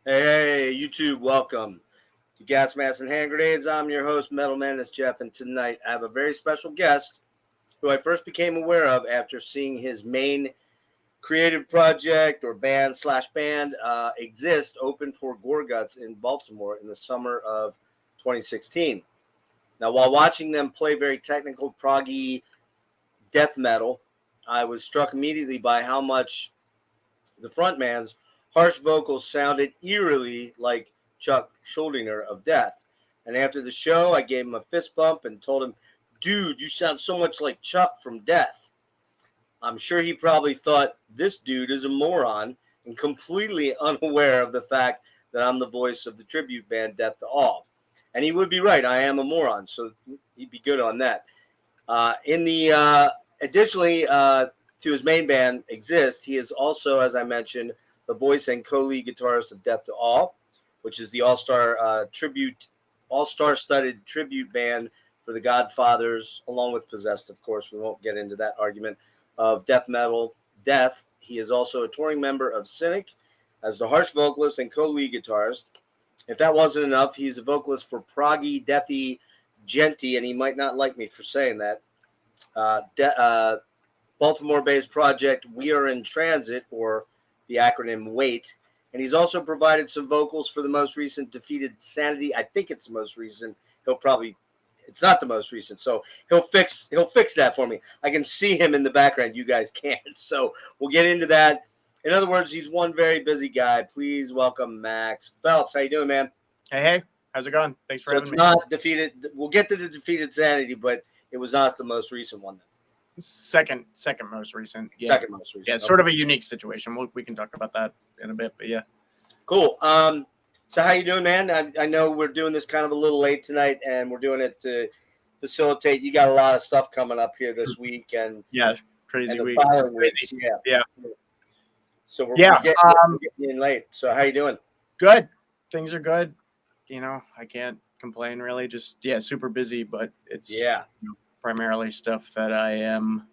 Hey, YouTube, welcome to Gas Mask and Hand Grenades. I'm your host, Metal Madness Jeff, and tonight I have a very special guest who I first became aware of after seeing his main creative project or band exist open for Gorguts in Baltimore in the summer of 2016. Now, while watching them play very technical, proggy death metal, I was struck immediately by how much the frontman's harsh vocals sounded eerily like Chuck Schuldiner of Death. And after the show, I gave him a fist bump and told him, "Dude, you sound so much like Chuck from Death." I'm sure he probably thought this dude is a moron and completely unaware of the fact that I'm the voice of the tribute band Death to All. And he would be right. I am a moron, so he'd be good on that. Additionally, to his main band Exist, he is also, as I mentioned, the voice and co-lead guitarist of Death to All, which is the all-star studded tribute band for the Godfathers, along with Possessed, of course. We won't get into that argument of death metal. Death. He is also a touring member of Cynic as the harsh vocalist and co-lead guitarist. If that wasn't enough, he's a vocalist for proggy, deathy, Djenty, and he might not like me for saying that. Baltimore-based project We Are in Transit, or the acronym WAIT, and he's also provided some vocals for the most recent Defeated Sanity. I think it's the most recent. It's not the most recent, so he'll fix that for me. I can see him in the background. You guys can't, so we'll get into that. In other words, he's one very busy guy. Please welcome Max Phelps. How you doing, man? Hey, how's it going? Thanks for having me. It's not Defeated. We'll get to the Defeated Sanity, but it was not the most recent one. Second most recent. Yeah. Second most recent. Yeah, sort of a unique situation. We can talk about that in a bit, but yeah. Cool. So how you doing, man? I know we're doing this kind of a little late tonight, and we're doing it to facilitate. You got a lot of stuff coming up here this week, and crazy and week. Yeah. So we're getting in late. So how you doing? Good. Things are good. You know, I can't complain really. Just super busy, but it's primarily stuff that I am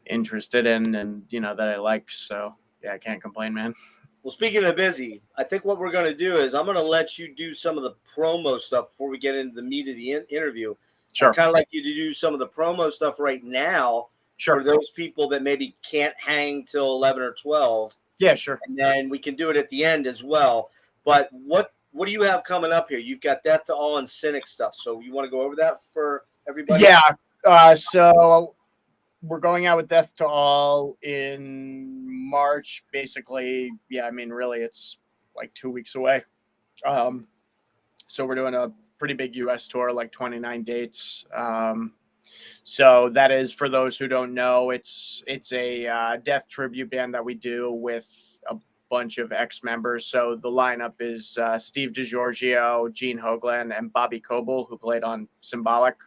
interested in and, that I like. So, I can't complain, man. Well, speaking of busy, I think what we're going to do is I'm going to let you do some of the promo stuff before we get into the meat of the interview. Sure. I'd kind of like you to do some of the promo stuff right now for those people that maybe can't hang till 11 or 12. Yeah, sure. And then we can do it at the end as well. But what do you have coming up here? You've got Death to All and Cynic stuff. So you want to go over that for everybody? Yeah. So we're going out with Death to All in March, basically. Yeah, I mean, really, it's like 2 weeks away. So we're doing a pretty big U.S. tour, like 29 dates. So that is, for those who don't know, it's a death tribute band that we do with a bunch of ex-members. So the lineup is Steve DiGiorgio, Gene Hoglan, and Bobby Coble, who played on Symbolic.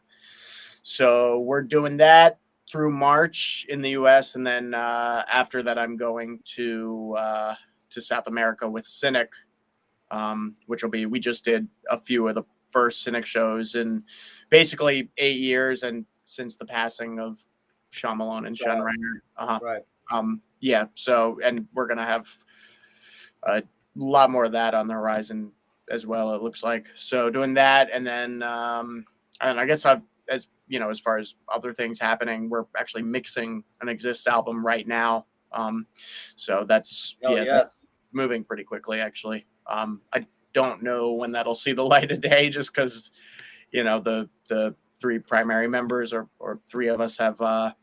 So we're doing that through March in the U.S., and then after that, I'm going to South America with Cynic, which will be, we just did a few of the first Cynic shows in basically 8 years, and since the passing of Sean Malone and Sean Reiner. Right. So, and we're going to have a lot more of that on the horizon as well, it looks like. So doing that, and then and I guess as far as other things happening, we're actually mixing an Exist album right now. So that's that's moving pretty quickly, actually. I don't know when that'll see the light of day, just because the three primary members or three of us have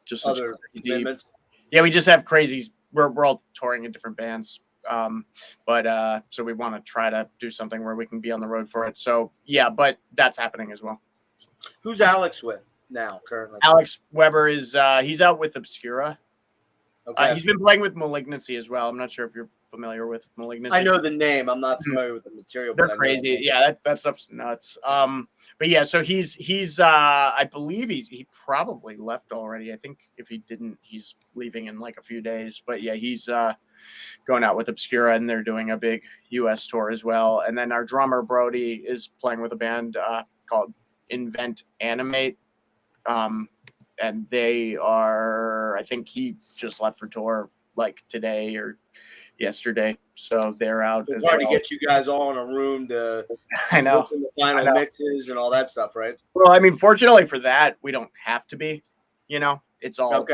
just other commitments. Yeah, we just have crazy. We're all touring in different bands. But so we want to try to do something where we can be on the road for it. So but that's happening as well. Who's Alex with now currently? Alex Weber is he's out with Obscura. Okay. He's been playing with Malignancy as well. I'm not sure if you're familiar with Malignancy. I know the name. I'm not familiar with the material. They're crazy. Yeah, that stuff's nuts. But so he's I believe he probably left already. I think if he didn't, he's leaving in like a few days. But he's going out with Obscura, and they're doing a big US tour as well. And then our drummer Brody is playing with a band called Invent Animate. And they are, I think he just left for tour like today or yesterday, so they're out. It's hard to get you guys all in a room to I know listen to final mixes and all that stuff, right? Well, I mean, fortunately for that, we don't have to be. It's all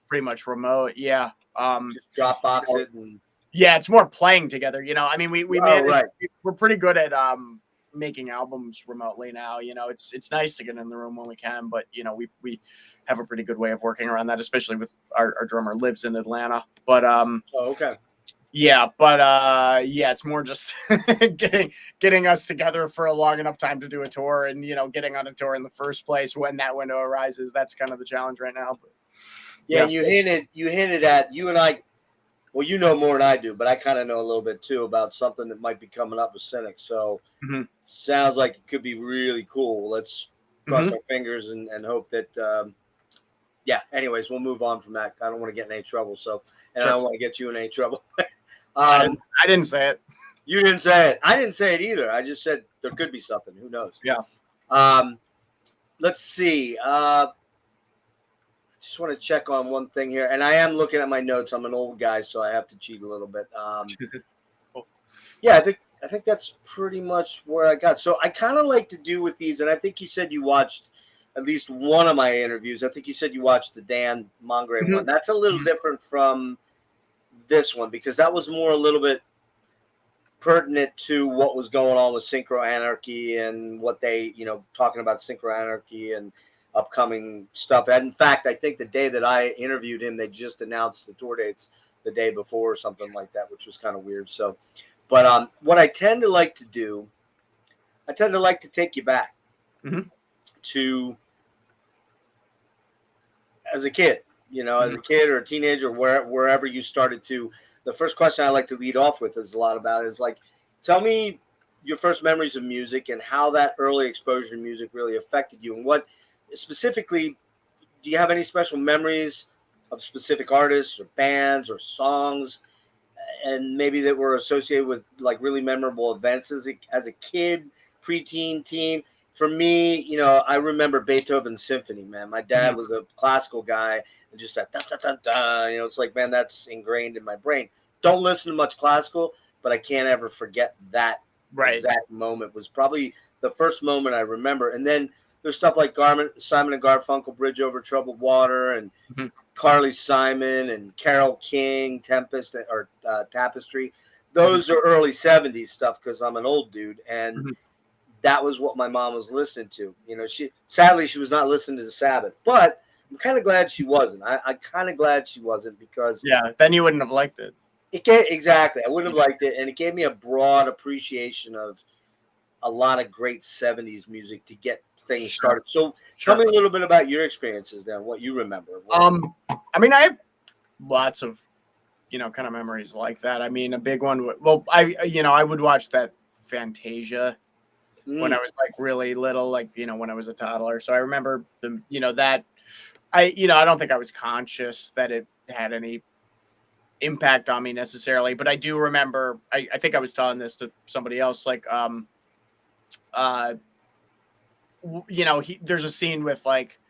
pretty much remote. Yeah. Just Dropbox it. And... Yeah, it's more playing together. I mean, we're pretty good at making albums remotely now. It's nice to get in the room when we can, but we have a pretty good way of working around that, especially with our drummer lives in Atlanta. But yeah, but it's more just getting us together for a long enough time to do a tour, and getting on a tour in the first place when that window arises. That's kind of the challenge right now. But, yeah, you hinted at, you and I. Well, you know more than I do, but I kind of know a little bit too about something that might be coming up with Cynic. So sounds like it could be really cool. Let's cross our fingers and hope that. Anyways, we'll move on from that. I don't want to get in any trouble. So, and I don't want to get you in any trouble. I didn't say it. You didn't say it. I didn't say it either. I just said there could be something. Who knows? Yeah. Let's see. Just want to check on one thing here, and I am looking at my notes. I'm an old guy, so I have to cheat a little bit. Yeah, I think that's pretty much where I got. So I kind of like to do with these, and I think you said you watched at least one of my interviews. I think you said you watched the Dan Mongrave one. That's a little different from this one because that was more a little bit pertinent to what was going on with Synchro Anarchy and what they, talking about Synchro Anarchy and upcoming stuff. And in fact, I think the day that I interviewed him, they just announced the tour dates the day before or something like that, which was kind of weird. So, but what I tend to like to do, I tend to like to take you back to as a kid, as a kid or a teenager, wherever you started to. The first question I like to lead off with is like, tell me your first memories of music and how that early exposure to music really affected you, and what specifically, do you have any special memories of specific artists or bands or songs, and maybe that were associated with like really memorable events as a kid, preteen, teen? For me, I remember Beethoven's Symphony, man. My dad was a classical guy, and just that, da, da, da, da, it's like, man, that's ingrained in my brain. Don't listen to much classical, but I can't ever forget that exact moment. Was probably the first moment I remember. And then there's stuff like Simon and Garfunkel, Bridge Over Troubled Water, and Carly Simon and Carole King, Tempest or Tapestry. Those are early 70s stuff because I'm an old dude, and that was what my mom was listening to. Sadly she was not listening to the Sabbath, but I'm kind of glad she wasn't. I'm kind of glad she wasn't because then you wouldn't have liked it. Exactly, I wouldn't have liked it, and it gave me a broad appreciation of a lot of great 70s music to get things started. So tell me a little bit about your experiences then, what you remember. I mean, I have lots of kind of memories like that. I mean, a big one, I would watch that Fantasia when I was like really little, like when I was a toddler. So I remember that I don't think I was conscious that it had any impact on me necessarily, but I do remember, I think I was telling this to somebody else, like there's a scene with like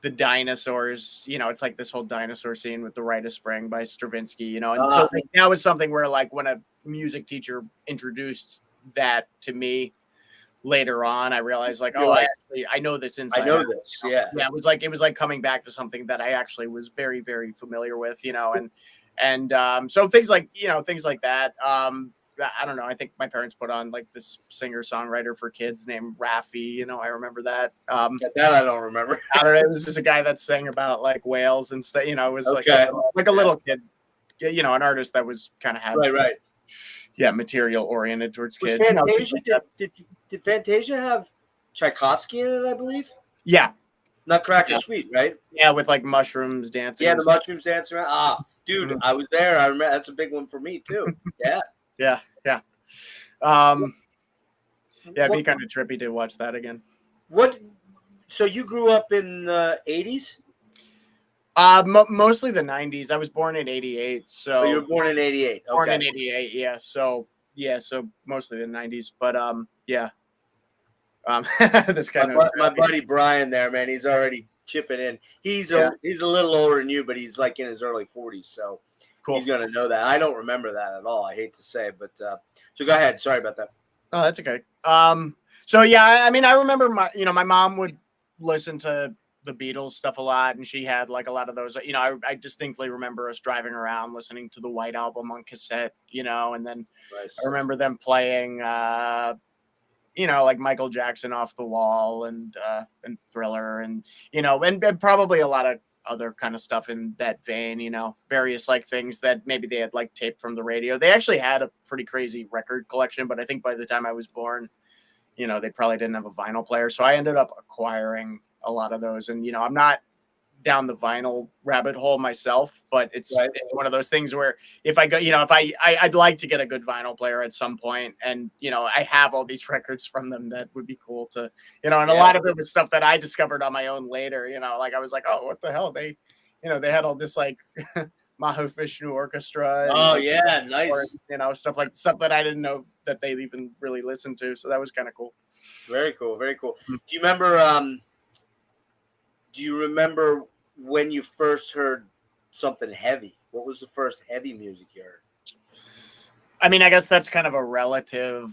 the dinosaurs, it's like this whole dinosaur scene with The Rite of Spring by Stravinsky, and so like, that was something where like when a music teacher introduced that to me later on, I realized like, I know this inside. I know this. Yeah. It was like coming back to something that I actually was very, very familiar with, and so things like that. I don't know. I think my parents put on like this singer-songwriter for kids named Raffi. I remember that. That I don't remember. I don't know. It was just a guy that sang about like whales and stuff. It was like a little kid. An artist that was kind of had right. Yeah, material oriented towards kids. Did Fantasia have Tchaikovsky in it? I believe. Yeah. Nutcracker Suite, right? Yeah, with like mushrooms dancing. Yeah, the mushrooms dancing around. Dude, I was there. I remember. That's a big one for me too. Yeah. Yeah. It'd be kind of trippy to watch that again. So you grew up in the 80s? Mostly the 90s. I was born in 88. So you were born in 88. Okay. Born in 88. Yeah. So mostly the 90s. But this guy. My buddy Brian there, man. He's already chipping in. He's a little older than you, but he's like in his early 40s. So Cool. He's gonna know that. I don't remember that at all. I hate to say, but so go ahead. Sorry about that. Oh, that's okay. So yeah, I mean, I remember my mom would listen to the Beatles stuff a lot, and she had like a lot of those. I distinctly remember us driving around listening to the White Album on cassette. And then Nice. I remember them playing, like Michael Jackson, Off the Wall, and Thriller, and and probably a lot of other kind of stuff in that vein, various like things that maybe they had like taped from the radio. They actually had a pretty crazy record collection, but I think by the time I was born, they probably didn't have a vinyl player. So I ended up acquiring a lot of those. And, I'm not down the vinyl rabbit hole myself, but it's one of those things where if I go, I'd like to get a good vinyl player at some point. And, I have all these records from them that would be cool to, and a lot of it was stuff that I discovered on my own later, like I was like, oh, what the hell? They had all this like Mahavishnu Orchestra. Oh yeah. Nice. Or, stuff that I didn't know that they even really listened to. So that was kind of cool. Very cool. Very cool. Do you remember when you first heard something heavy? What was the first heavy music you heard? I mean, I guess that's kind of a relative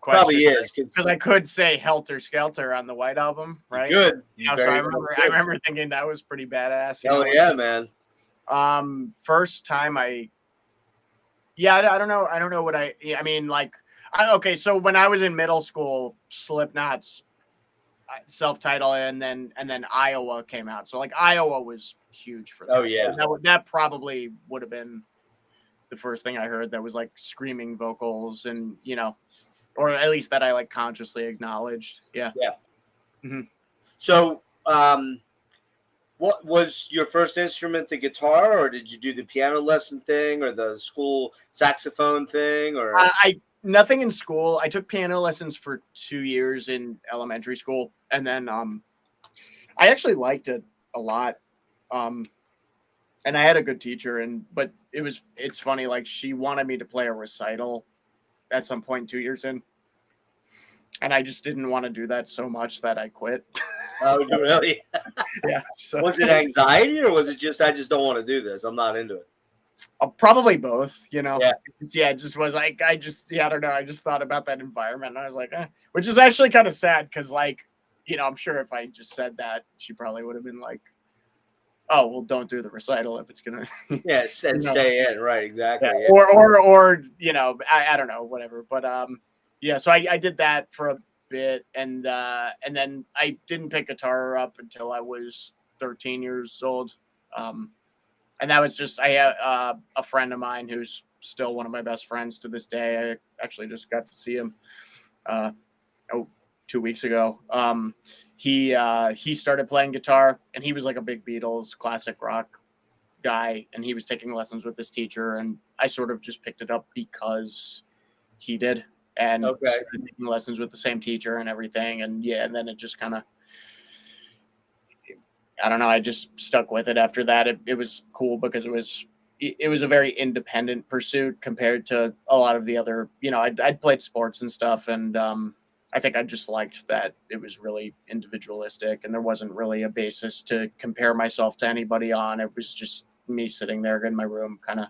question. Probably is, because I could say Helter Skelter on the White Album, right? Good. So I remember thinking that was pretty badass. Oh yeah, man. First time I don't know. I don't know what okay. So when I was in middle school, Slipknot's self-titled, and then Iowa came out. So like Iowa was huge for that. Oh yeah. That probably would have been the first thing I heard that was like screaming vocals, and or at least that I like consciously acknowledged. Yeah. Yeah. Mm-hmm. So, what was your first instrument? The guitar, or did you do the piano lesson thing, or the school saxophone thing, or? Nothing in school. I took piano lessons for 2 years in elementary school, and then I actually liked it a lot. And I had a good teacher, but it's funny, like she wanted me to play a recital at some point 2 years in, and I just didn't want to do that so much that I quit. Oh, really? Yeah. So. Was it anxiety, or was it just I just don't want to do this? I'm not into it. Probably both, Yeah. It just was like, I don't know. I just thought about that environment, and I was like, which is actually kind of sad because, like, I'm sure if I just said that, she probably would have been like, oh, well, don't do the recital if it's gonna. Yeah, and stay in, right? Exactly. Yeah. Or I don't know, whatever. But so I did that for a bit, and then I didn't pick guitar up until I was 13 years old. And that was just, I had a friend of mine who's still one of my best friends to this day. I actually just got to see him 2 weeks ago. He started playing guitar, and he was like a big Beatles classic rock guy, and he was taking lessons with this teacher, and I sort of just picked it up because he did, and started taking lessons with the same teacher and everything. And and then it just kind of, I don't know, I just stuck with it after that. It was cool because it was a very independent pursuit compared to a lot of the other, I'd played sports and stuff. And I think I just liked that it was really individualistic, and there wasn't really a basis to compare myself to anybody on. It was just me sitting there in my room kind of,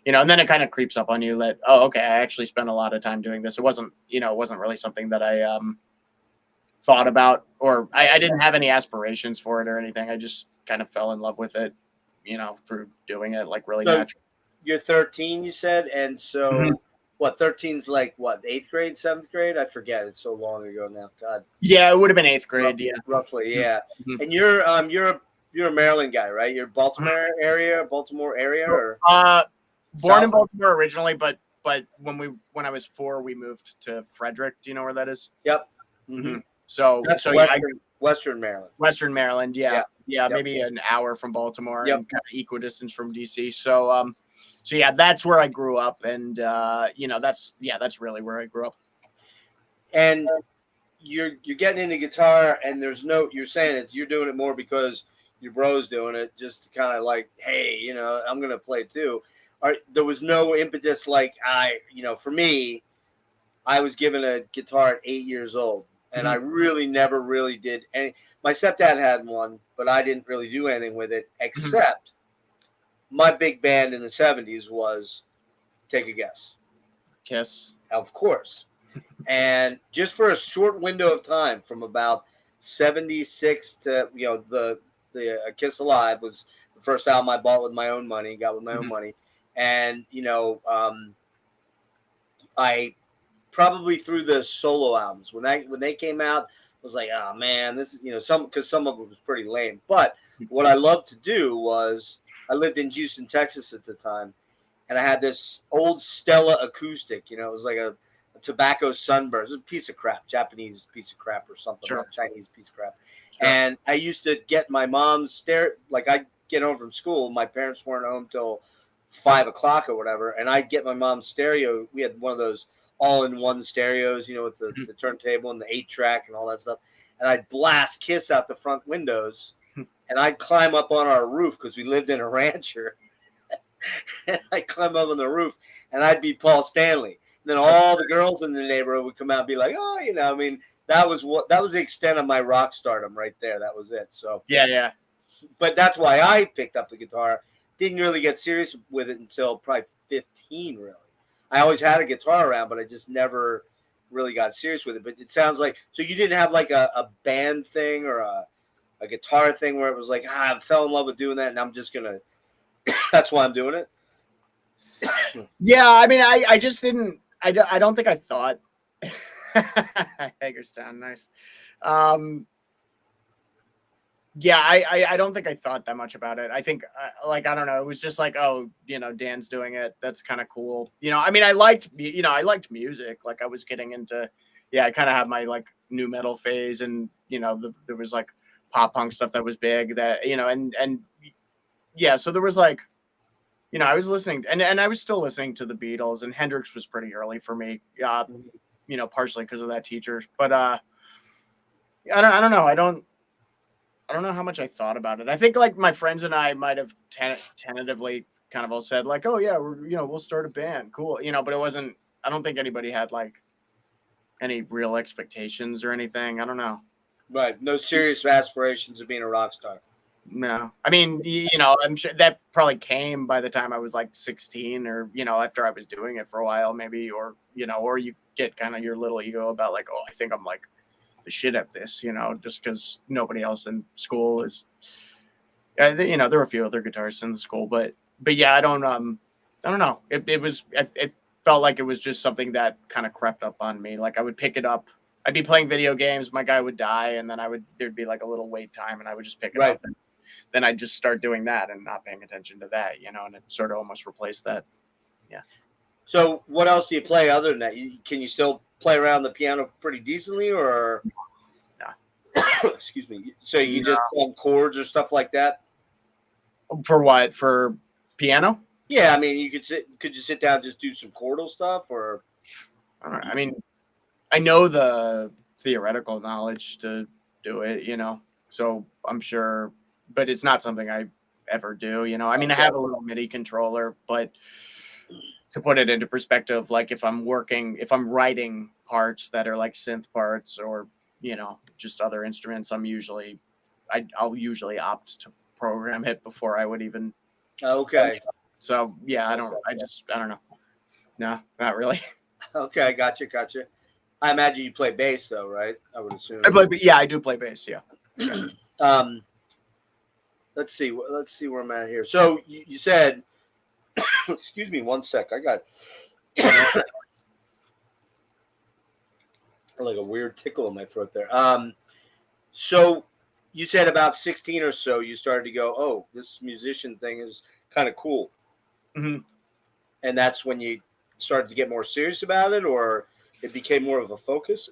and then it kind of creeps up on you that, oh, okay, I actually spent a lot of time doing this. It wasn't really something that I, thought about, or I didn't have any aspirations for it or anything. I just kind of fell in love with it, through doing it like really natural. You're 13, you said, and so what? 13's like what? 8th grade, 7th grade? I forget. It's so long ago now. God. Yeah, it would have been 8th grade. Roughly. Yeah. Mm-hmm. And you're a Maryland guy, right? You're Baltimore area, or born in Baltimore originally, but when I was 4, we moved to Frederick. Do you know where that is? Yep. Mm-hmm. So Western Maryland. Western Maryland, yeah. Yep. Maybe an hour from Baltimore, and kind of equidistance from DC. So that's where I grew up, and that's really where I grew up. And you're getting into guitar, and you're saying you're doing it more because your bro's doing it, just kind of like, hey, I'm gonna play too. There was no impetus like for me, I was given a guitar at 8 years old. And I really never really did any. My stepdad had one, but I didn't really do anything with it except my big band in the 70s was, take a guess. Kiss. Of course. And just for a short window of time, from about 76 to, the Kiss Alive was the first album I bought with my own money, got with my own money. And, I probably through the solo albums, when they came out, I was like, oh man, this is, because some of it was pretty lame. But what I loved to do was, I lived in Houston, Texas at the time, and I had this old Stella acoustic. It was like a tobacco sunburst. It was a piece of crap, Japanese piece of crap or something, Sure. Not Chinese piece of crap. Sure. And I used to get my mom's I'd get home from school. My parents weren't home till 5 o'clock or whatever, and I'd get my mom's stereo. We had one of those all-in-one stereos, with the turntable and the 8-track and all that stuff. And I'd blast Kiss out the front windows, and I'd climb up on our roof because we lived in a rancher. And I'd climb up on the roof, and I'd be Paul Stanley. And then all the girls in the neighborhood would come out and be like, oh, that was the extent of my rock stardom right there. That was it. So yeah. But that's why I picked up the guitar. Didn't really get serious with it until probably 15, really. I always had a guitar around, but I just never really got serious with it. But it sounds like, so you didn't have like a band thing or a guitar thing where it was like, I fell in love with doing that, and I'm just going to, that's why I'm doing it. Yeah, I mean, I just didn't, I don't think I thought. Hagerstown, nice. Yeah, I don't think I thought that much about it. I think, I don't know. It was just like, oh, Dan's doing it. That's kind of cool. I mean, I liked music. Like I was getting into, I kind of had my like new metal phase, and there was like pop punk stuff that was big. That and yeah, so there was like, I was listening, and I was still listening to the Beatles, and Hendrix was pretty early for me. Partially because of that teacher, but I don't know. I don't know how much I thought about it. I think like my friends and I might have tentatively kind of all said like, oh yeah, we'll start a band. Cool. But it wasn't, I don't think anybody had like any real expectations or anything. I don't know. Right. No serious aspirations of being a rock star. No. I mean, I'm sure that probably came by the time I was like 16 or, after I was doing it for a while maybe, or, or you get kind of your little ego about like, oh, I think I'm like the shit at this, just because nobody else in school is, there are a few other guitarists in the school, but yeah, I don't know. It felt like it was just something that kind of crept up on me. Like I would pick it up. I'd be playing video games. My guy would die. And then there'd be like a little wait time, and I would just pick it up. And then I'd just start doing that and not paying attention to that, and it sort of almost replaced that. Yeah. So what else do you play other than that? Can you still play around the piano pretty decently, or? No. Excuse me. So you just play chords or stuff like that? For what? For piano? Yeah, I mean, could you sit down and just do some chordal stuff, or? I don't know. I mean, I know the theoretical knowledge to do it, so I'm sure, but it's not something I ever do, I mean, I have a little MIDI controller, but to put it into perspective, like if I'm writing parts that are like synth parts or, just other instruments, I'll usually opt to program it before I would even. Okay. So yeah, I don't know. No, not really. Okay. Gotcha. I imagine you play bass though, right? I would assume. I do play bass. Yeah. Let's see where I'm at here. So you said, excuse me, one sec. I got like a weird tickle in my throat there. So you said about 16 or so, you started to go, oh, this musician thing is kind of cool. Mm-hmm. And that's when you started to get more serious about it, or it became more of a focus?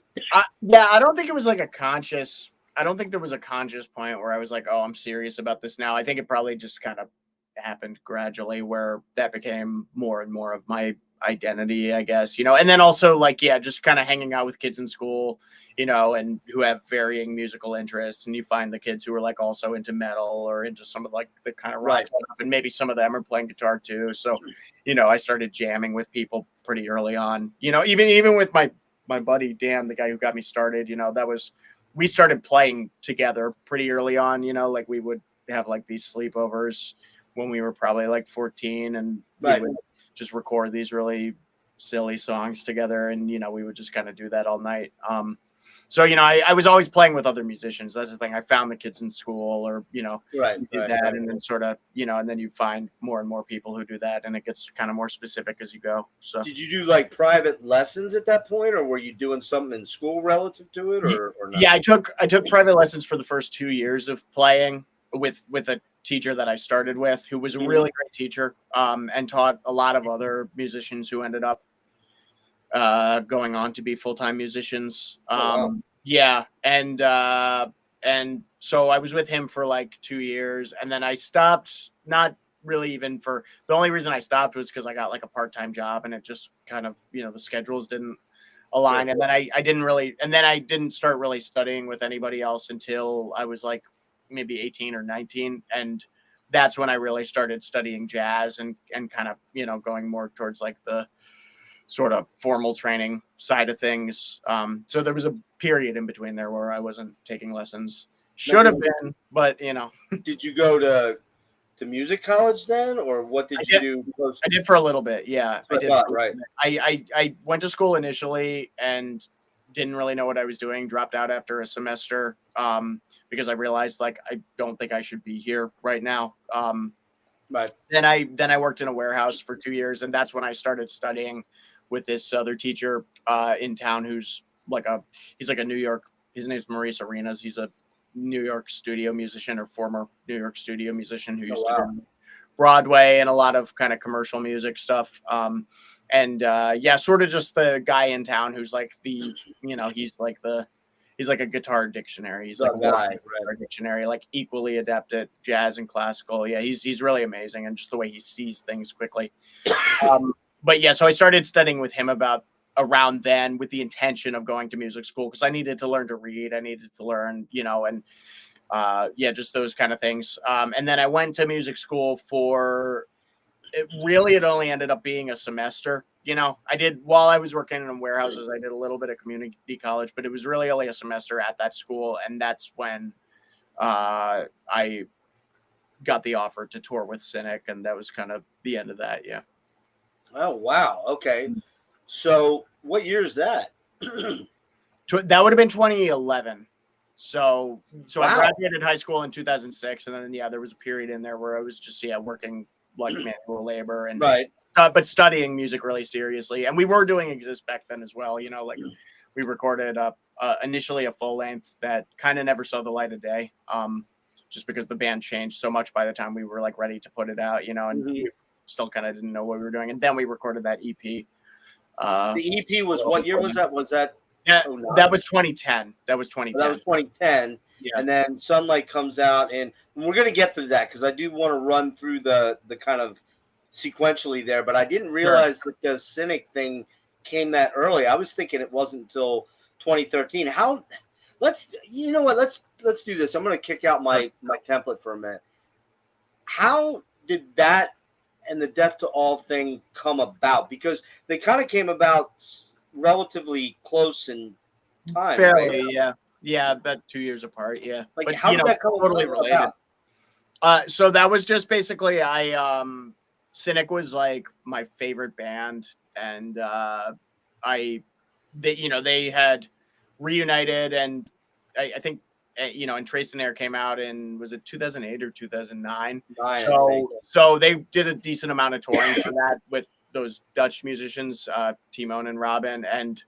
Yeah, I don't think it was like I don't think there was a conscious point where I was like, oh, I'm serious about this now. I think it probably just kind of happened gradually where that became more and more of my identity, I guess, and then also like, yeah, just kind of hanging out with kids in school, and who have varying musical interests. And you find the kids who are like also into metal or into some of like the kind of rock stuff, and maybe some of them are playing guitar too. So, I started jamming with people pretty early on, even with my buddy, Dan, the guy who got me started, we started playing together pretty early on, like we would have like these sleepovers when we were probably like 14, and Right. we would just record these really silly songs together, and we would just kind of do that all night. So I was always playing with other musicians. That's the thing. I found the kids in school, or Right. we did that, and then sort of and then you find more and more people who do that, and it gets kind of more specific as you go. So did you do like private lessons at that point, or were you doing something in school relative to it, or not? Yeah, I took private lessons for the first 2 years of playing with a teacher that I started with, who was a really great teacher, and taught a lot of other musicians who ended up going on to be full-time musicians. Wow. Yeah, and so I was with him for like 2 years, and then I stopped. Not really even for the only reason I stopped was because I got like a part-time job, and it just kind of the schedules didn't align. Sure. And then I didn't start really studying with anybody else until I was like maybe 18 or 19, and that's when I really started studying jazz and kind of going more towards like the sort of formal training side of things. So there was a period in between there where I wasn't taking lessons. Should have been, but Did you go to music college then, or what did you do? I did for a little bit. Yeah, I thought, right. I went to school initially and didn't really know what I was doing. Dropped out after a semester because I realized like I don't think I should be here right now. Right. Then I worked in a warehouse for 2 years, and that's when I started studying with this other teacher in town who's he's like a New York. His name's Maurice Arenas. He's a New York studio musician, or former New York studio musician, who used to do Broadway and a lot of kind of commercial music stuff. Sort of just the guy in town who's like he's like a guitar dictionary. He's like a guitar dictionary, like equally adept at jazz and classical. Yeah, he's really amazing, and just the way he sees things quickly. But yeah, so I started studying with him about around then with the intention of going to music school, because I needed to learn to read. I needed to learn, and just those kind of things. And then I went to music school for it only ended up being a semester. I did, while I was working in warehouses, I did a little bit of community college, but it was really only a semester at that school. And that's when I got the offer to tour with Cynic, and that was kind of the end of that. Yeah. Oh, wow. Okay. So what year is that? That would have been 2011. So Wow. I graduated high school in 2006. And then, there was a period in there where I was just, working like manual labor and right. But studying music really seriously. And we were doing Exist back then as well. Like we recorded initially a full length that kind of never saw the light of day, just because the band changed so much by the time we were like ready to put it out, and we still kind of didn't know what we were doing. And then we recorded that EP. The EP was, what year was that? Was that? Yeah, that was 2010. That was 2010. That was 2010. Yeah. And then Sunlight comes out, and we're going to get through that because I do want to run through the kind of sequentially there, but I didn't realize that the Cynic thing came that early. I was thinking it wasn't until 2013. Let's do this. I'm going to kick out my template for a minute. How did that and the Death to All thing come about? Because they kind of came about relatively close in time. Fairly, right? Yeah, about 2 years apart. Yeah, like but, how did that come totally related? So that was just basically Cynic was like my favorite band, and they had reunited, and I think and Trace and Air came out in, was it 2008 or 2009? So they did a decent amount of touring for that with those Dutch musicians, Timon and Robin, and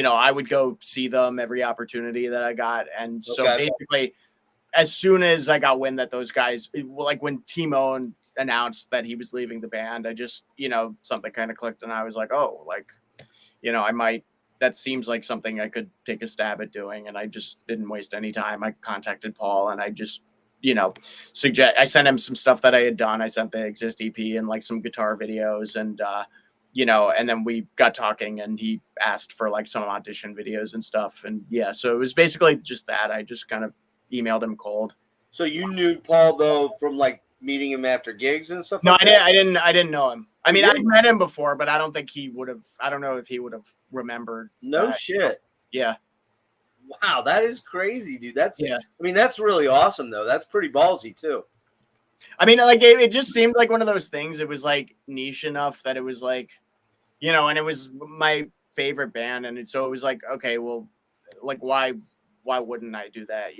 I would go see them every opportunity that I got. And so basically, as soon as I got wind that those guys, like when Timon announced that he was leaving the band, I just, something kind of clicked, and I was like, oh, like, I might, that seems like something I could take a stab at doing. And I just didn't waste any time. I contacted Paul, and I just, I sent him some stuff that I had done. I sent the Exist EP and like some guitar videos, and, and then we got talking, and he asked for like some audition videos and stuff. And so it was basically just that. I just kind of emailed him cold. So you knew Paul though from like meeting him after gigs and stuff? No, like I didn't know him. I mean, I met him before, but I don't think he would have. I don't know if he would have remembered. No shit. Yeah. Wow, that is crazy, dude. That's I mean, that's really awesome though. That's pretty ballsy too. I mean, like it just seemed like one of those things. It was like niche enough that it was like, and it was my favorite band, and so it was like, okay, well, like why wouldn't I do that?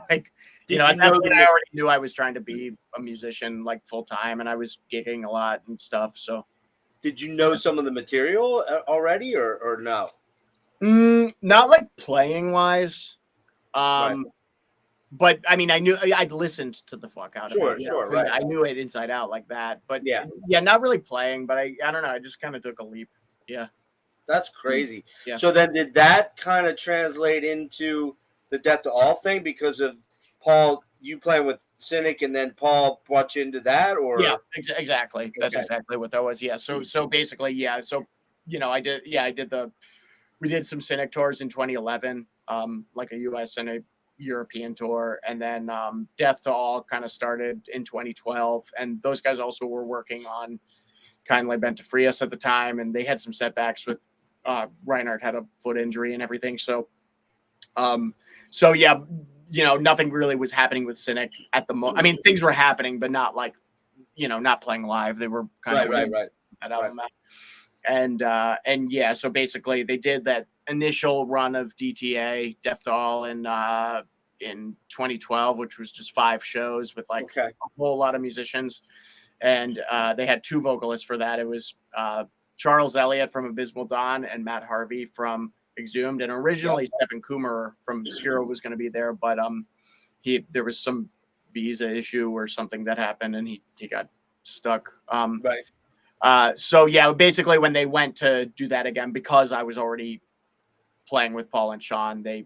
Like, at that point, I already knew I was trying to be a musician like full time, and I was gigging a lot and stuff. So, did you know some of the material already, or no? Not like playing wise. Right. But I mean, I knew I'd listened to the fuck out of it. Sure, right. I knew it inside out like that. But yeah, not really playing. But I don't know. I just kind of took a leap. Yeah, that's crazy. Yeah. So then, did that kind of translate into the Death to All thing because of Paul? You playing with Cynic, and then Paul brought you into that, or exactly. That's exactly what that was. Yeah. So basically, yeah. So I did. Yeah, we did some Cynic tours in 2011, like a U.S. and a European tour, and then Death to All kind of started in 2012, and those guys also were working on Kindly Bent to Free Us at the time, and they had some setbacks with Reinhardt had a foot injury and everything, so yeah, nothing really was happening with Cynic at the moment. I mean, things were happening, but not like not playing live. They were kind of right. That album out. And yeah, so basically they did that initial run of DTA Death to All in 2012, which was just 5 shows with like a whole lot of musicians, and they had 2 vocalists for that. It was Charles Elliott from Abysmal Dawn and Matt Harvey from Exhumed, and originally Stephen Coomer from Obscura was going to be there, but there was some visa issue or something that happened, and he got stuck. So yeah, basically when they went to do that again, because I was already playing with Paul and Sean, they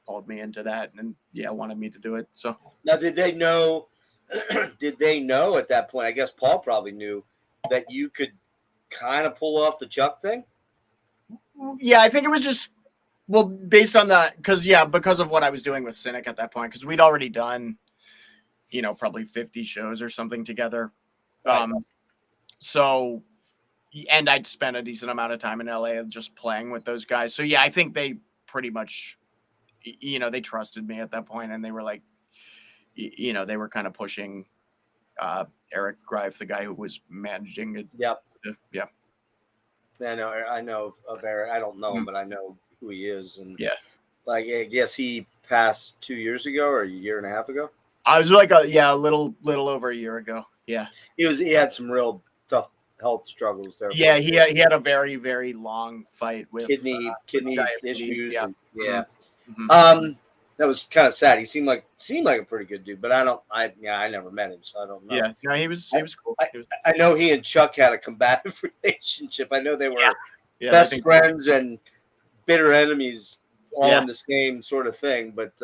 pulled me into that and wanted me to do it. So now, did they know? Did they know at that point? I guess Paul probably knew that you could kind of pull off the Chuck thing. Yeah, I think it was just based on that, because of what I was doing with Cynic at that point, because we'd already done, probably 50 shows or something together. Right. So, and I'd spent a decent amount of time in LA just playing with those guys. So yeah, I think they pretty much, they trusted me at that point, and they were like, they were kind of pushing Eric Greif, the guy who was managing it. Yep. Yeah. I know of Eric. I don't know him, but I know who he is. And like, I guess he passed 2 years ago or a year and a half ago. I was like a little over a year ago. Yeah. He had some real tough health struggles there. Yeah, he had a very, very long fight with kidney issues. Yeah. Mm-hmm. That was kind of sad. He seemed like a pretty good dude, but I never met him, so I don't know. Yeah, no, he was cool. I know he and Chuck had a combative relationship. I know they were best friends and bitter enemies, all in the same sort of thing. But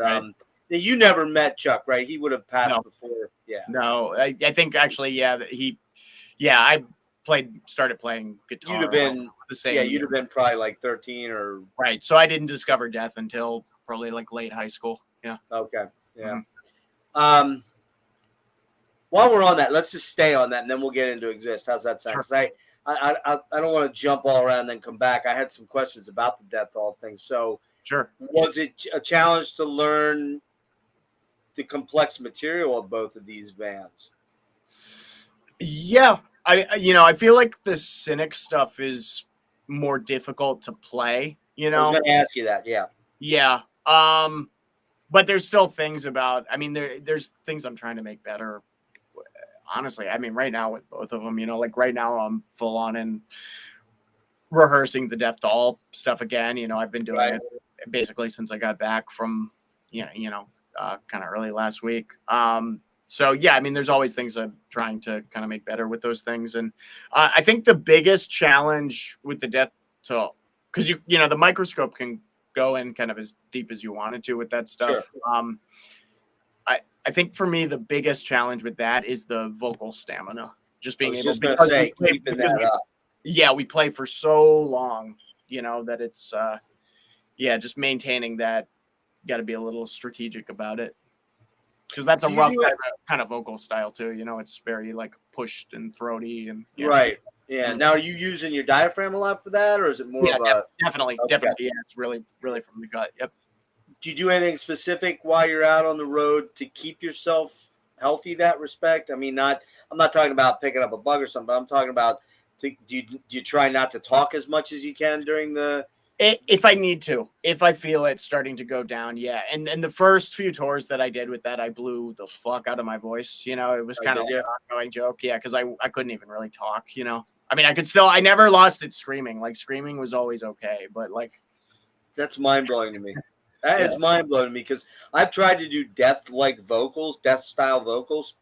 you never met Chuck, right? He would have passed before. Yeah. No, I think actually, I started playing guitar. You'd have been the same. Yeah, you'd have been probably like 13 or right. So I didn't discover Death until probably like late high school. Yeah. Okay. Yeah. Mm-hmm. While we're on that, let's just stay on that, and then we'll get into Exist. How's that sound? Because I don't want to jump all around and then come back. I had some questions about the Death to All thing. So sure. Was it a challenge to learn the complex material of both of these bands? Yeah. I feel like the Cynic stuff is more difficult to play, I was going to ask you that. Yeah. Yeah. But there's still things there's things I'm trying to make better. Honestly, right now with both of them, like right now I'm full on in rehearsing the Death to All stuff again. I've been doing it basically since I got back from, kind of early last week. So yeah, there's always things I'm trying to kind of make better with those things. And I think the biggest challenge with the Death to All, because the microscope can go in kind of as deep as you wanted to with that stuff. Sure. I think for me, the biggest challenge with that is the vocal stamina. Just being able to keeping that up. Yeah, we play for so long, that it's just maintaining that. Got to be a little strategic about it. Because that's a rough kind of vocal style too. It's very like pushed and throaty and right. Yeah. Now, are you using your diaphragm a lot for that, or is it more of a definitely? Yeah, it's really from the gut. Yep. Do you do anything specific while you're out on the road to keep yourself healthy that respect? I mean, I'm not talking about picking up a bug or something, but I'm talking about do you try not to talk as much as you can during the? If I need to, if I feel it starting to go down, yeah. And the first few tours that I did with that, I blew the fuck out of my voice. You know, it was kind of like an ongoing joke. Yeah, because I couldn't even really talk, you know. I mean, I never lost it screaming. Like, screaming was always okay, but like. That's mind-blowing to me. That is mind-blowing to me because I've tried to do death-like vocals, death-style vocals,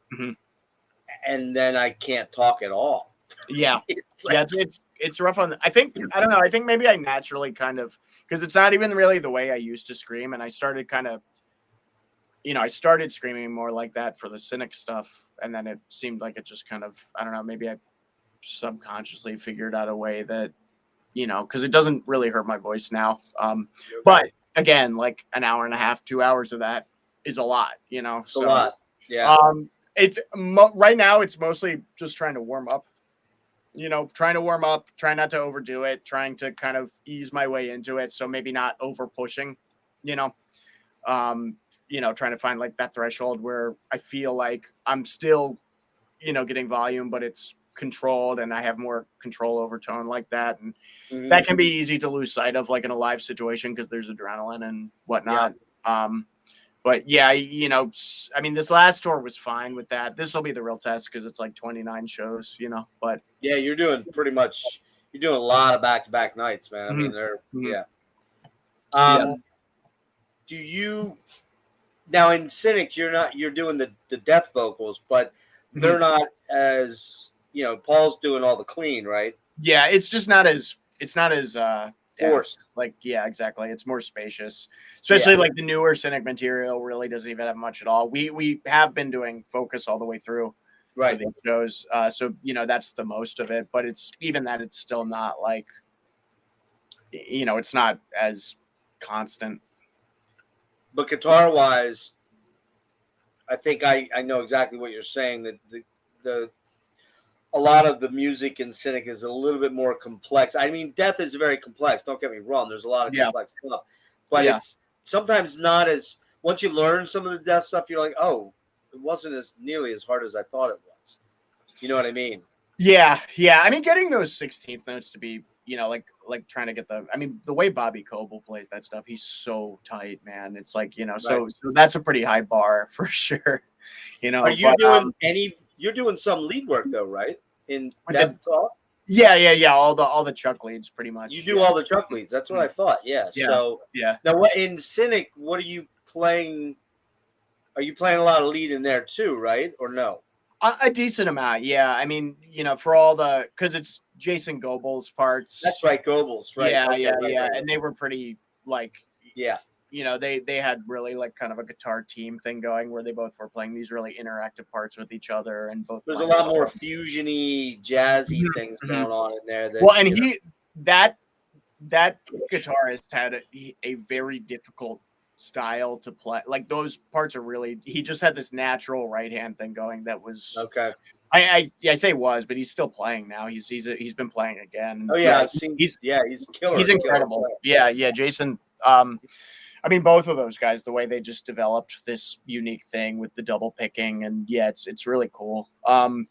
and then I can't talk at all. Yeah. It's rough on. I don't know. I think maybe I naturally kind of, because it's not even really the way I used to scream, and I started kind of, I started screaming more like that for the Cynic stuff, and then it seemed like it just kind of, I don't know, maybe I subconsciously figured out a way that, because it doesn't really hurt my voice now. But again, like an hour and a half, 2 hours of that is a lot, It's a lot. Yeah. It's right now. It's mostly just trying to warm up. Trying not to overdo it, trying to kind of ease my way into it. So maybe not over pushing, trying to find like that threshold where I feel like I'm still, getting volume, but it's controlled and I have more control over tone like that. And that can be easy to lose sight of, like in a live situation, because there's adrenaline and whatnot. Yeah. But yeah, I mean, this last tour was fine with that. This will be the real test because it's like 29 shows, but yeah, you're doing a lot of back-to-back nights, man. I mean, they're do you now in Cynic, you're doing the death vocals, but they're not as, Paul's doing all the clean, right? Yeah, it's not as forced. Like, yeah, exactly. It's more spacious, especially like the newer Cynic material really doesn't even have much at all. We have been doing focus all the way through, right? The shows, so that's the most of it. But it's even that it's still not like, it's not as constant. But guitar wise, I think I know exactly what you're saying. That the a lot of the music in Cynic is a little bit more complex. I mean, death is very complex. Don't get me wrong. There's a lot of complex stuff, but it's sometimes not as. Once you learn some of the death stuff, you're like, oh, it wasn't as nearly as hard as I thought it was. You know what I mean? Yeah. I mean, getting those 16th notes to be, like trying to get the way Bobby Coble plays that stuff, he's so tight, man. It's like, so that's a pretty high bar for sure. Are you doing you're doing some lead work though, right? In Death Talk? Yeah. All the Chuck leads pretty much. You do all the Chuck leads. That's what I thought. Yeah. So now what in Cynic, what are you playing? Are you playing a lot of lead in there too, right? Or no? A decent amount, yeah. I mean, for all because it's Jason Goebel's parts. That's right, Goebel's, right? Yeah, right. And they were pretty like, they had really like kind of a guitar team thing going where they both were playing these really interactive parts with each other, and both. There's a lot more fusiony, jazzy things going on in there. That guitarist had a very difficult style to play. Like those parts are really, he just had this natural right hand thing going that was okay. I say was, but he's still playing now. He's been playing again. Oh yeah, I've seen. He's killer. He's incredible. Killer. Yeah, Jason. I mean, both of those guys, the way they just developed this unique thing with the double picking, and it's really cool. Though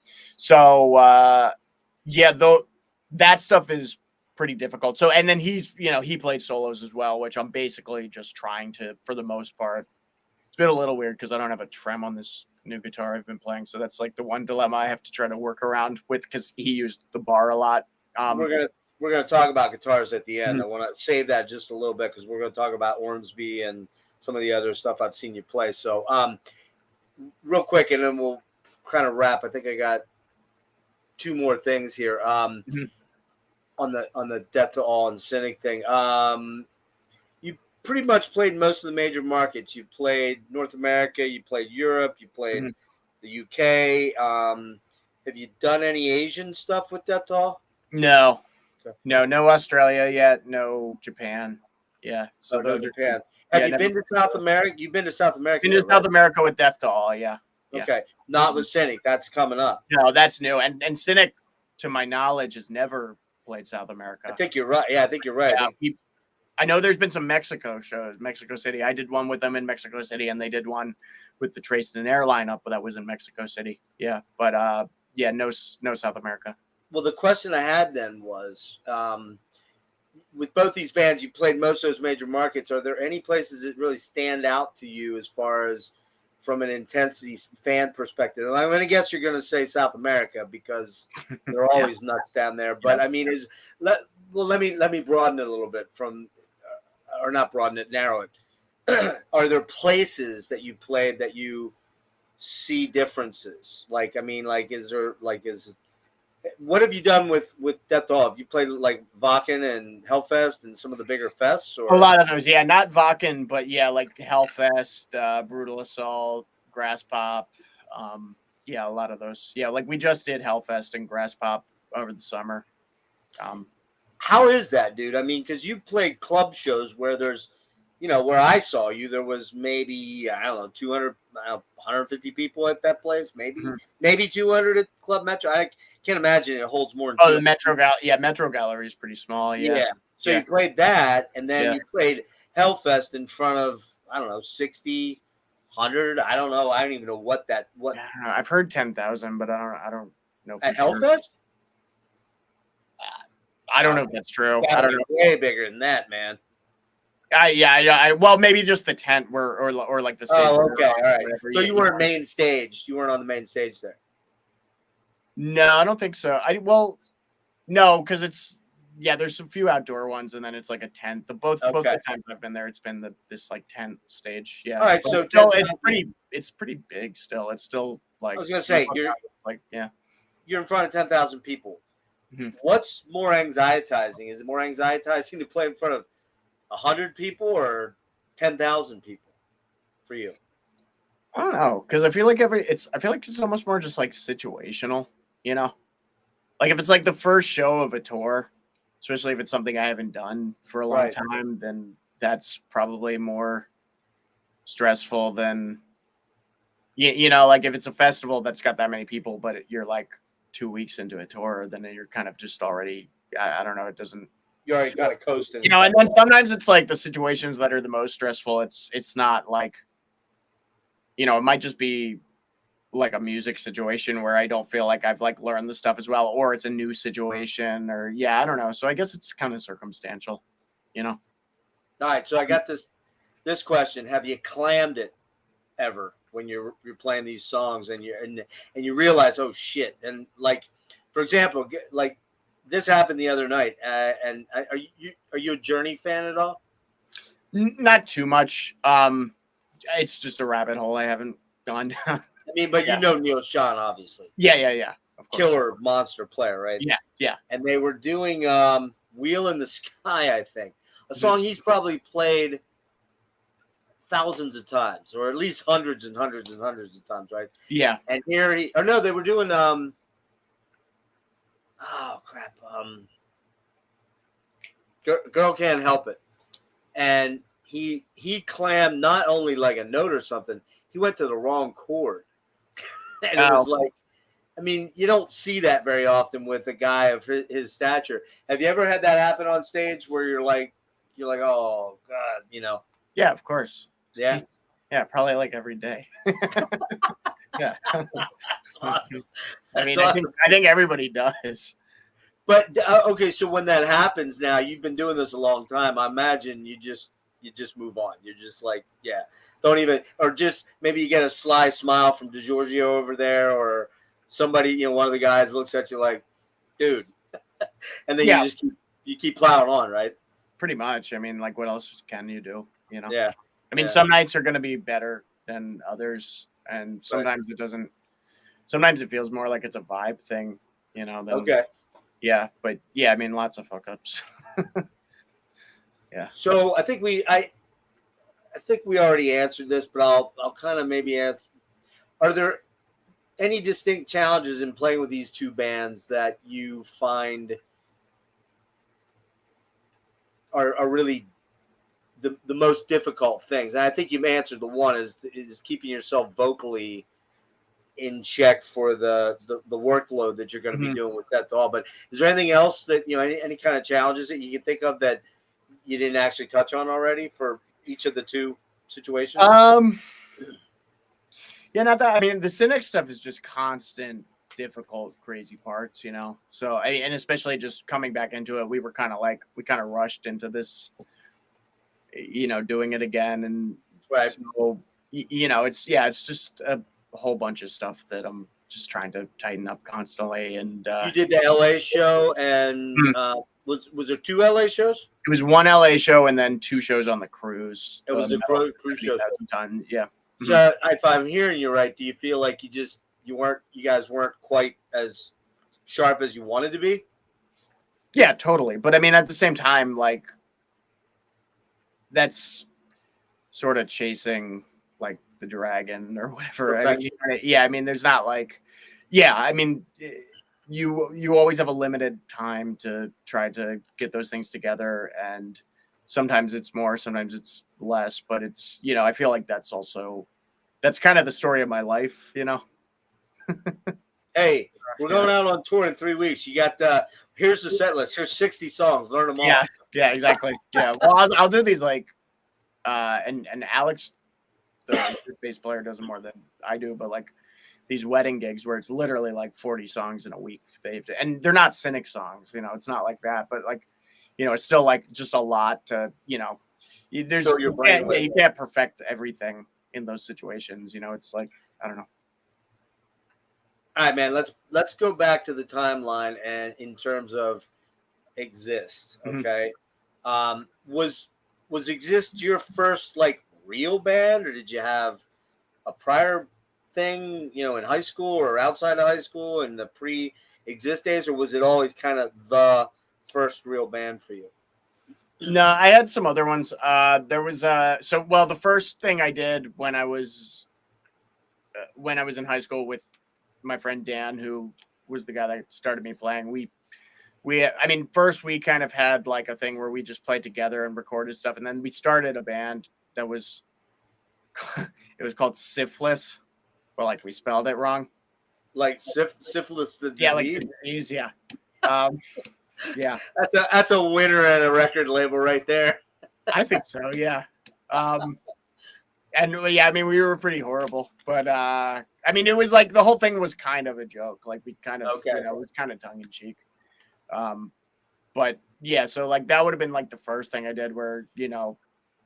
that stuff is pretty difficult. So, and then he's, he played solos as well, which I'm basically just trying to, for the most part. It's been a little weird because I don't have a trem on this new guitar I've been playing. So that's like the one dilemma I have to try to work around with, because he used the bar a lot. We're gonna talk about guitars at the end. I want to save that just a little bit because we're gonna talk about Ormsby and some of the other stuff I've seen you play. So, real quick, and then we'll kind of wrap. I think I got two more things here. On the Death to All and Cynic thing. You pretty much played most of the major markets. You played North America, you played Europe, you played the UK. Have you done any Asian stuff with Death to All? No. Okay. No Australia yet, no Japan. Yeah. So no Japan. Have you been to South America? You've been to South America. Been to South America with Death to All, yeah. Okay. Not with Cynic. That's coming up. No, that's new. And Cynic, to my knowledge, has never played South America. I think you're right. Yeah, I think you're right. Yeah, I know there's been some Mexico shows, Mexico City. I did one with them in Mexico City, and they did one with the Traced and Air lineup, but that was in Mexico City. Yeah, but yeah, no South America. Well, the question I had then was, with both these bands, you played most of those major markets. Are there any places that really stand out to you as far as from an intensity fan perspective? And I'm going to guess you're going to say South America because they're always nuts down there. But I mean, let me broaden it a little bit from, or not broaden it, narrow it. Are there places that you played that you see differences? Like, I mean, like, what have you done with Death to All? Have you played like Wacken and Hellfest and some of the bigger fests? Or? A lot of those, yeah. Not Wacken, but yeah, like Hellfest, Brutal Assault, Grass Pop. Yeah, a lot of those. Yeah, like we just did Hellfest and Grass Pop over the summer. How is that, dude? I mean, because you played club shows where there's, you know, where I saw you, there was maybe, I don't know, 200, 150 people at that place, maybe 200 at Club Metro. I can't imagine it holds more than the Metro Gallery is pretty small. Yeah. So you played that, and then you played Hellfest in front of, I don't know, 60, 100. I don't know. I don't even know what. I've heard 10,000, but I don't know. At Hellfest? I don't know if that's true. I don't know. Way bigger than that, man. Well, maybe just the tent or like the stage. Oh, okay, all right. So you weren't main stage. You weren't on the main stage there. No, I don't think so. No, because there's a few outdoor ones, and then it's like a tent. Both the times I've been there, it's been this like tent stage. Yeah. All right, but so still, it's pretty big still. It's still like, I was gonna say you're in front of 10,000 people. Mm-hmm. What's more anxietizing? Is it more anxietizing to play in front of 100 people or 10,000 people for you? I don't know, because I feel like it's almost more just like situational, you know? Like if it's like the first show of a tour, especially if it's something I haven't done for a long time, then that's probably more stressful than, you know, like if it's a festival that's got that many people, but you're like 2 weeks into a tour, then you're kind of just already, I don't know, it doesn't. You already got to coast. You know, and then sometimes it's like the situations that are the most stressful. It's not like, you know, it might just be like a music situation where I don't feel like I've like learned the stuff as well, or it's a new situation, or I don't know. So I guess it's kind of circumstantial, you know. All right, so I got this question: have you clammed it ever when you're playing these songs and you realize, oh shit? And like, for example, like this happened the other night. And are you a Journey fan at all? Not too much. It's just a rabbit hole I haven't gone down. I mean, but you know Neil Sean, obviously. Yeah. Of course. Killer monster player, right? Yeah. And they were doing Wheel in the Sky, I think. A song he's probably played thousands of times, or at least hundreds and hundreds and hundreds of times, right? Yeah. And here they were doing oh crap. Girl Can't Help It. And he clammed not only like a note or something, he went to the wrong chord. And it was like, I mean, you don't see that very often with a guy of his stature. Have you ever had that happen on stage where you're like, oh God, you know? Yeah, of course. Yeah. Yeah, probably like every day. Yeah. That's awesome. I think everybody does. But okay, so when that happens now, you've been doing this a long time. I imagine you just move on. You're just like, don't even, or just maybe you get a sly smile from DiGiorgio over there, or somebody, you know, one of the guys looks at you like, dude, and then you keep plowing on, right? Pretty much. I mean, like, what else can you do? You know? Yeah. I mean, some nights are going to be better than others, and sometimes it doesn't. Sometimes it feels more like it's a vibe thing, you know. Okay. Yeah, but I mean, lots of fuck ups. Yeah. So I think we already answered this, but I'll kind of maybe ask: are there any distinct challenges in playing with these two bands that you find are really the most difficult things? And I think you've answered the one is keeping yourself vocally in check for the workload that you're going to be doing with that doll. But is there anything else that, you know, any kind of challenges that you can think of that you didn't actually touch on already for each of the two situations? Yeah, not that. I mean, the Cynic stuff is just constant, difficult, crazy parts, you know. So, and especially just coming back into it, we kind of rushed into this, you know, doing it again, and right. So, you know, it's just a whole bunch of stuff that I'm just trying to tighten up constantly. And you did the LA show, and was there 2 LA shows? It was 1 LA show and then 2 shows on the cruise. It was a cruise show. Yeah. So if I'm hearing you right, do you feel like you guys weren't quite as sharp as you wanted to be? Yeah, totally. But I mean, at the same time, like, that's sort of chasing like the dragon or whatever. I mean, there's not like, I mean, you always have a limited time to try to get those things together, and sometimes it's more, sometimes it's less, but it's, you know, I feel like that's kind of the story of my life, you know. Hey, we're going out on tour in 3 weeks. You got here's the set list. Here's 60 songs. Learn them all. Yeah, exactly. Yeah. Well, I'll do these like and Alex, the bass player, does more than I do, but like these wedding gigs where it's literally like 40 songs in a week. And they're not Cynic songs, you know, it's not like that, but like, you know, it's still like just a lot to, you know, you can't perfect everything in those situations, you know. It's like, I don't know. All right, man, let's go back to the timeline, and in terms of Exist, okay? Was Exist your first like real band, or did you have a prior thing, you know, in high school or outside of high school in the pre-Exist days, or was it always kind of the first real band for you? No, I had some other ones. There was the first thing I did when I was in high school with my friend Dan, who was the guy that started me playing. First we kind of had like a thing where we just played together and recorded stuff, and then we started a band that was it was called Syphilis, or like we spelled it wrong, like syphilis the disease. Yeah, like the disease. Yeah. Yeah, that's a winner at a record label right there. I think so. Yeah. And yeah, I mean, we were pretty horrible, but I mean, it was like the whole thing was kind of a joke. Like we kind of, you know, it was kind of tongue in cheek. But yeah, so like that would have been like the first thing I did, where, you know,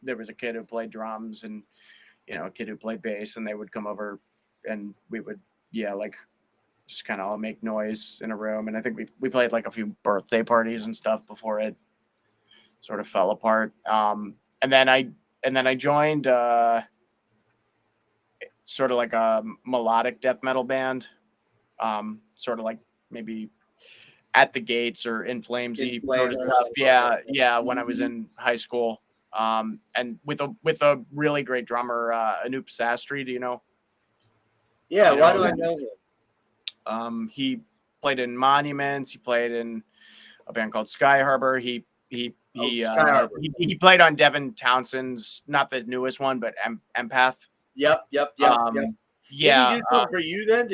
there was a kid who played drums and, you know, a kid who played bass, and they would come over and we would, like just kind of all make noise in a room. And I think we played like a few birthday parties and stuff before it sort of fell apart. And then I joined sort of like a melodic death metal band, sort of like maybe At the Gates or In Flamesy. Yeah, when I was in high school. And with a really great drummer, Anoop Sastry, do you know? Yeah, why do I know him? He played in Monuments. He played in a band called Sky Harbor. He played on Devin Townsend's, not the newest one, but Empath. Yep. Yeah. Did he do something for you then?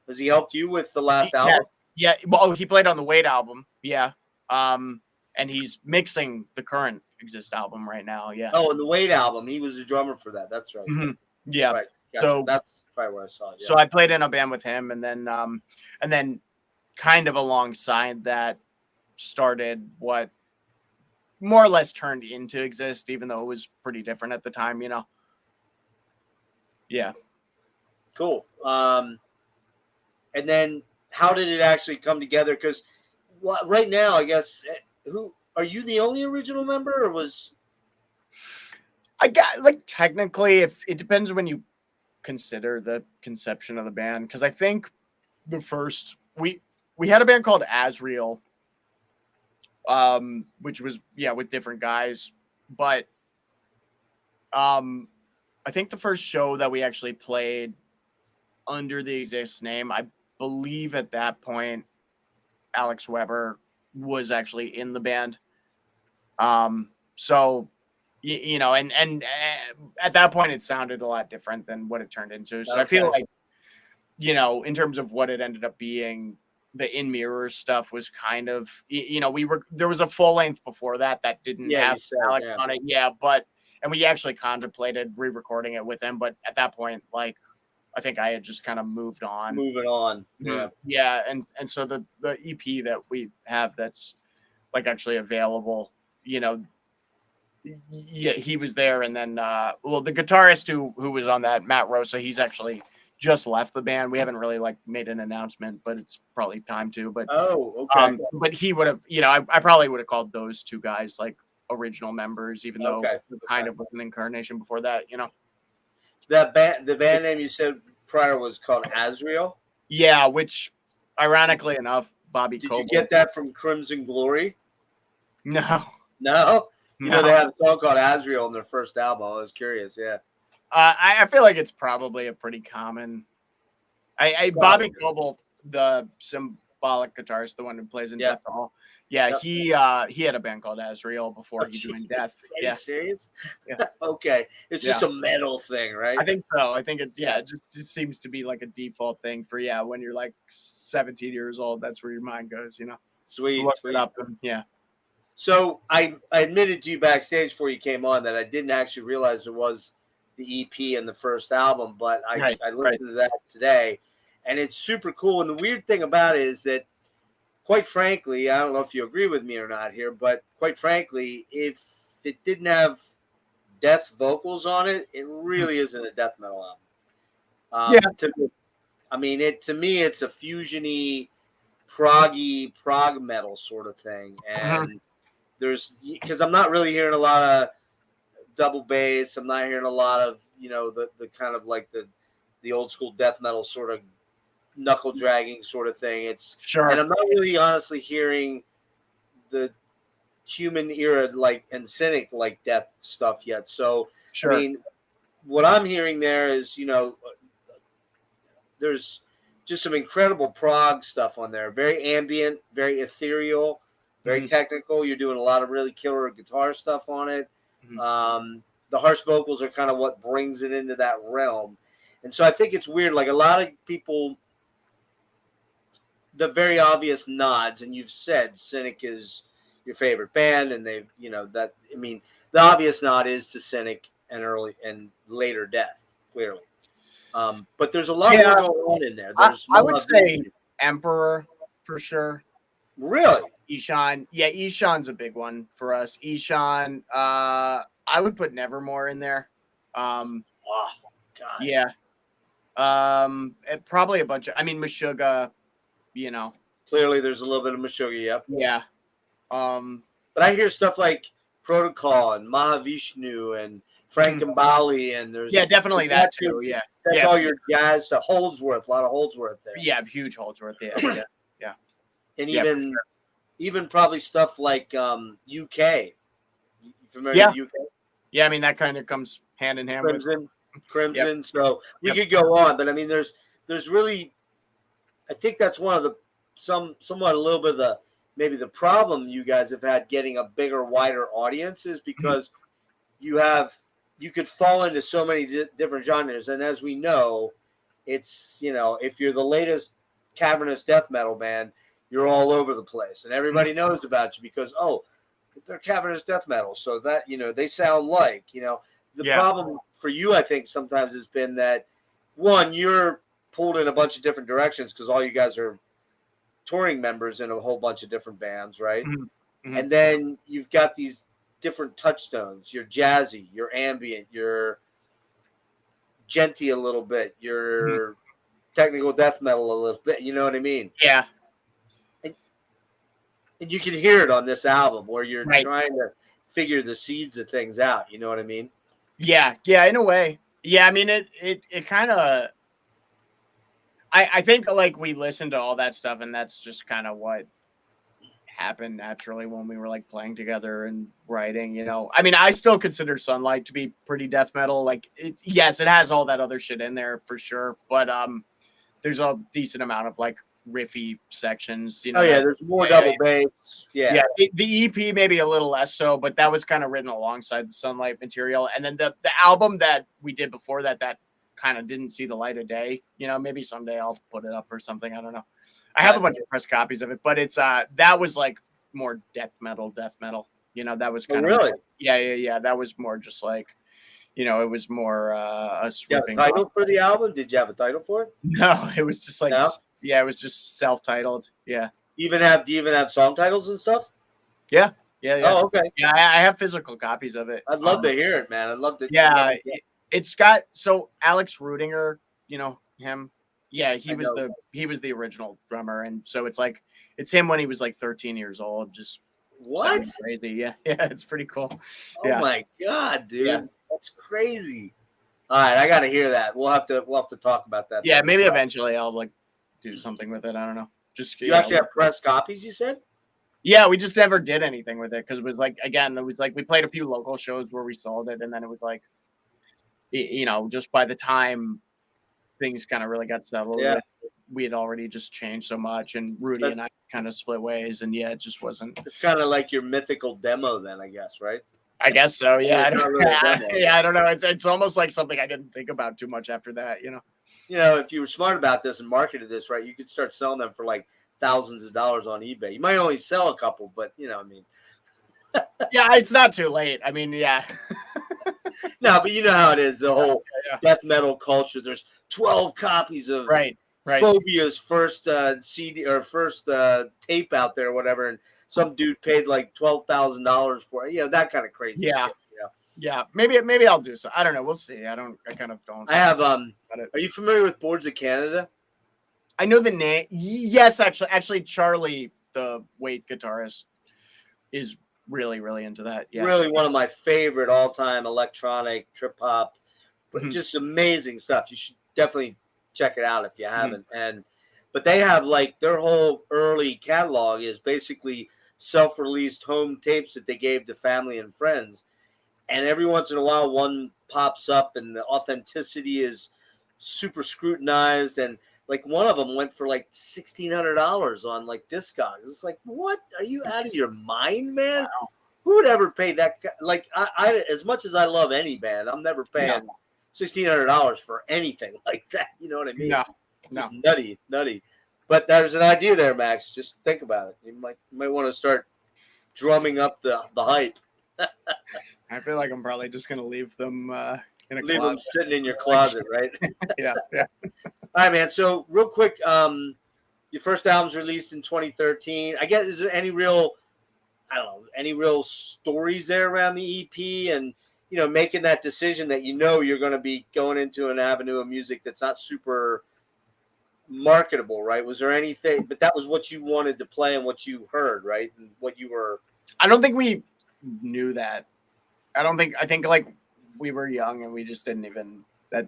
Has he helped you with the last album? Yeah. Well, he played on the Wait album. Yeah. And he's mixing the current Exist album right now. Yeah. Oh, and the Wait album, he was a drummer for that. That's right. Mm-hmm. Yeah. Right. Gotcha. So that's probably where I saw it. Yeah. So I played in a band with him, and then kind of alongside that started what more or less turned into Exist, even though it was pretty different at the time, you know. Yeah. Cool. And then how did it actually come together? Because right now, I guess, who are you, the only original member, or was I got, like, technically, if it depends when you consider the conception of the band, because I think the first we had a band called Asriel, which was with different guys, but I think the first show that we actually played under the Exist name, I believe at that point Alex Weber was actually in the band. So you know, and at that point it sounded a lot different than what it turned into. So I feel like, you know, in terms of what it ended up being, the In Mirrors stuff was kind of, there was a full length before that didn't have Alex on it. Yeah. And we actually contemplated re-recording it with him. But at that point, like, I think I had just kind of moved on. Moving on. Yeah. Yeah. And so the EP that we have that's like actually available, yeah, he was there. And then, the guitarist who was on that, Matt Rosa, he's actually just left the band. We haven't really like made an announcement, but it's probably time to. But okay. But he would have, I probably would have called those two guys like original members, even though kind of was an incarnation before that. The band name you said prior was called Azrael. Yeah, which ironically enough, Bobby. Did you get that from Crimson Glory? No. You know they have a song called Azrael on their first album. I was curious. Yeah. I feel like it's probably a pretty common. Bobby Coble, the symbolic guitarist, the one who plays in Death Hall. Yeah, yep. He had a band called Azrael before he joined Death. Are you serious? Yeah. Okay, it's just a metal thing, right? I think so. I think it just seems to be like a default thing for when you're like 17 years old. That's where your mind goes, Sweet. Yeah. So I admitted to you backstage before you came on that I didn't actually realize it was the EP and the first album, but I listened to that today, and it's super cool. And the weird thing about it is that, quite frankly, I don't know if you agree with me or not here, but quite frankly, if it didn't have death vocals on it, it really isn't a death metal album. To me, it's a fusion-y, prog metal sort of thing, and because I'm not really hearing a lot of double bass. I'm not hearing a lot of, the kind of like the old school death metal sort of knuckle dragging sort of thing. And I'm not really honestly hearing the Human era and Cynic like death stuff yet. So, I mean, what I'm hearing there is, there's just some incredible prog stuff on there. Very ambient, very ethereal, very technical. You're doing a lot of really killer guitar stuff on it. The harsh vocals are kind of what brings it into that realm. And so I think it's weird. Like a lot of people, the very obvious nods, and you've said Cynic is your favorite band, and they've, the obvious nod is to Cynic and early and later Death, clearly. But there's a lot more going on in there. I would say Emperor for sure. Really? Ishan. Yeah, Ishan's a big one for us. Ishan, I would put Nevermore in there. Oh, God. Yeah. Probably a bunch of, Meshuggah, Clearly there's a little bit of Meshuggah, yep. Yeah. But I hear stuff like Protocol and Mahavishnu and Frankenbali, and there's definitely that too. Yeah. That's all your jazz stuff. Holdsworth, a lot of Holdsworth there. Yeah, huge Holdsworth, yeah. And even probably stuff like UK. You familiar with UK? Yeah, that kind of comes hand in hand with Crimson. Yep. So we could go on, but there's really, I think that's one of the somewhat a little bit of maybe the problem you guys have had getting a bigger, wider audience is because you could fall into so many different genres, and as we know, it's if you're the latest cavernous death metal band, you're all over the place, and everybody knows about you because they're cavernous death metal, so that they sound like the problem for you, I think, sometimes has been that one, you're pulled in a bunch of different directions because all you guys are touring members in a whole bunch of different bands, right? And then you've got these different touchstones. You're jazzy, you're ambient, you're djenty a little bit, you're technical death metal a little bit. You know what I mean? Yeah. And you can hear it on this album where you're trying to figure the seeds of things out. You know what I mean? Yeah, in a way. Yeah, it kind of. I think like we listened to all that stuff, and that's just kind of what happened naturally when we were like playing together and writing. I still consider Sunlight to be pretty death metal. Like, yes, it has all that other shit in there for sure, but there's a decent amount of like riffy sections. There's more double bass. Yeah. The EP maybe a little less so, but that was kind of written alongside the Sunlight material, and then the album that we did before that kind of didn't see the light of day. Maybe someday I'll put it up or something. I don't know. I have a bunch of pressed copies of it, but it's that was like more death metal. You know, that was kind of really more, yeah. That was more just like, you know, it was more a you have a swooping. title for the album? Did you have a title for it? No, it was just like No? yeah, it was just self-titled. Yeah. Do you even have song titles and stuff? Yeah. Oh, okay. Yeah, I have physical copies of it. I'd love to hear it, man. I'd love to. Yeah, it's got so Alex Rudinger, you know him. Yeah, he was the original drummer, and so it's him when he was like 13 years old. Just what? Crazy, yeah, it's pretty cool. Oh my god, dude, yeah. That's crazy. All right, I got to hear that. We'll have to talk about that. Yeah, maybe eventually I'll like do something with it. I don't know. Just you actually have pressed copies, you said? Yeah, we just never did anything with it because it was like, again, it was like we played a few local shows where we sold it, and then it was like, you know, just by the time things kind of really got settled, we had already just changed so much, and Rudy and I kind of split ways, and yeah, it just wasn't. It's kind of like your mythical demo, then, I guess, right? I guess so. Yeah, I don't, really I don't know. It's almost like something I didn't think about too much after that, you know. You know, if you were smart about this and marketed this right, you could start selling them for like thousands of dollars on eBay. You might only sell a couple, but you know, I mean, yeah, it's not too late. I mean, yeah. No, but you know how it is, the whole death metal culture. There's 12 copies of Phobia's first CD or first tape out there or whatever, and some dude paid like $12,000 for it. You know, that kind of crazy shit. You know? Yeah. Maybe I'll do so. I don't know. We'll see. I kind of don't. I have are you familiar with Boards of Canada? I know the name. Yes, actually, Charlie, the Wait guitarist, is really, really into that. Yeah, really one of my favorite all-time electronic trip hop, but just amazing stuff. You should definitely check it out if you haven't. But they have like their whole early catalog is basically self-released home tapes that they gave to family and friends, and every once in a while one pops up and the authenticity is super scrutinized, and like one of them went for like $1,600 on like Discogs. It's like, what? Are you out of your mind, man? Wow. Who would ever pay that? Like, I as much as I love any band, I'm never paying $1,600 for anything like that. You know what I mean? No. Just nutty. But there's an idea there, Max. Just think about it. You might want to start drumming up the hype. I feel like I'm probably just gonna leave them in a leave closet. them sitting in your closet, right? yeah. All right, man. So real quick, your first album's released in 2013. I guess, is there any real stories there around the EP and, you know, making that decision that, you know, you're going to be going into an avenue of music that's not super marketable, right? Was there anything, but that was what you wanted to play and what you heard, right? And what you were. I don't think we knew that. I think like we were young and we just didn't even, that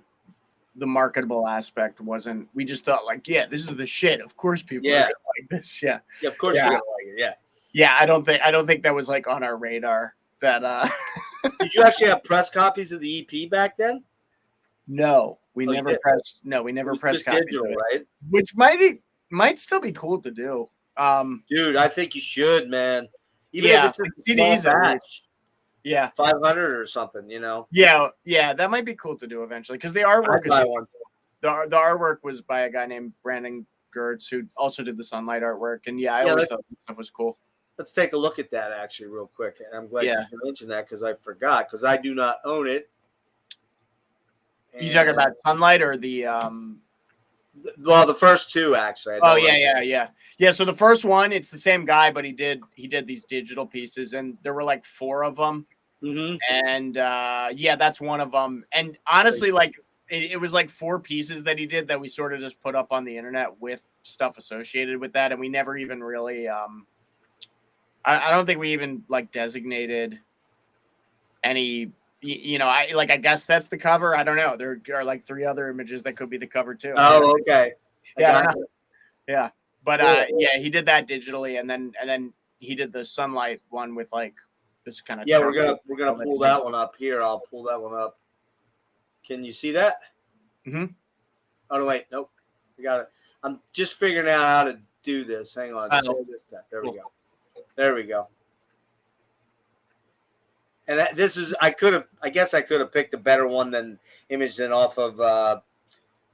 the marketable aspect wasn't, we just thought like, yeah, this is the shit. Of course people are gonna like this. Yeah. Yeah, of course you're gonna like it. Yeah. Yeah, I don't think that was like on our radar that Did you actually have press copies of the EP back then? No, we never pressed copies digital, of it, right? which might still be cool to do. Dude, I think you should, man. Even if it's a CDs batch. Yeah, 500 or something, you know. Yeah, that might be cool to do eventually because the artwork the artwork was by a guy named Brandon Gertz who also did the Sunlight artwork, and I always thought that stuff was cool. Let's take a look at that actually real quick. I'm glad you mentioned that because I forgot because I do not own it. And you talking about Sunlight or the well, the first two actually. Yeah. So the first one, it's the same guy, but he did these digital pieces, and there were like 4 of them. Mm-hmm. And that's one of them. And honestly, like it was like 4 pieces that he did that we sort of just put up on the internet with stuff associated with that, and we never even really. I don't think we even like designated any. You know, I guess that's the cover. I don't know. There are like 3 other images that could be the cover too. Oh, okay. Yeah. But he did that digitally, and then he did the Sunlight one with like this kind of. Yeah, we're gonna pull that one up here. I'll pull that one up. Can you see that? Mm-hmm. Oh no, wait, nope. I got it. I'm just figuring out how to do this. Hang on. There we go. There we go. And this is, I guess I could have picked a better one than image than off of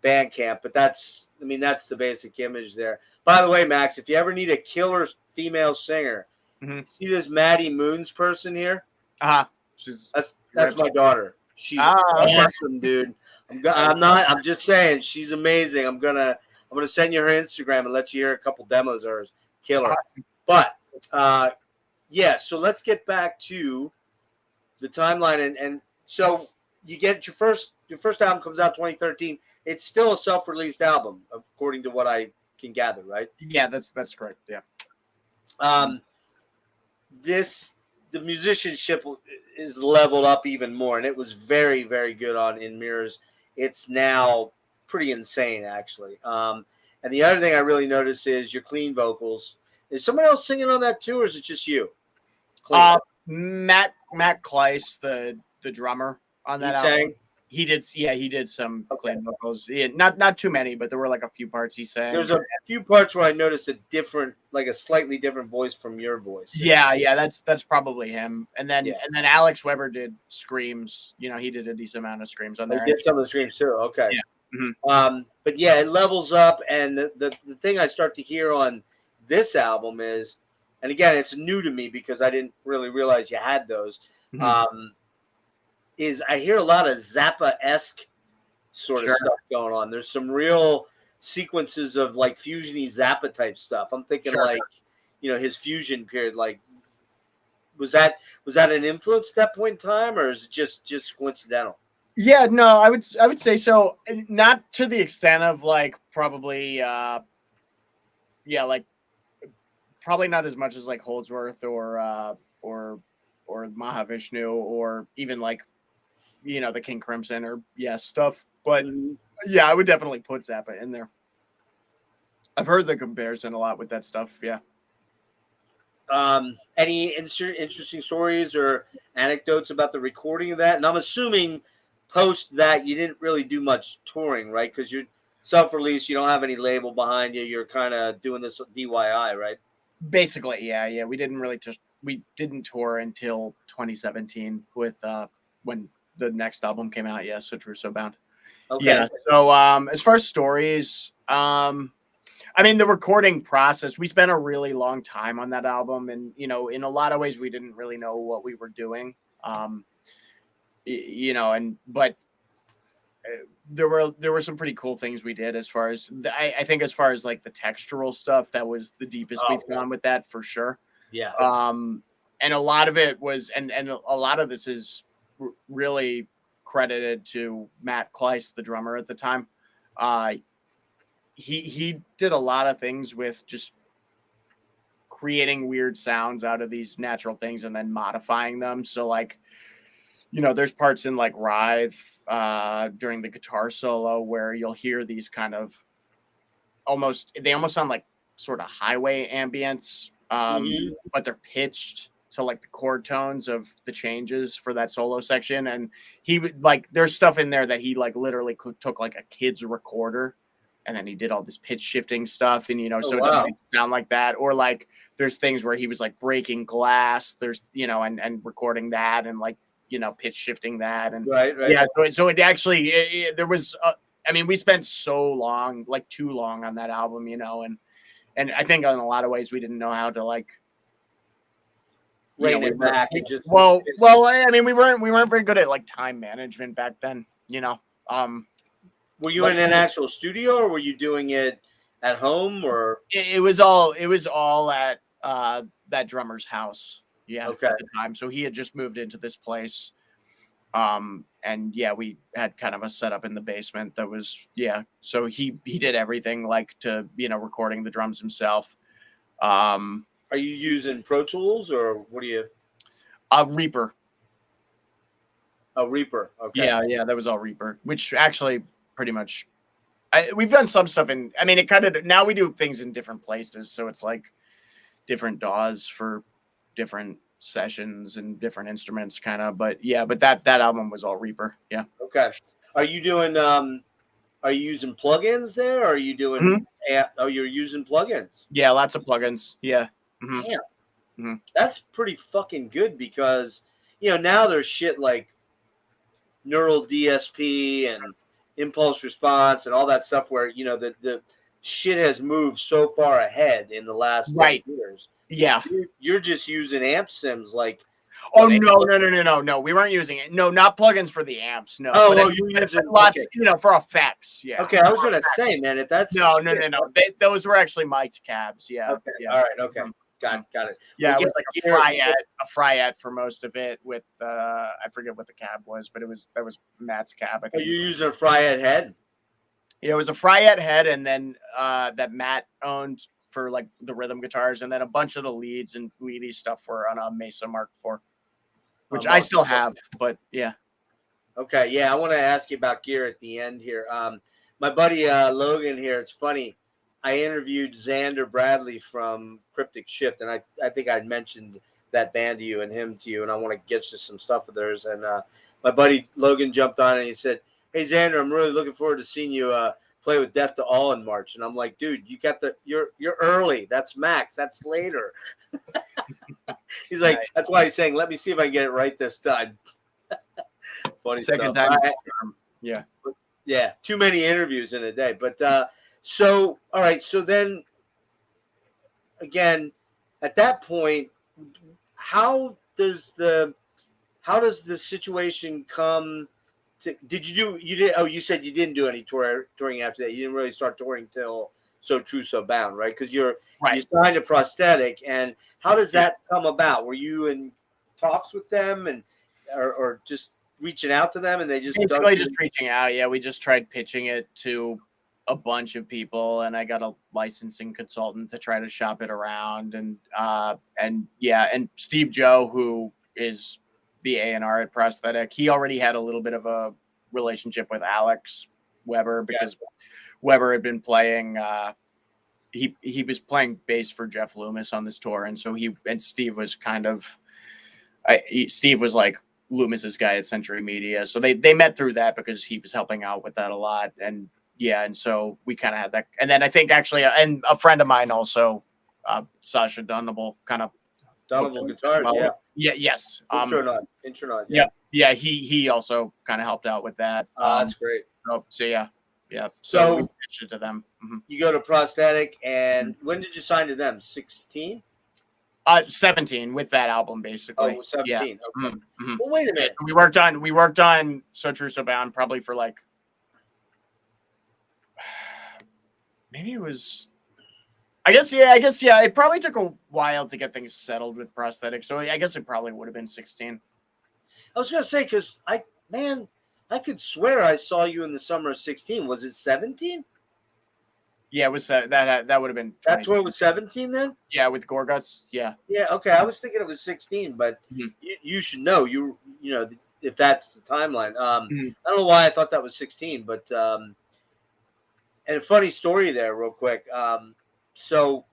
Bandcamp, but that's the basic image there. By the way, Max, if you ever need a killer female singer, see this Maddie Moons person here? That's my daughter. She's awesome, dude. I'm just saying she's amazing. I'm gonna send you her Instagram and let you hear a couple demos of hers. Killer. But yeah, so let's get back to the timeline and so you get your first album comes out 2013. It's still a self-released album, according to what I can gather, right? Yeah, that's correct. Yeah. The musicianship is leveled up even more, and it was very, very good on In Mirrors. It's now pretty insane, actually. And the other thing I really noticed is your clean vocals. Is someone else singing on that too, or is it just you? Matt Kleiss, the drummer on that album. He did some clean vocals. Yeah, not too many, but there were like a few parts he sang. There's a few parts where I noticed a slightly different voice from your voice. Yeah, that's probably him. And then Alex Weber did screams. He did a decent amount of screams on there. He did some of the screams too. Okay. Yeah. Mm-hmm. But yeah, it levels up, and the thing I start to hear on this album is, and again, it's new to me because I didn't really realize you had those. Mm-hmm. Is I hear a lot of Zappa-esque sort of stuff going on. There's some real sequences of like fusion-y Zappa type stuff. I'm thinking his fusion period. Like, was that an influence at that point in time, or is it just coincidental? Yeah, no, I would say so. Not to the extent of like probably, probably not as much as like Holdsworth or Mahavishnu or even like, the King Crimson or stuff. But yeah, I would definitely put Zappa in there. I've heard the comparison a lot with that stuff. Yeah. Any interesting stories or anecdotes about the recording of that? And I'm assuming post that you didn't really do much touring, right? Because you're self-released, you don't have any label behind you. You're kind of doing this DIY, right? Basically, yeah. We didn't tour until 2017 with when the next album came out. Yeah, So True, So Bound. Okay. Yeah. So as far as stories, the recording process, we spent a really long time on that album, and in a lot of ways we didn't really know what we were doing. But there were some pretty cool things we did as far as I think as far as like the textural stuff, that was the deepest we've gone with that for sure. Yeah. And a lot of it was, and a lot of this is really credited to Matt Kleiss, the drummer at the time. He did a lot of things with just creating weird sounds out of these natural things and then modifying them. So like, there's parts in like Writhe during the guitar solo where you'll hear these kind of almost sound like sort of highway ambience, but they're pitched to like the chord tones of the changes for that solo section. And he would like, there's stuff in there that he like literally took like a kid's recorder and then he did all this pitch shifting stuff and, it doesn't sound like that. Or like, there's things where he was like breaking glass, there's, and recording that and like, pitch shifting that. And right. Yeah. So it actually, there was, we spent so long, like too long on that album, and I think in a lot of ways we didn't know how to like, rein it back and just we weren't very good at like time management back then. Were you in an actual studio or were you doing it at home or? It was all at that drummer's house. Yeah. Okay. At the time, so he had just moved into this place, and we had kind of a setup in the basement that was So he did everything like to recording the drums himself. Are you using Pro Tools or what are you? Reaper. Oh, Reaper. Okay. Yeah, that was all Reaper, which actually pretty much we've done some stuff in. It kind of now we do things in different places, so it's like different DAWs for different sessions and different instruments, kind of. But that album was all Reaper. Yeah. Okay. Are you doing? Are you using plugins there? Or are you doing? Oh, you're using plugins. Yeah, lots of plugins. Yeah. Mm-hmm. Damn. Mm-hmm. That's pretty fucking good because now there's shit like Neural DSP and impulse response and all that stuff where, you know, the shit has moved so far ahead in the last 10 years. Yeah. You're just using amp sims like. Oh, no. We weren't using it. No, not plugins for the amps. No. Oh, well, you're using lots, you know, for effects. Yeah. Okay, I was going to say, man, if that's. No. Those were actually mic'd cabs. Yeah. Okay. Yeah. All right. Okay. Got it. Yeah, it was like a Fryette for most of it with I forget what the cab was, but that was Matt's cab. I think. Are you using a Fryette head? Yeah, it was a Fryette head, and then that Matt owned for like the rhythm guitars, and then a bunch of the leads and leady stuff were on a Mesa Mark IV, which I still have. But yeah. Okay, yeah, I want to ask you about gear at the end here. My buddy Logan here. It's funny. I interviewed Xander Bradley from Cryptic Shift, and I think I'd mentioned that band to you and him to you, and I want to get you some stuff of theirs. And my buddy Logan jumped on and he said, "Hey Xander, I'm really looking forward to seeing you play with Death to All in March." And I'm like, "Dude, you're early. That's Max. That's later." He's like, "That's why he's saying, let me see if I can get it right this time." Funny Second stuff. time. Yeah. Too many interviews in a day, but. So, all right. So then, again, at that point, how does the situation come to? You said you didn't do any touring after that. You didn't really start touring till So True So Bound, right? Because you signed a Prosthetic, and how does that come about? Were you in talks with them, and or just reaching out to them, and they just basically just reaching out? Yeah, we just tried pitching it to a bunch of people, and I got a licensing consultant to try to shop it around, and Steve Joe, who is the A&R at Prosthetic, he already had a little bit of a relationship with Alex Weber because Weber had been playing he was playing bass for Jeff Loomis on this tour, and so Steve was Steve was like Loomis's guy at Century Media, so they met through that because he was helping out with that a lot. And and so we kind of had that. And then I think actually, and a friend of mine also, Sasha Dunable, kind of Dunable Guitars, yes. Intronaut. Yeah. He also kind of helped out with that. That's great. So yeah. So we pitched it to them. Mm-hmm. You go to Prosthetic, and when did you sign to them? 16? 17 with that album, basically. Oh, 17. Yeah. Okay. Mm-hmm. Well, wait a minute. We worked on So True So Bound probably for like. Maybe it was, I guess, it probably took a while to get things settled with Prosthetic. So I guess it probably would have been 16. I was going to say, because I could swear I saw you in the summer of 16. Was it 17? Yeah, it was that would have been. That tour was 17 then? Yeah, with Gorguts. Yeah. Yeah. Okay. I was thinking it was 16, but you should know, you know, if that's the timeline. I don't know why I thought that was 16, but, and a funny story there real quick. So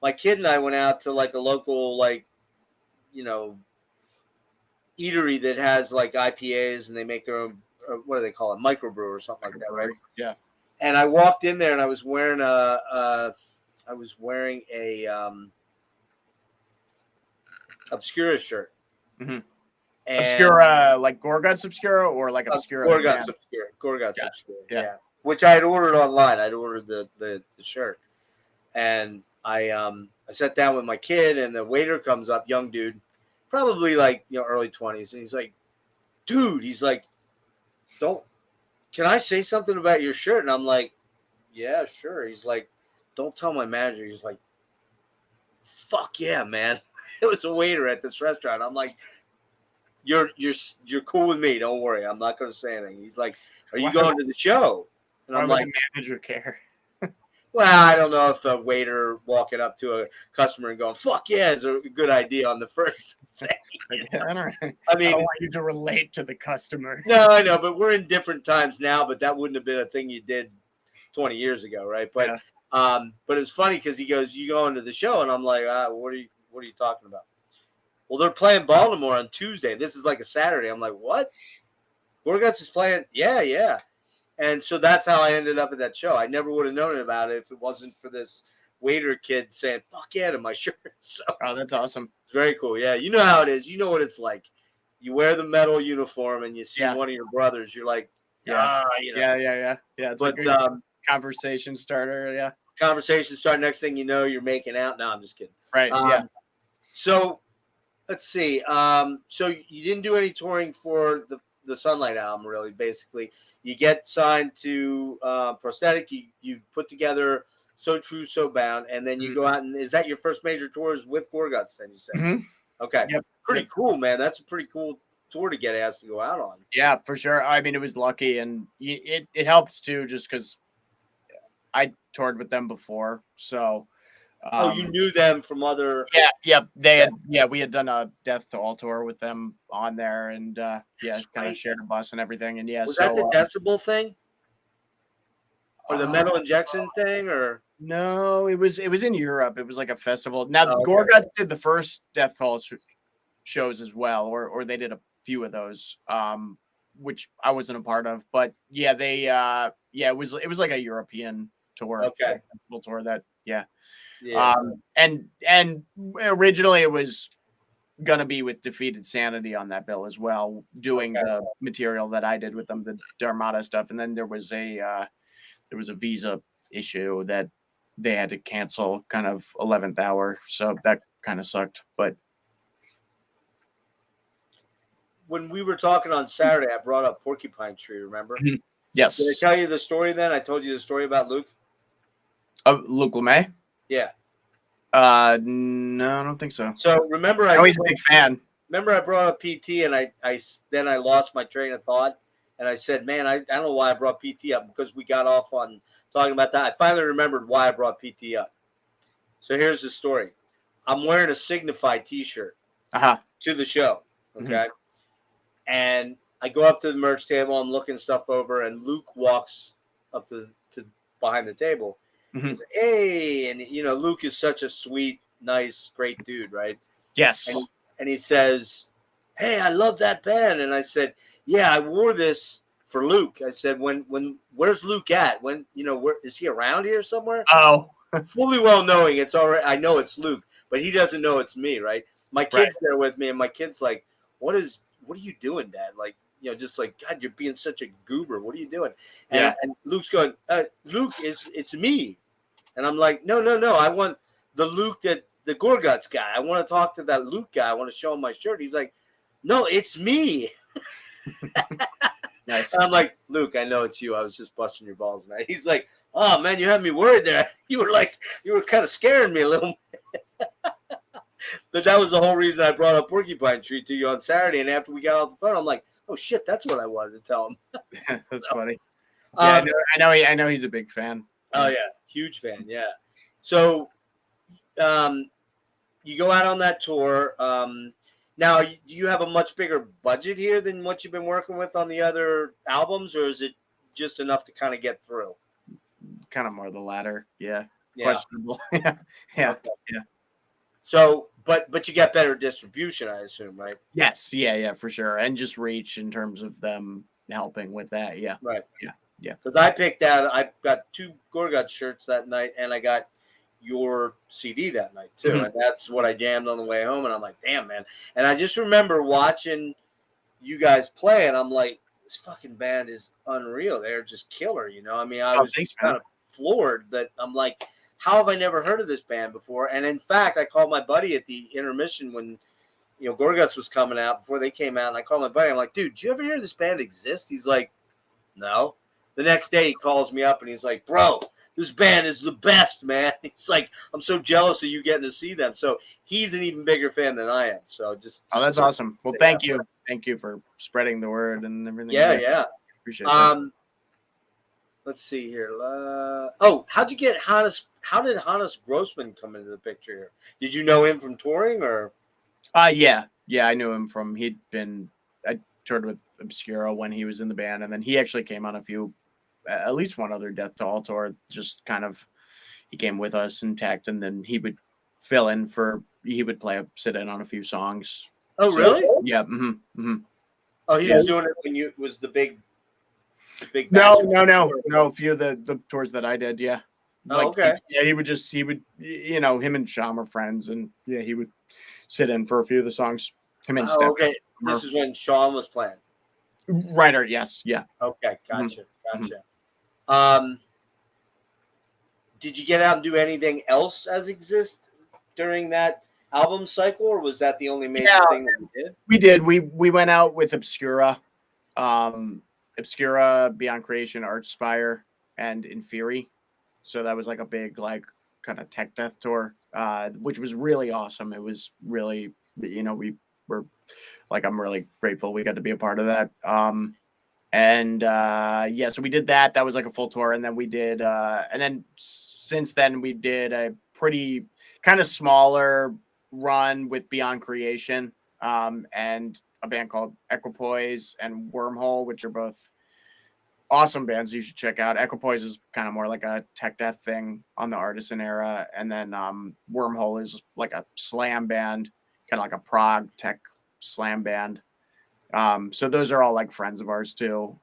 my kid and I went out to like a local, like, you know, eatery that has like IPAs, and they make their own, what do they call it? Microbrew or something like that, right? Yeah. And I walked in there and I was wearing a Obscura shirt. Mm-hmm. Obscura, like Gorguts Obscura, or like Obscura? Gorguts Obscura. Yeah. Which I had ordered online. I'd ordered the shirt, and I sat down with my kid, and the waiter comes up, young dude, probably like, you know, early 20s, and he's like, "Dude," he's like, "Can I say something about your shirt?" And I'm like, "Yeah, sure." He's like, "Don't tell my manager." He's like, "Fuck yeah, man!" It was a waiter at this restaurant. I'm like, "You're cool with me. Don't worry. I'm not going to say anything." He's like, "Are you going to the show?" And I'm like, the manager care? Well, I don't know if a waiter walking up to a customer and going, "Fuck yeah," is a good idea on the first thing. I mean, I want you to relate to the customer. No, I know, but we're in different times now. But that wouldn't have been a thing you did 20 years ago, right? But but it's funny because he goes, "You going to the show?" And I'm like, "What are you talking about?" "Well, they're playing Baltimore on Tuesday. This is like a Saturday." I'm like, "What? Gorguts is playing?" Yeah. And so that's how I ended up at that show. I never would have known about it if it wasn't for this waiter kid saying "fuck yeah" to my shirt. So that's awesome. It's very cool. Yeah, you know how it is. You know what it's like. You wear the metal uniform and you see one of your brothers. You're like, Yeah. you know. Yeah. It's But like a conversation starter. Yeah. conversation start. Next thing you know, you're making out. No, I'm just kidding. Right. Yeah. So let's see. So you didn't do any touring for the Sunlight album, really. Basically, you get signed to Prosthetic. You put together So True, So Bound, and then you go out and is that your first major tours with Gorguts? Then you said, okay, pretty cool, man. That's a pretty cool tour to get asked to go out on. Yeah, for sure. I mean, it was lucky, and it helps too, just because I toured with them before, so. You knew them from other. We had done a Death to All tour with them on there, and kind of shared a bus and everything, and was that the Decibel thing, or the Metal Injection thing, or no? It was in Europe. It was like a festival. Now Gorguts did the first Death to All shows as well, or they did a few of those, which I wasn't a part of, but they it was like a European tour, festival tour that and originally it was gonna be with Defeated Sanity on that bill as well, doing the material that I did with them, the Dharmata stuff, and then there was a visa issue that they had to cancel kind of 11th hour, so that kind of sucked. But when we were talking on Saturday, I brought up Porcupine Tree, remember? Yes. Did I tell you the story then? I told you the story about Luke? Luke LeMay? Yeah. No, I don't think so. So remember, he's a big fan. Remember, I brought up PT, and I lost my train of thought, and I said, "Man, I don't know why I brought PT up because we got off on talking about that." I finally remembered why I brought PT up. So here's the story: I'm wearing a Signify T-shirt to the show, okay, and I go up to the merch table. I'm looking stuff over, and Luke walks up to behind the table. He's like, hey, and Luke is such a sweet, nice, great dude, right? Yes. And he says, hey, I love that band. And I said, yeah, I wore this for Luke. I said, where's Luke at? Where is he around here somewhere? Oh, fully well knowing it's all right. I know it's Luke, but he doesn't know it's me, right? My kid's there with me, and my kid's like, what are you doing, Dad? Like, just like, God, you're being such a goober. What are you doing? And Luke's going, Luke, it's me. And I'm like, no. I want the Luke the Gorguts guy. I want to talk to that Luke guy. I want to show him my shirt. He's like, no, it's me. Nice. And I'm like, Luke, I know it's you. I was just busting your balls, man. He's like, oh, man, you had me worried there. You were kind of scaring me a little bit. But that was the whole reason I brought up Porcupine Tree to you on Saturday. And after we got off the phone, I'm like, oh, shit, that's what I wanted to tell him. That's funny. Yeah, I know he's a big fan. Oh, yeah. Huge fan. Yeah. So you go out on that tour. Now, do you have a much bigger budget here than what you've been working with on the other albums, or is it just enough to kind of get through? Kind of more the latter. Yeah. Questionable. Yeah. Okay. Yeah. So, but you get better distribution, I assume, right? Yes. Yeah, for sure. And just reach in terms of them helping with that. Yeah. Right. Yeah. Because I picked out, I got 2 Gorguts shirts that night, and I got your CD that night too, and that's what I jammed on the way home. And I'm like, damn, man. And I just remember watching you guys play, and I'm like, this fucking band is unreal. They're just killer, I mean, I was kind of floored that I'm like, how have I never heard of this band before? And in fact, I called my buddy at the intermission when Gorguts was coming out, before they came out, and I called my buddy. I'm like, dude, did you ever hear this band exist? He's like, no. The next day he calls me up and he's like, bro, this band is the best, man. He's like, I'm so jealous of you getting to see them. So he's an even bigger fan than I am. So just that's awesome. Well, thank you. Thank you for spreading the word and everything. Yeah. Appreciate it. Let's see here. How'd you get Hannes? How did Hannes Grossman come into the picture here? Did you know him from touring or? Yeah, I knew him from, I toured with Obscura when he was in the band, and then he actually came on at least one other Death to All tour, just kind of, he came with us and tacked, and then he would fill in he would sit in on a few songs. Oh, so, really? Yeah. Oh, he was doing it when you was the big. No. A few of the tours that I did. Yeah. Oh, okay. He would him and Sham are friends, and he would sit in for a few of the songs. Him and Steph. Okay. This is when Sean was playing. Writer, yes, yeah. Okay, gotcha, Mm-hmm. gotcha. Did you get out and do anything else as Exist during that album cycle, or was that the only major thing that you did? We did. We went out with Obscura, Obscura, Beyond Creation, Archspire, and Inferi. So that was like a big like kind of tech death tour, which was really awesome. It was really, we were like, I'm really grateful we got to be a part of that. So we did that. That was like a full tour, and then we did, and then since then we did a pretty kind of smaller run with Beyond Creation, and a band called Equipoise and Wormhole, which are both awesome bands you should check out. Equipoise is kind of more like a tech death thing on the Artisan era, and then Wormhole is like a slam band, kind of like a prog tech slam band. So those are all like friends of ours too.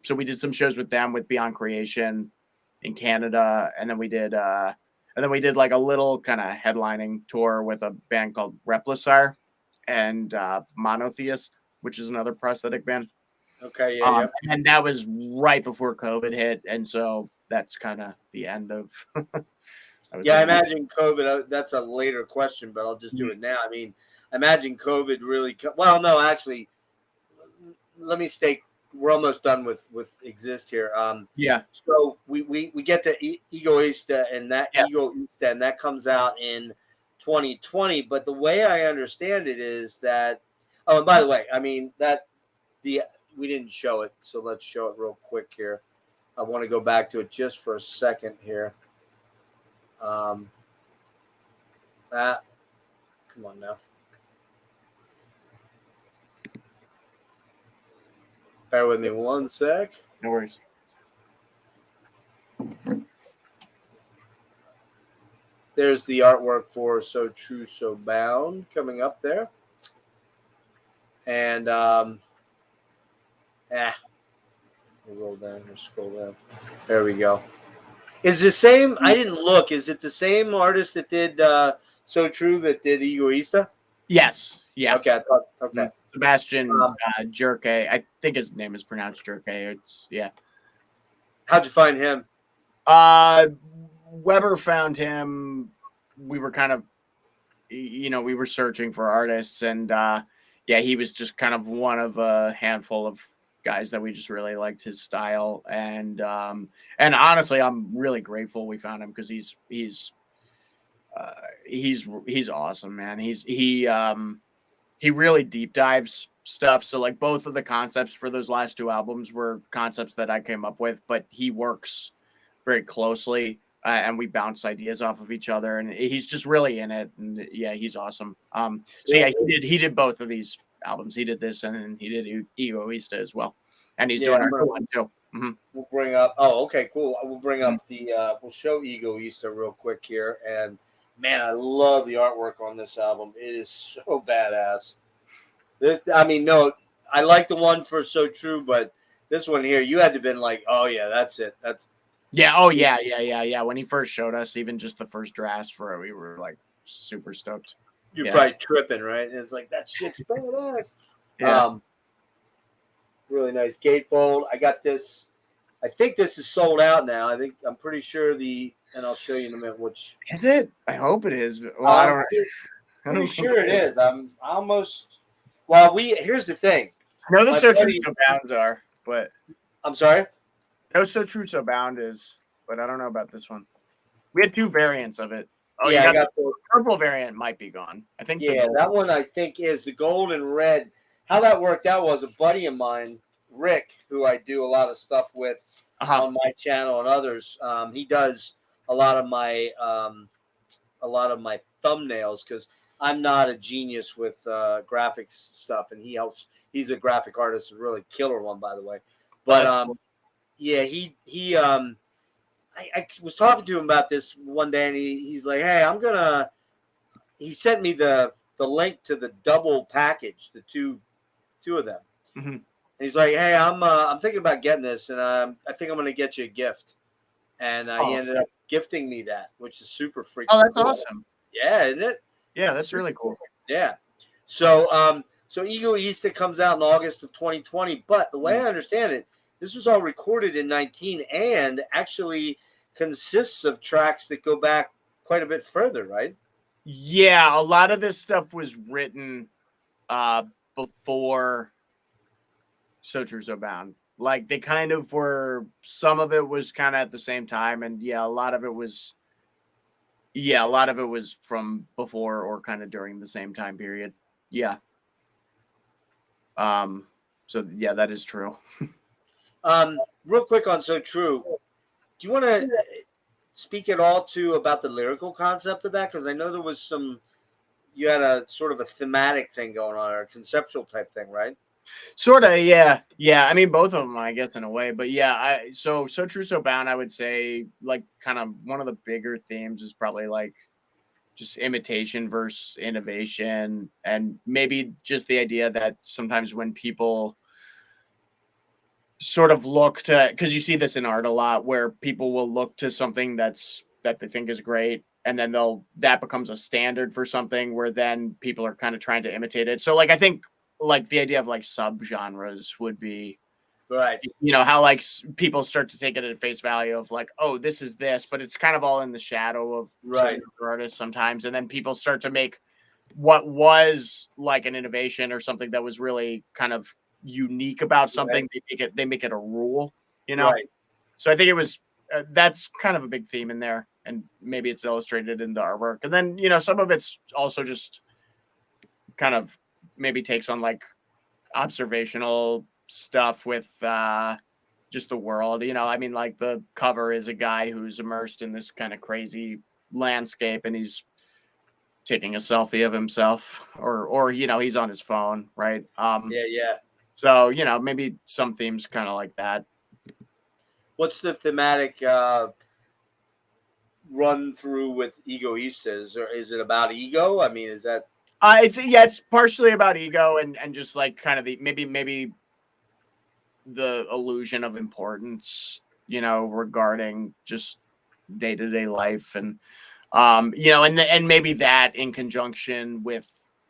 So we did some shows with them with Beyond Creation in Canada, and then we did like a little kind of headlining tour with a band called Replicire and Monotheist, which is another prosthetic band. Okay, yeah. And that was right before COVID hit, and so that's kind of the end of. I imagine COVID. That's a later question, but I'll just do it now. I mean, I imagine COVID really. Well, no, actually, let me state. We're almost done with Exist here. So we get to Egoiista, and that Egoiista, and that comes out in 2020. But the way I understand it is that. Oh, and by the way, I mean that we didn't show it, so let's show it real quick here. I want to go back to it just for a second here. Come on now. Bear with me one sec. No worries. There's the artwork for So True, So Bound coming up there. And we'll roll down or scroll down. There we go. Is the same? I didn't look. Is it the same artist that did So True that did Egoiista? Yes. Yeah. Okay. Okay. Sebastian Jerke. I think his name is pronounced Jerke. How'd you find him? Weber found him. We were kind of, we were searching for artists, and he was just kind of one of a handful of guys that we just really liked his style, and honestly, I'm really grateful we found him because he's awesome, man. He really deep dives stuff. So like both of the concepts for those last two albums were concepts that I came up with, but he works very closely, and we bounce ideas off of each other, and he's just really in it. And he's awesome. He did both of these albums. He did this, and then he did Egoiista as well, and he's doing our one too. Mm-hmm. We'll bring up. Oh, okay, cool. We'll bring up we'll show Egoiista real quick here, and man, I love the artwork on this album. It is so badass. I like the one for So True, but this one here, you had to have been like, oh yeah, that's it. Yeah. When he first showed us, even just the first drafts for it, we were like super stoked. You're probably tripping, right? And it's like, that shit's badass. Yeah. Really nice gatefold. I got this. I think this is sold out now. I'm pretty sure and I'll show you in a minute which. Is it? I hope it is. Well, I'm pretty sure it is. I'm almost. Well, here's the thing. No, the So True So Bound are, but. I'm sorry? No, So True So Bound is, but I don't know about this one. We had two variants of it. Oh, yeah, I got the purple variant might be gone. I think. Yeah, that one I think is the gold and red. How that worked out was a buddy of mine, Rick, who I do a lot of stuff with on my channel and others. He does a lot of my thumbnails because I'm not a genius with graphics stuff, and he helps. He's a graphic artist, a really killer one, by the way. But cool. I was talking to him about this one day, and he's like, "Hey, he sent me the link to the double package, the two of them." Mm-hmm. And he's like, "Hey, I'm thinking about getting this, and I think I'm going to get you a gift." And he ended up gifting me that, which is super freaking. Oh, that's cool. Awesome! Yeah, isn't it? Yeah, that's really cool. Yeah. So So Egoiista comes out in August of 2020, but the way I understand it, this was all recorded in 19 and actually consists of tracks that go back quite a bit further, right? Yeah, a lot of this stuff was written before So True So Bound. Like they kind of were, some of it was kind of at the same time, and a lot of it was from before or kind of during the same time period. Yeah. So yeah, that is true. Real quick on So True, do you want to speak at all about the lyrical concept of that? Because I know there was you had a sort of a thematic thing going on, or a conceptual type thing, right? Sort of, yeah. I mean, both of them, I guess, in a way. But yeah, So True So Bound, I would say, like, kind of one of the bigger themes is probably like just imitation versus innovation, and maybe just the idea that sometimes when people sort of look to, because you see this in art a lot, where people will look to something that they think is great, and then that becomes a standard for something where then people are kind of trying to imitate it. So like I think like the idea of like subgenres would be right. How like people start to take it at face value of like, oh, this is this, but it's kind of all in the shadow of right artists sometimes, and then people start to make what was like an innovation or something that was really kind of unique about something. Right. They make it a rule, Right. So I think it was that's kind of a big theme in there, and maybe it's illustrated in the artwork. And then some of it's also just kind of maybe takes on like observational stuff with just the world. I mean, like the cover is a guy who's immersed in this kind of crazy landscape, and he's taking a selfie of himself, or he's on his phone, right? Yeah. So maybe some themes kind of like that. What's the thematic run through with Egoiista? Is it about ego? I mean, is that it's partially about ego and just like kind of the maybe the illusion of importance, regarding just day-to-day life, and and maybe that in conjunction with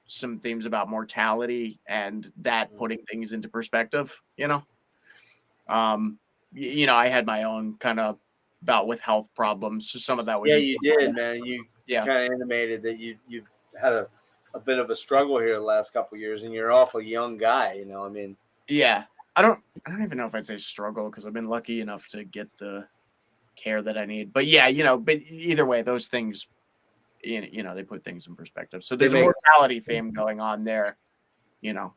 some themes about mortality and that putting things into perspective. I had my own kind of bout with health problems, so some of that was you did, man. You kind of intimated that you've had a bit of a struggle here the last couple of years, and you're an awful young guy. I mean, I don't even know if I'd say struggle, because I've been lucky enough to get the care that I need. But but either way, those things, they put things in perspective. So there's a mortality theme going on there, and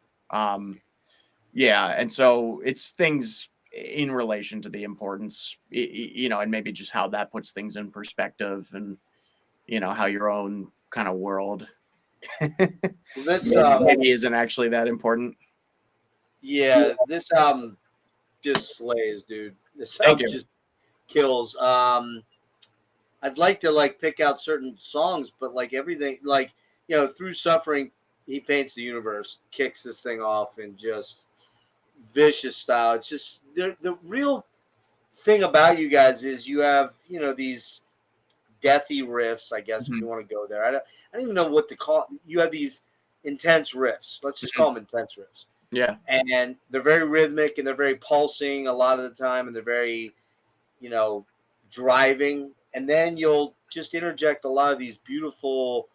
so it's things in relation to the importance, and maybe just how that puts things in perspective, and how your own kind of world this maybe isn't actually that important. Yeah, this album just slays, dude. This album just kills. I'd like to like pick out certain songs, but like everything, like Through Suffering, he paints the universe, kicks this thing off in just vicious style. It's just the real thing about you guys is you have these deathy riffs, I guess, if you want to go there. I don't even know what to call it. You have these intense riffs. Let's just call them intense riffs. Yeah. And they're very rhythmic, and they're very pulsing a lot of the time, and they're very, driving. And then you'll just interject a lot of these beautiful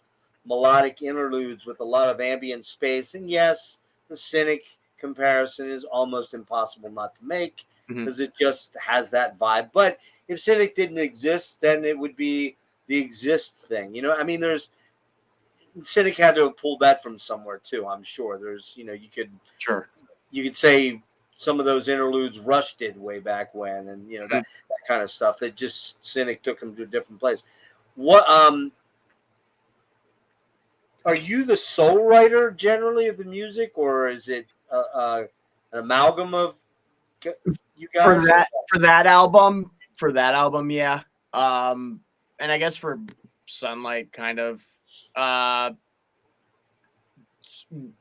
melodic interludes with a lot of ambient space. And yes, the Cynic comparison is almost impossible not to make, because it just has that vibe. But if Cynic didn't exist, then it would be the Exist thing. I mean, Cynic had to have pulled that from somewhere too, I'm sure. There's, you could say some of those interludes Rush did way back when, and that kind of stuff. That just Cynic took him to a different place. What are you the sole writer generally of the music, or is it an amalgam of you guys? For that album, yeah. And I guess for Sunlight, kind of.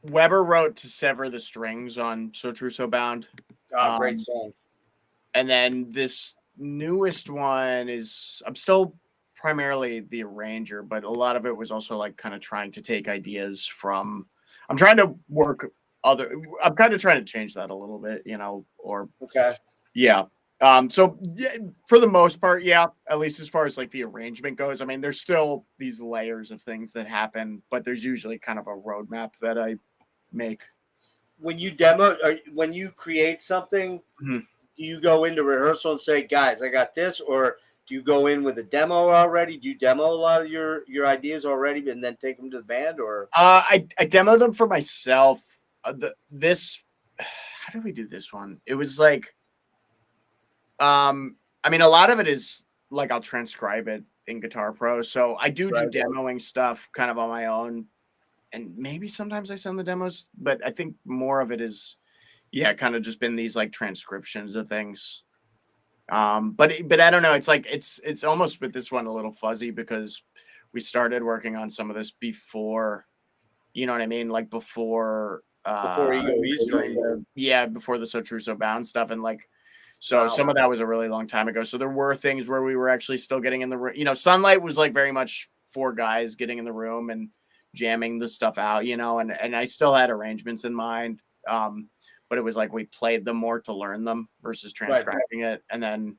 Weber wrote to sever the strings on So True So Bound. Great song. And then this newest one is, I'm still primarily the arranger, but a lot of it was also like kind of trying to take ideas from, I'm trying to work I'm kind of trying to change that a little bit, or Okay. yeah. So yeah, for the most part, yeah, at least as far as like the arrangement goes, I mean, there's still these layers of things that happen, but there's usually kind of a roadmap that I make. When you demo, or when you create something, Mm-hmm. do you go into rehearsal and say, guys, I got this? Or do you go in with a demo already? Do you demo a lot of your ideas already and then take them to the band? Or I demo them for myself. How did we do this one? It was like, I mean, a lot of it is like I'll transcribe it in Guitar Pro. So I do demoing stuff kind of on my own. And maybe sometimes I send the demos, but I think more of it is, kind of just been these like transcriptions of things. But I don't know. It's like it's almost with this one a little fuzzy because we started working on some of this before, you know what I mean? Like before Egoiista. Before the So True So Bound stuff, and like some of that was a really long time ago. So there were things where we were actually still getting in the room. Sunlight was like very much 4 guys getting in the room and jamming the stuff out, and I still had arrangements in mind. But it was like we played them more to learn them versus transcribing it. And then,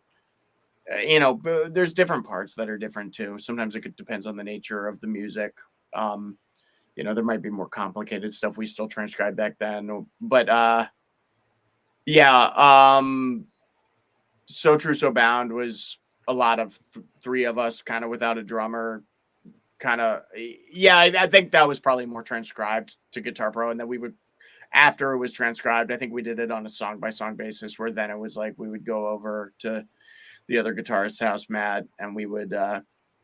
there's different parts that are different too. Sometimes it depends on the nature of the music. There might be more complicated stuff we still transcribed back then. But So True So Bound was a lot of 3 of us kind of without a drummer. I think that was probably more transcribed to Guitar Pro, and then we would, after it was transcribed, I think we did it on a song by song basis, where then it was like we would go over to the other guitarist's house, Matt, and we would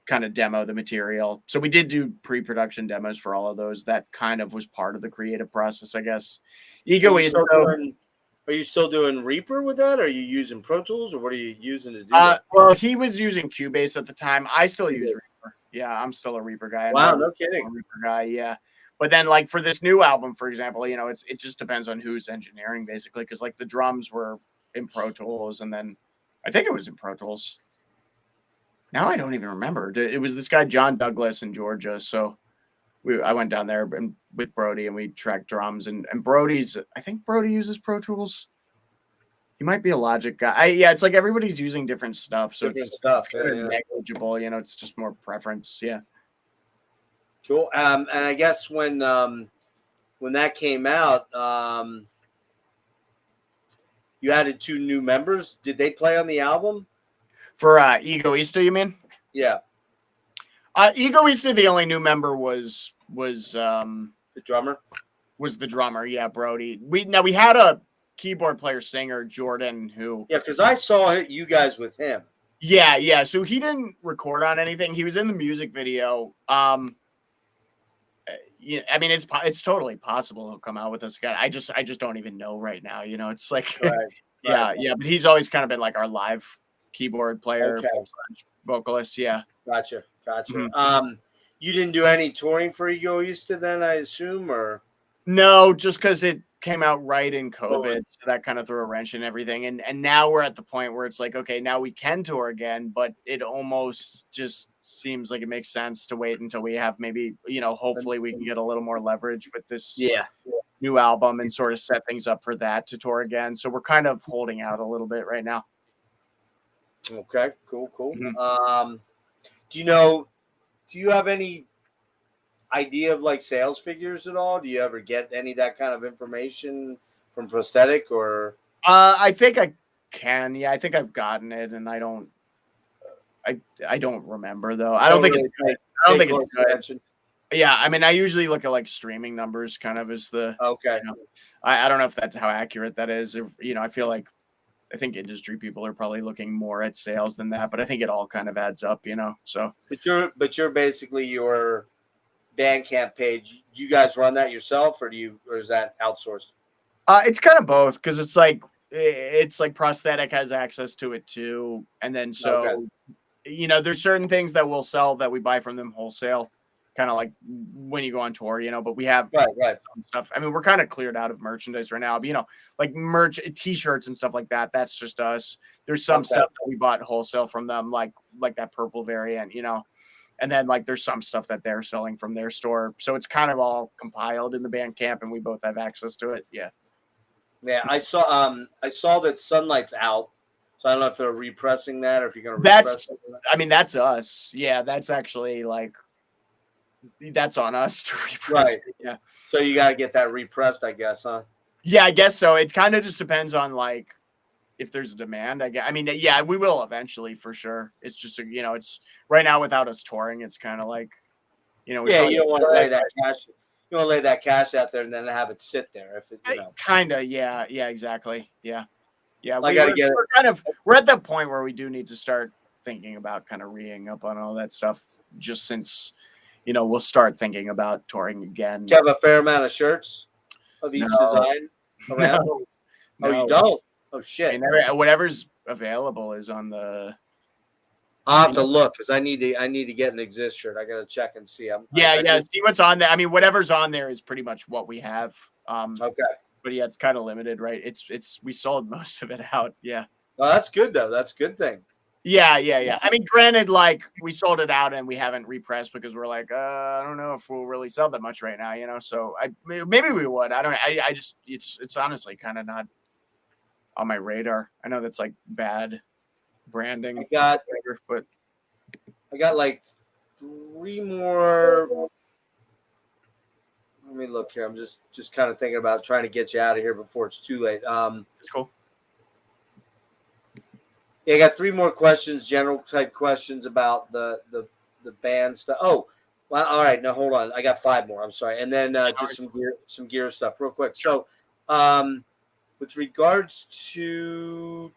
kind of demo the material. So we did do pre-production demos for all of those. That kind of was part of the creative process, I guess. Egoiista. Are you still doing Reaper with that? Are you using Pro Tools, or what are you using to do that? Well, he was using Cubase at the time. I still use Reaper. Yeah, I'm still a Reaper guy. Wow, no kidding. Reaper guy, yeah. But then, like for this new album, for example, it just depends on who's engineering, basically, because like the drums were in Pro Tools, and then I think it was in Pro Tools. Now I don't even remember. It was this guy John Douglas in Georgia, so I went down there with Brody, and we tracked drums. And I think Brody uses Pro Tools. He might be a Logic guy. It's like everybody's using different stuff, so it's negligible. It's just more preference. Yeah. Cool. And I guess when that came out, you added 2 new members. Did they play on the album? For Egoiista, you mean? Yeah. Egoiista, the only new member was the drummer. Was the drummer? Yeah, Brody. We had a keyboard player singer, Jordan, who because I saw you guys with him. Yeah. So he didn't record on anything. He was in the music video. I mean, it's totally possible he'll come out with us again. I just don't even know right now. It's like, yeah. But he's always kind of been like our live keyboard player, vocalist. Yeah. Gotcha. Mm-hmm. You didn't do any touring for Egoiista then, I assume, or no? Just because it came out right in COVID, so that kind of threw a wrench in everything. And now we're at the point where it's like, okay, now we can tour again, but it almost just seems like it makes sense to wait until we have maybe, hopefully we can get a little more leverage with this new album and sort of set things up for that to tour again. So we're kind of holding out a little bit right now. Okay, cool. Mm-hmm. Do you have any idea of like sales figures at all? Do you ever get any of that kind of information from Prosthetic, or? I think I can. Yeah, I think I've gotten it, and I don't remember though. I don't think it's good. Yeah, I mean, I usually look at like streaming numbers, kind of as the okay. I don't know if that's how accurate that is. Or, I think industry people are probably looking more at sales than that, but I think it all kind of adds up, So, but you're basically your Bandcamp page. Do you guys run that yourself, or is that outsourced? It's kind of both, because it's like Prosthetic has access to it too, and then there's certain things that we'll sell that we buy from them wholesale, kind of like when you go on tour, but we have stuff. I mean, we're kind of cleared out of merchandise right now, but like merch, t-shirts and stuff like that. That's just us. There's some stuff that we bought wholesale from them, like that purple variant, And then like there's some stuff that they're selling from their store. So it's kind of all compiled in the Bandcamp and we both have access to it. Yeah. Yeah, I saw that Sunlight's out. So I don't know if they're repressing that or if you're going to repress it. I mean, that's us. Yeah, that's actually like that's on us to repress. Right. It. Yeah. So you got to get that repressed, I guess, huh? Yeah, I guess so. It kind of just depends on like if there's a demand. I mean, yeah, we will eventually for sure. It's just it's right now without us touring, it's kind of like yeah, you don't want to lay that cash. You want to lay that cash out there and then have it sit there. If it, kind of, yeah, exactly, yeah. I got to get it. We're at that point where we do need to start thinking about kind of re-ing up on all that stuff. Just since we'll start thinking about touring again. Do you have a fair amount of shirts of each design around? No. Oh, you don't? Oh shit! I mean, whatever's available is on the. I'll have to look because I need to get an Exist shirt. I got to check and see. See what's on there. I mean, whatever's on there is pretty much what we have. Okay. But yeah, it's kind of limited, right? We sold most of it out. Yeah. Well, that's good though. That's a good thing. Yeah. I mean, granted, like we sold it out and we haven't repressed because we're like, I don't know if we'll really sell that much right now, So maybe we would. I don't know. I just it's honestly kind of not on my radar. I know that's like bad branding. I got like 3 more. Let me look here. I'm just kind of thinking about trying to get you out of here before it's too late. That's cool. Yeah, I got 3 more questions, general type questions about the band stuff. Oh, well, all right. No, hold on. I got 5 more. I'm sorry, and then just some gear stuff, real quick. So, with regards to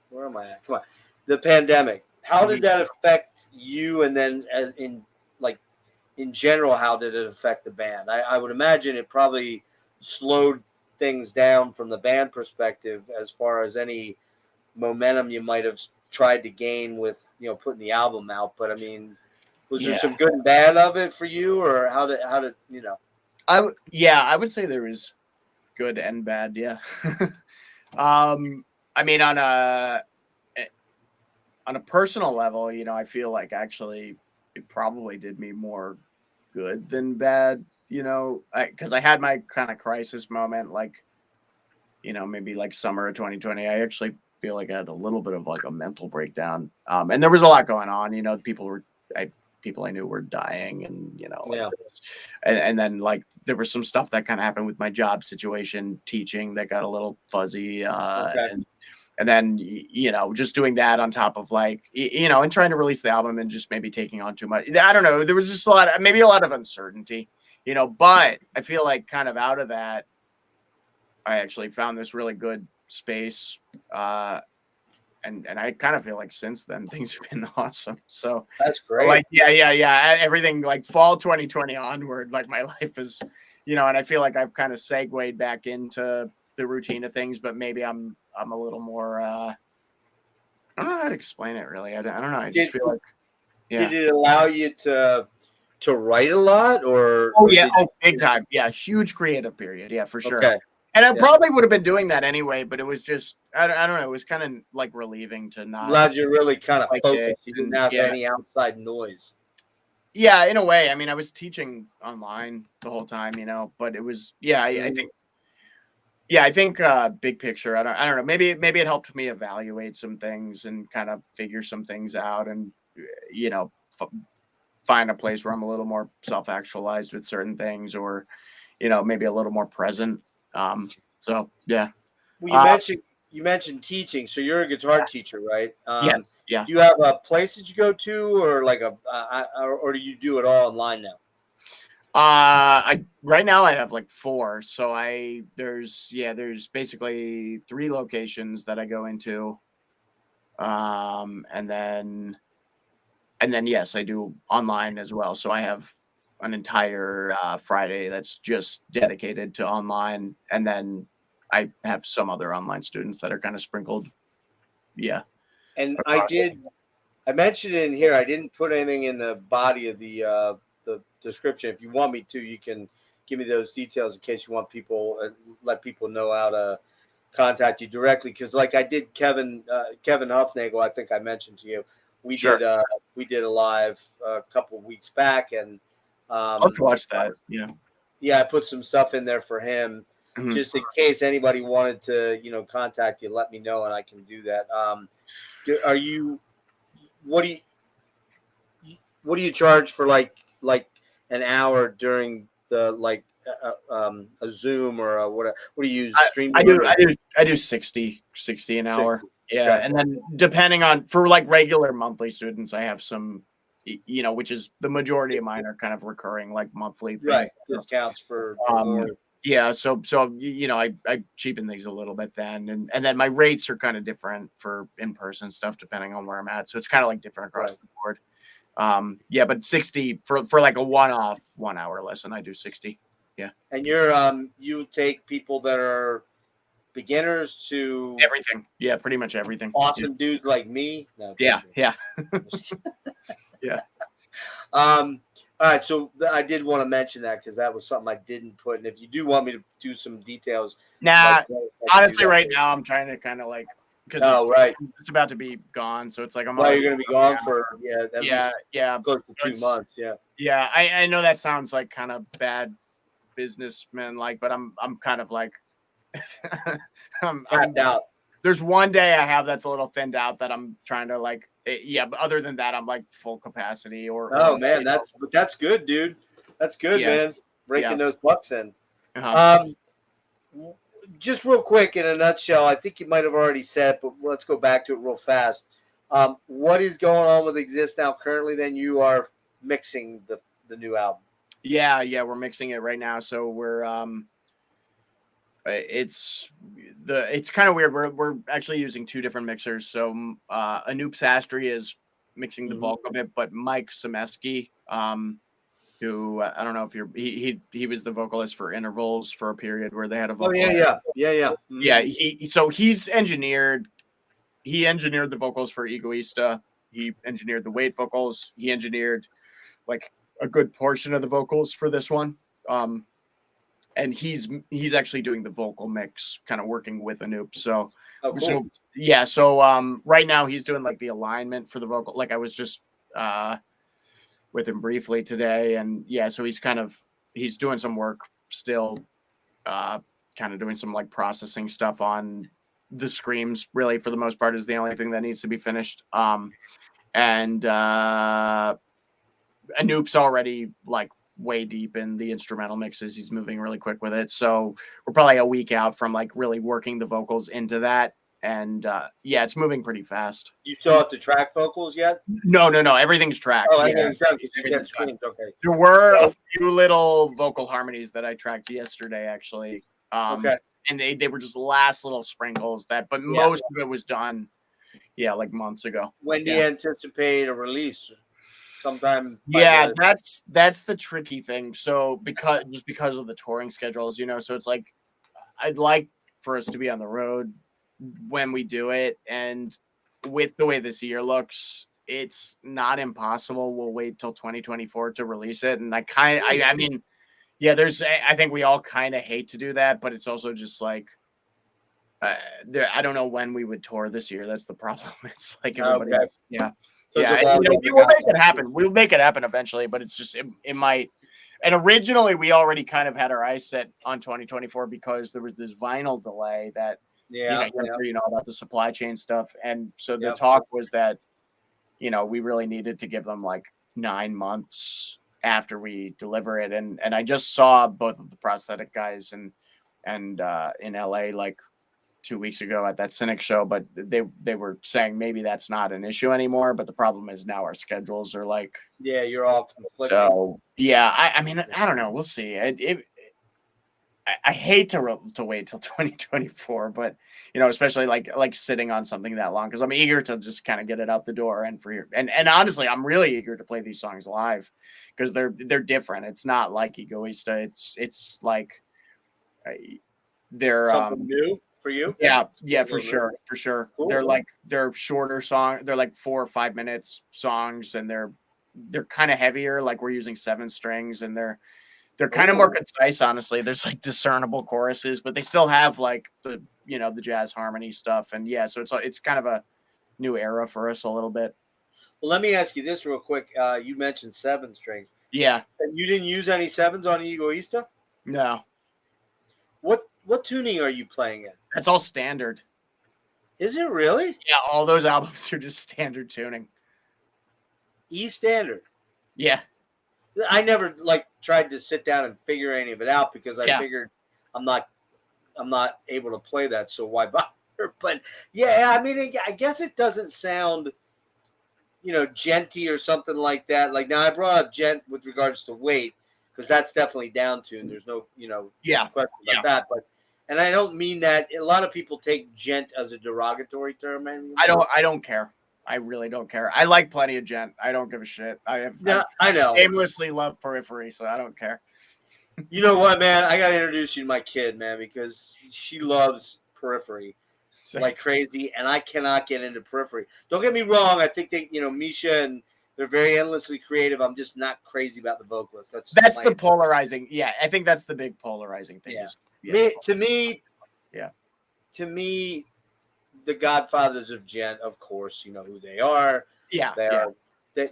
where am I at? Come on, the pandemic. How did that affect you? And then, in general, how did it affect the band? I would imagine it probably slowed things down from the band perspective as far as any momentum you might have tried to gain with putting the album out. But I mean, was there some good and bad of it for you, or how did I would say there is good and bad. Yeah. I mean, on a personal level, I feel like actually it probably did me more good than bad, because I had my kind of crisis moment, like, maybe like summer of 2020. I actually feel like I had a little bit of like a mental breakdown. And there was a lot going on, people I knew were dying and, and then like there was some stuff that kind of happened with my job situation, teaching, that got a little fuzzy. And then, just doing that on top of like, and trying to release the album and just maybe taking on too much. I don't know. There was just a lot of uncertainty, but I feel like kind of out of that, I actually found this really good space. And I kind of feel like since then things have been awesome. So that's great. Like, yeah. Everything like fall 2020 onward, like my life is, and I feel like I've kind of segued back into the routine of things, but maybe I'm a little more, I don't know how to explain it really. I don't know. I just feel like, Did it allow you to write a lot or? Oh yeah. Big time. Yeah. Huge creative period. Yeah, for sure. Okay. And I probably would have been doing that anyway, but it was just, I don't know. It was kind of like relieving to not. Glad you really kind of focused. You didn't have any outside noise. Yeah, in a way. I mean, I was teaching online the whole time, but it was, I think big picture. I don't know. Maybe it helped me evaluate some things and kind of figure some things out and, find a place where I'm a little more self-actualized with certain things or, maybe a little more present. So yeah. Well, you mentioned teaching, so you're a guitar teacher, right? Yeah. Do you have a place that you go to, or like or do you do it all online now? Right now I have like 4. So there's basically 3 locations that I go into. And then yes, I do online as well. So I have an entire Friday that's just dedicated to online, and then I have some other online students that are kind of sprinkled. Yeah. And I mentioned in here, I didn't put anything in the body of the description. If you want me to, you can give me those details in case you want let people know how to contact you directly. Because like I did Kevin Huffnagel, I think I mentioned to you, we Sure. did a live a couple weeks back, and I'll watch that. I put some stuff in there for him, just in case anybody wanted to, contact you. Let me know, and I can do that. What do you charge for like an hour during the a Zoom or a what do you use? I do 60 an hour. 60. Yeah, Okay. and then depending on for like regular monthly students, I have some, which is the majority of mine are kind of recurring like monthly things. Right, discounts for more. Yeah, so I cheapen things a little bit then, and then my rates are kind of different for in-person stuff depending on where I'm at. So it's kind of like different across the board. But 60 for like a one-off 1 hour lesson, I do 60. Yeah. And you take people that are beginners to everything. Yeah, pretty much everything. Awesome dudes like me. No, yeah. Yeah. All right, so I did want to mention that because that was something I didn't put. And if you do want me to do some details, honestly, right now I'm trying to kind of like because it's about to be gone, so it's like I'm. You're going to be gone for close to 2 months. Yeah. I know that sounds like kind of bad businessman like, but I'm kind of like I'm out. There's one day I have that's a little thinned out that I'm trying to like. But other than that, I'm like full capacity. Man, that's good, dude. That's good, man. Breaking those bucks in. Just real quick, in a nutshell, I think you might have already said, but let's go back to it real fast. What is going on with Exist now? Currently, then you are mixing the new album. Yeah, we're mixing it right now. So we're it's kind of weird. We're actually using two different mixers. So Anoop Sastry is mixing the bulk of it, but Mike Semeski, who I don't know if he was the vocalist for Intervals for a period where they had a vocalist. Yeah. He's engineered the vocals for Egoiista. He engineered the Wait vocals. He engineered like a good portion of the vocals for this one. And he's actually doing the vocal mix, kind of working with Anoop. So, cool. So right now he's doing like the alignment for the vocal. Like I was just with him briefly today, and so he's doing some work still, kind of doing some like processing stuff on the screams. Really, for the most part, is the only thing that needs to be finished. And Anoop's already like way deep in the instrumental mixes. He's moving really quick with it. So we're probably a week out from like really working the vocals into that. And it's moving pretty fast. You still have to track vocals yet? No. Everything's tracked. Everything's tracked. Okay. There were a few little vocal harmonies that I tracked yesterday, actually. And they were just last little sprinkles but most of it was done. Like months ago. When do you anticipate a release? Sometime. That's the tricky thing. So because of the touring schedules, so it's like I'd like for us to be on the road when we do it, and with the way this year looks, it's not impossible. We'll wait till 2024 to release it, and I think we all kind of hate to do that, but it's also just like I don't know when we would tour this year. That's the problem. It's like everybody. We'll make it happen. We'll make it happen eventually, but it's just it might. And originally, we already kind of had our eyes set on 2024 because there was this vinyl delay that about the supply chain stuff, and so the talk was that we really needed to give them like 9 months after we deliver it, and I just saw both of the prosthetic guys and in LA like 2 weeks ago at that Cynic show, but they were saying maybe that's not an issue anymore, but the problem is now our schedules are like you're all conflicted. So I don't know, we'll see. I hate to wait till 2024, but especially like sitting on something that long, because I'm eager to just kind of get it out the door, and and honestly I'm really eager to play these songs live because they're different. It's not like Egoiista. It's like they're something new for you. For sure. Cool. They're shorter songs. They're like 4 or 5 minutes songs, and they're kind of heavier. Like we're using 7 strings, and they're kind of more concise. Honestly, there's like discernible choruses, but they still have like the the jazz harmony stuff. And so it's kind of a new era for us a little bit. Well, let me ask you this real quick. You mentioned 7 strings. Yeah. And you didn't use any 7s on Egoiista? No. What tuning are you playing in? That's all standard. Is it really? Yeah, all those albums are just standard tuning. E standard. Yeah. I never tried to sit down and figure any of it out because I figured I'm not able to play that, so why bother? But yeah, I mean, I guess it doesn't sound, Djenty or something like that. Like now, I brought up Djent with regards to weight because that's definitely down tuned. There's no, question about that. But and I don't mean that. A lot of people take Djent as a derogatory term. I don't care. I really don't care. I like plenty of Djent. I don't give a shit. I know. Shamelessly love Periphery, so I don't care. You know what, man? I gotta introduce you to my kid, man, because she loves Periphery like crazy, and I cannot get into Periphery. Don't get me wrong. I think they, Misha, and they're very endlessly creative. I'm just not crazy about the vocalist. That's the polarizing. Yeah, I think that's the big polarizing thing. Yeah. To me, the Godfathers of Djent, of course, you know who they are. Yeah,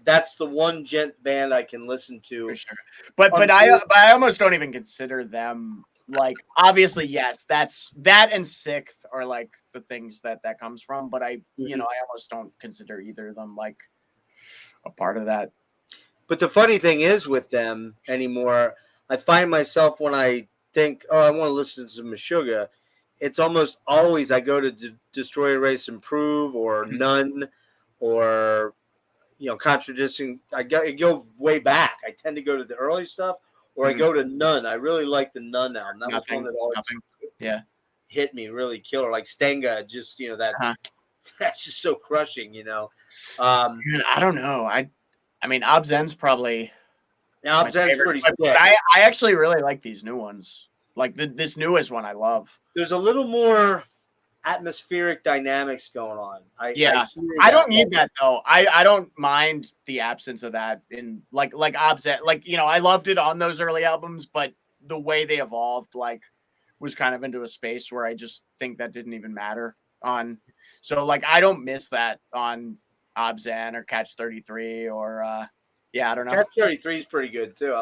that's the one Djent band I can listen to. For sure. But I almost don't even consider them like, obviously, yes, that and Sixth are like the things that comes from. But I almost don't consider either of them like a part of that. But the funny thing is with them anymore, I find myself when I think, I want to listen to some Meshuggah, it's almost always I go to Destroy, Erase, Improve or None or, Contradicting. I go way back. I tend to go to the early stuff or I go to None. I really like the None album. That was one that always hit me really killer. Like Stenga, just, that's just so crushing, I don't know. I mean, Obzen's probably Obzen's pretty sick. I actually really like these new ones. Like this newest one, I love. There's a little more atmospheric dynamics going on. I don't need that though. I don't mind the absence of that in like Obzen. Like, I loved it on those early albums, but the way they evolved, was kind of into a space where I just think that didn't even matter on. So I don't miss that on Obzen or Catch 33 or I don't know. Catch 33 is pretty good too.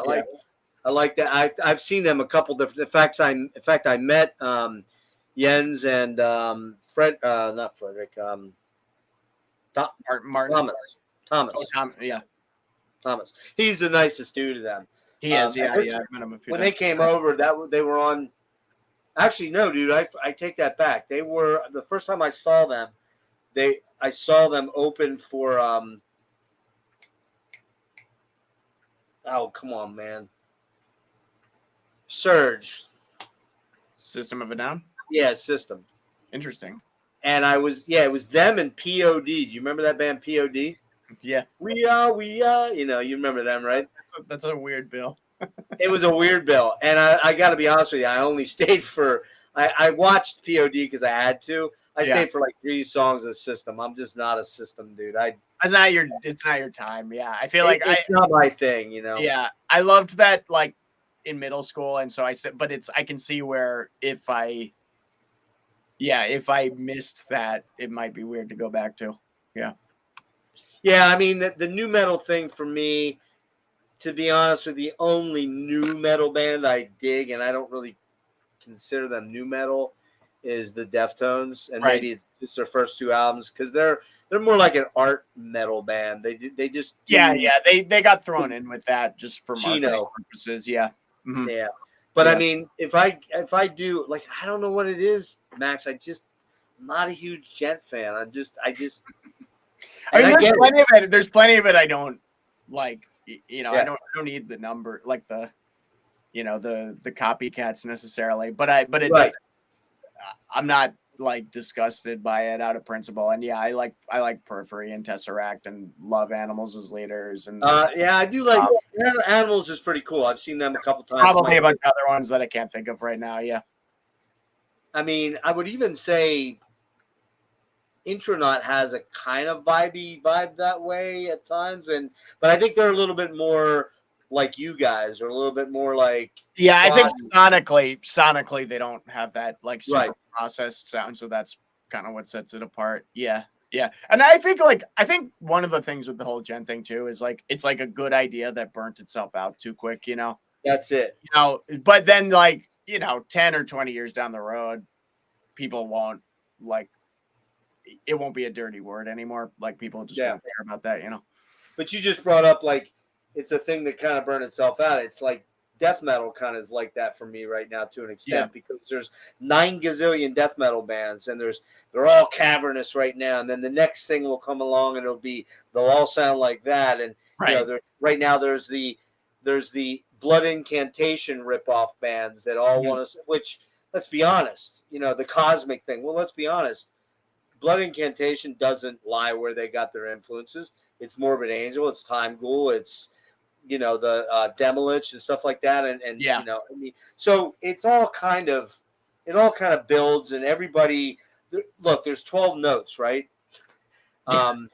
I like that. I've seen them a couple different. In fact, I met Jens and not Frederick. Martin. Thomas. Oh, Thomas. He's the nicest dude of them. He is. I've met him a few when times. they came over, they were on. Actually, no, dude. I take that back. They were the first time I saw them. I saw them open for. Oh, come on, man. Surge. System of a Down? Yeah, System. Interesting. And it was them and POD. Do you remember that band POD? Yeah. We are. You remember them, right? That's a weird bill. It was a weird bill. And I got to be honest with you, I only stayed for, I watched POD because I had to. I stayed for 3 songs of System. I'm just not a System dude. It's not your time. Yeah. I feel it's not my thing, Yeah. I loved that in middle school, and so I said, but I can see where if I missed that, it might be weird to go back to. Yeah, I mean the new metal thing for me, to be honest with you, the only new metal band I dig, and I don't really consider them new metal, is the Deftones, and maybe it's just their first 2 albums because they're more like an art metal band. They just they got thrown in with that just for marketing purposes. Yeah. Mm-hmm. Yeah, but I mean, if I do, I don't know what it is, Max. I'm not a huge Djent fan. I mean, there's plenty of it I don't like. I don't need the number the copycats necessarily, but I'm not disgusted by it out of principle. And I like Periphery and Tesseract and love Animals as leaders. And I do like Animals is pretty cool. I've seen them a couple times. Probably a bunch of other ones that I can't think of right now. Yeah. I mean, I would even say Intronaut has a kind of vibe that way at times, but I think they're a little bit more like you guys, or a little bit more like. Yeah, I think sonically they don't have that super processed sound, so that's kind of what sets it apart. Yeah. Yeah. And I think one of the things with the whole Djent thing too is like it's like a good idea that burnt itself out too quick, you know. That's it. You know, but then like, you know, 10 or 20 years down the road, people won't like it won't be a dirty word anymore. Like people just won't care about that, you know. But you just brought up like it's a thing that kind of burned itself out. It's like death metal kind of is like that for me right now to an extent because there's 9 gazillion death metal bands and they're all cavernous right now, and then the next thing will come along and they'll all sound like that. And you know, right now there's the Blood Incantation ripoff bands that all want to, which let's be honest, you know, the cosmic thing. Well, let's be honest, Blood Incantation doesn't lie where they got their influences. It's Morbid Angel, it's Time Ghoul, it's you know the Demolich and stuff like that, and you know, I mean, so it all kind of builds, and everybody look. There's 12 notes, right? 12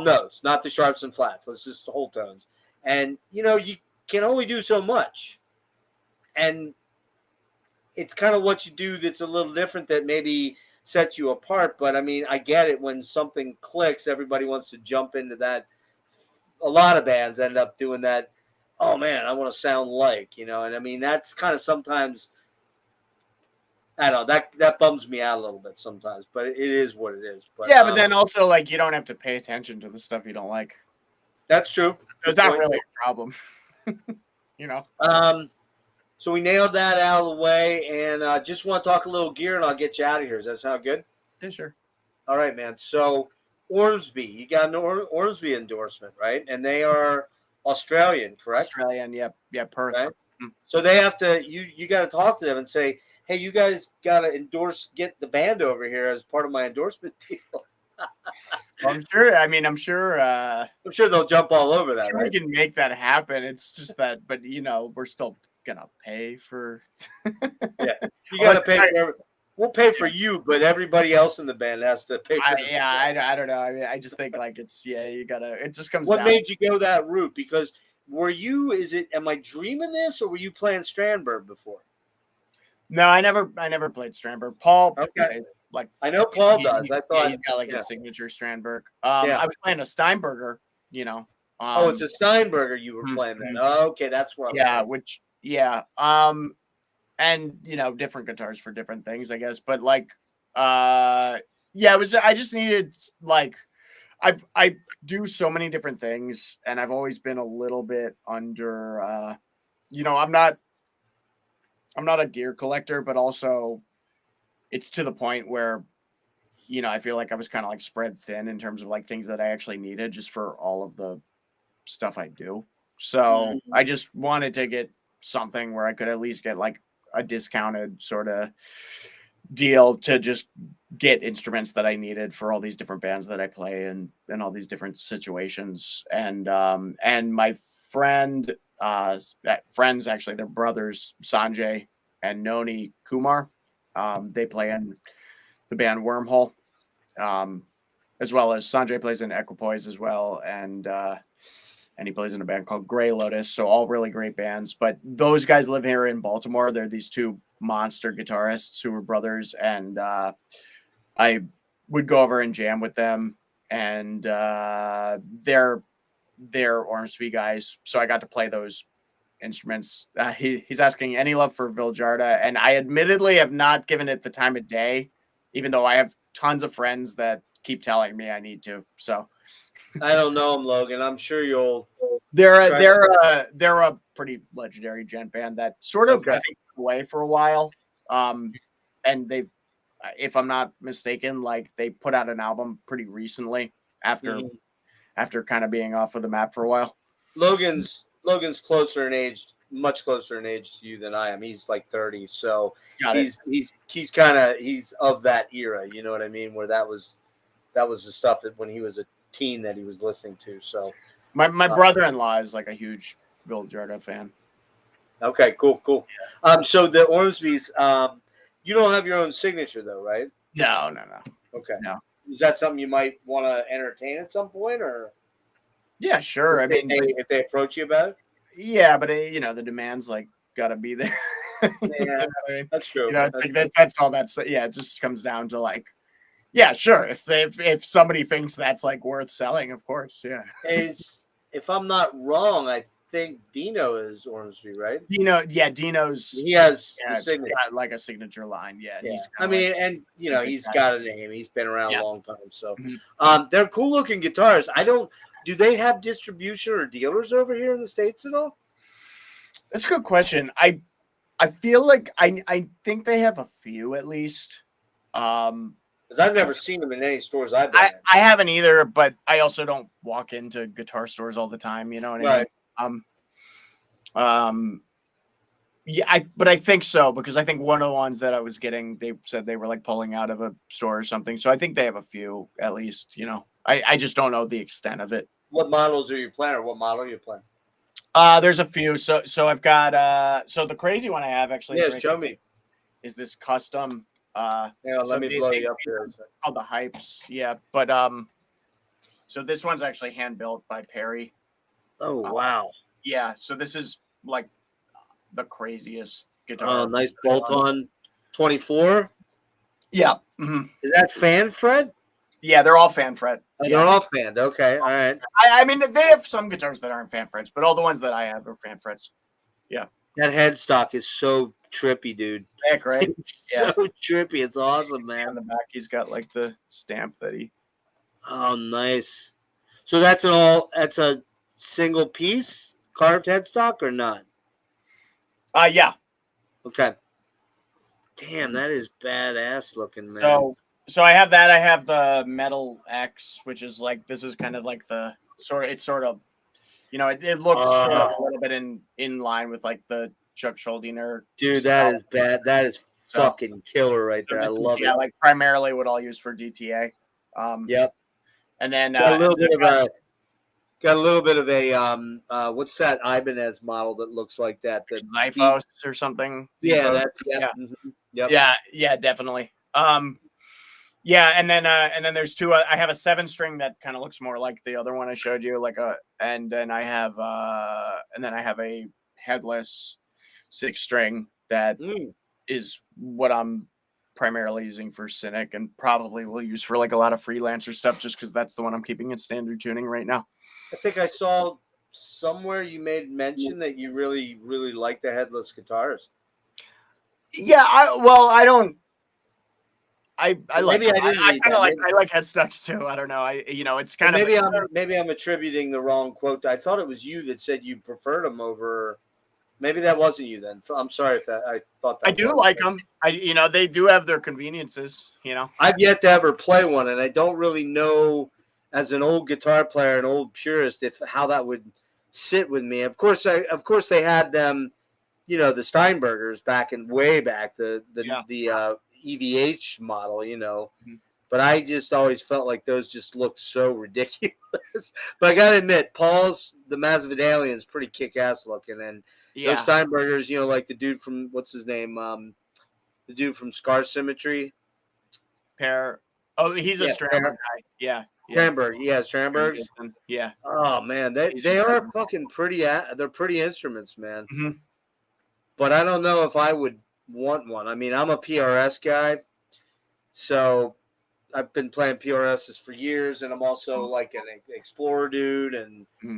notes, not the sharps and flats. Let's just whole tones, and you know you can only do so much, and it's kind of what you do that's a little different that maybe sets you apart. But I mean, I get it when something clicks, everybody wants to jump into that. A lot of bands end up doing that. Oh man, I want to sound like, you know, and I mean, that's kind of sometimes, I don't know, that bums me out a little bit sometimes, but it is what it is. But yeah, but then also like, you don't have to pay attention to the stuff you don't like. That's true. It's not really a problem, you know? So we nailed that out of the way, and just want to talk a little gear, and I'll get you out of here. Does that sound good? Yeah, sure. All right, man. So Ormsby, you got an Ormsby endorsement, right? And they are Australian, correct? Australian, yep, Perth. Right? So they have to, you got to talk to them and say, hey, you guys got to get the band over here as part of my endorsement deal. I'm sure they'll jump all over that. We can make that happen. It's just that, but you know, we're still gonna pay for. You gotta pay. We'll pay for you, but everybody else in the band has to pay for. I don't know. I mean, I just think like it's you gotta. It just comes. What made you go that route? Because am I dreaming this, or were you playing Strandberg before? No, I never played Strandberg. Paul. Okay. Like I know Paul does. I thought he's got like a signature Strandberg. I was playing a Steinberger, you know. It's a Steinberger you were playing then. Oh, okay, that's what I was and you know, different guitars for different things, I guess. But like it was I just needed like I do so many different things, and I've always been a little bit under you know, I'm not a gear collector, but also it's to the point where, you know, I feel like I was kind of like spread thin in terms of like things that I actually needed just for all of the stuff I do. So I just wanted to get something where I could at least get like a discounted sort of deal to just get instruments that I needed for all these different bands that I play and all these different situations. And my friends, actually, they're brothers, Sanjay and Noni Kumar. They play in the band Wormhole, as well as Sanjay plays in Equipoise as well, and he plays in a band called Grey Lotus. So all really great bands. But those guys live here in Baltimore. They're these two monster guitarists who were brothers, and I would go over and jam with them. And they're Ormsby guys, so I got to play those instruments. He's asking any love for Viljarda, and I admittedly have not given it the time of day, even though I have tons of friends that keep telling me I need to. So I don't know them, Logan. I'm sure you'll. They're a pretty legendary Djent band that sort of I think away for a while. And they've, if I'm not mistaken, like they put out an album pretty recently after kind of being off of the map for a while. Logan's closer in age, much closer in age to you than I am. He's like 30, so he's of that era. You know what I mean? Where that was the stuff that when he was a teen that he was listening to. So my brother-in-law is like a huge Viljarda fan. Okay, cool. So the Ormsby's, you don't have your own signature though, right? No. Okay. No. Is that something you might want to entertain at some point, or? Yeah, sure. If they approach you about it. Yeah, but you know, the demand's like got to be there. Yeah, that's true. You know, that's all that's. Yeah, it just comes down to like, Yeah, sure. If somebody thinks that's like worth selling, of course. Yeah. If I'm not wrong, I think Dino is Ormsby, right? Dino's He has the got signature. like a signature line. Yeah. Yeah. He's I mean, and he's got a name. He's been around a long time. So they're cool looking guitars. Do they have distribution or dealers over here in the States at all? That's a good question. I feel like I think they have a few at least. Because I've never seen them in any stores I've been in. I haven't either, but I also don't walk into guitar stores all the time. You know what I mean? But I think so, because I think one of the ones that I was getting, they said they were like pulling out of a store or something. So I think they have a few at least. I just don't know the extent of it. What models are you playing, or what model are you playing? There's a few. So I've got so the crazy one I have actually. Yeah, show me. Is this custom? Let me blow you up here. Called the Hypes, yeah. But so this one's actually hand built by Perry. Oh wow! Yeah, so this is like the craziest guitar. Oh, nice bolt-on 24. Yeah. Is that fan fret? Yeah, they're all fan fret. Oh, they're all fanned. Okay, all right. I mean, they have some guitars that aren't fan frets, but all the ones that I have are fan frets. Yeah. That headstock is so trippy, dude. Heck, right? It's so trippy. It's awesome, man. On the back, he's got like the stamp that he. Oh, nice. So that's a single piece carved headstock or not? Yeah. Okay. Damn, that is badass looking, man. So I have that. I have the Metal X, which is like, this is kind of like the it looks a little bit in line with like the Chuck Schuldiner. Dude, that is bad. That is fucking killer right there. I love it. Yeah, like primarily what I'll use for DTA. Yep. And then got a little bit of a what's that Ibanez model that looks like that? The Zyphos or something. Yeah, that's Yep. Yeah, definitely. And then there's two. I have a 7-string that kind of looks more like the other one I showed you, and then I have a headless 6-string that is what I'm primarily using for Cynic, and probably will use for like a lot of freelancer stuff, just because that's the one I'm keeping in standard tuning right now. I think I saw somewhere you made mention that you really, really like the headless guitars. Yeah, I don't. I like. Maybe I kind of like. I like headstocks too. I don't know. It's kind of. Maybe I'm attributing the wrong quote. I thought it was you that said you preferred them over. Maybe that wasn't you then. I'm sorry if I thought that. I do like them. They do have their conveniences. I've yet to ever play one, and I don't really know, as an old guitar player, an old purist, how that would sit with me. Of course, they had them. The Steinbergers way back, the EVH model, but I just always felt like those just looked so ridiculous. But I gotta admit, the Masvidalian is pretty kick-ass looking, and those Steinbergers, like the dude from what's his name, the dude from Scar Symmetry. He's a Stramberg guy. Yeah. Stramberg, Strambergs. Yeah. Oh man, they are fucking pretty. They're pretty instruments, man. Mm-hmm. But I don't know if I would want one. I mean, I'm a PRS guy, so I've been playing PRSs for years, and I'm also like an Explorer dude, and I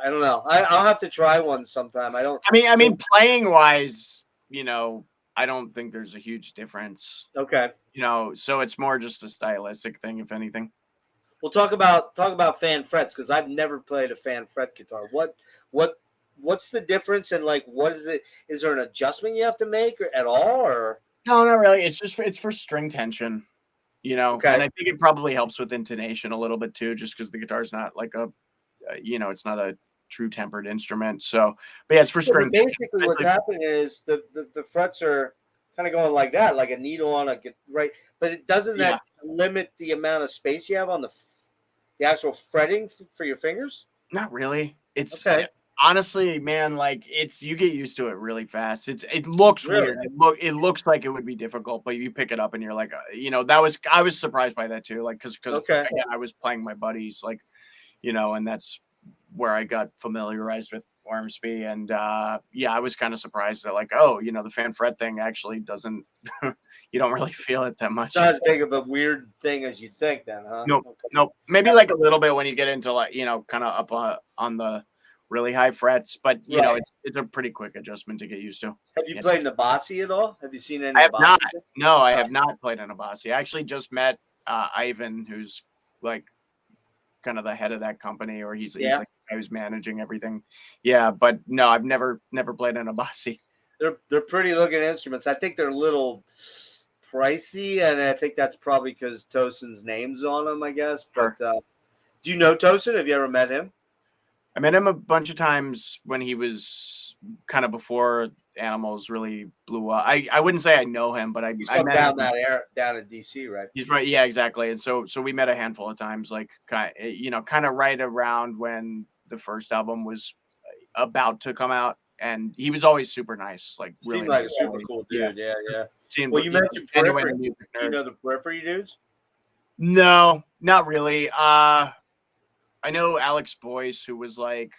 don't know. I'll have to try one sometime. I mean, playing wise, I don't think there's a huge difference. Okay. So it's more just a stylistic thing, if anything. We'll talk about fan frets, because I've never played a fan fret guitar. What's the difference, and like what is it? Is there an adjustment you have to make at all, or no, not really? It's for string tension, Okay. And I think it probably helps with intonation a little bit too, just because the guitar's not like it's not a true tempered instrument. So, but yeah, it's for string. Basically, what's happening is the frets are kind of going like that, like a needle on right. But it doesn't that limit the amount of space you have on the actual fretting for your fingers? Not really. It's okay. Honestly, man, like you get used to it really fast. It looks weird. It looks like it would be difficult, but you pick it up and you're like, I was surprised by that too. Like, cause again, I was playing my buddies, like, and that's where I got familiarized Ormsby, and yeah, I was kind of surprised that like, oh, the fan fret thing actually doesn't. You don't really feel it that much. It's not as big of a weird thing as you'd think, then, huh? Nope, Okay. nope. Maybe like a little bit when you get into like kind of up on the really high frets, but it's a pretty quick adjustment to get used to. Have you played Nabasi at all? Have you seen any? I have Nabasi? not. No, I have not played in Nabasi. I actually just met Ivan, who's like kind of the head of that company, or he's like the guy who's managing everything. Yeah, but no, I've never played in Nabasi. They're pretty looking instruments. I think they're a little pricey, and I think that's probably because Tosin's name's on them, I guess. But do you know Tosin? Have you ever met him? I met him a bunch of times when he was kind of before Animals really blew up. I wouldn't say I know him, but I met down him. down in DC, right? He's right. Yeah, exactly. And so we met a handful of times, like kind of right around when the first album was about to come out, and he was always super nice. Like really seemed like a super cool dude. Yeah. Well, you mentioned Periphery. You know the Periphery dudes? No, not really. I know Alex Boyce, who was like,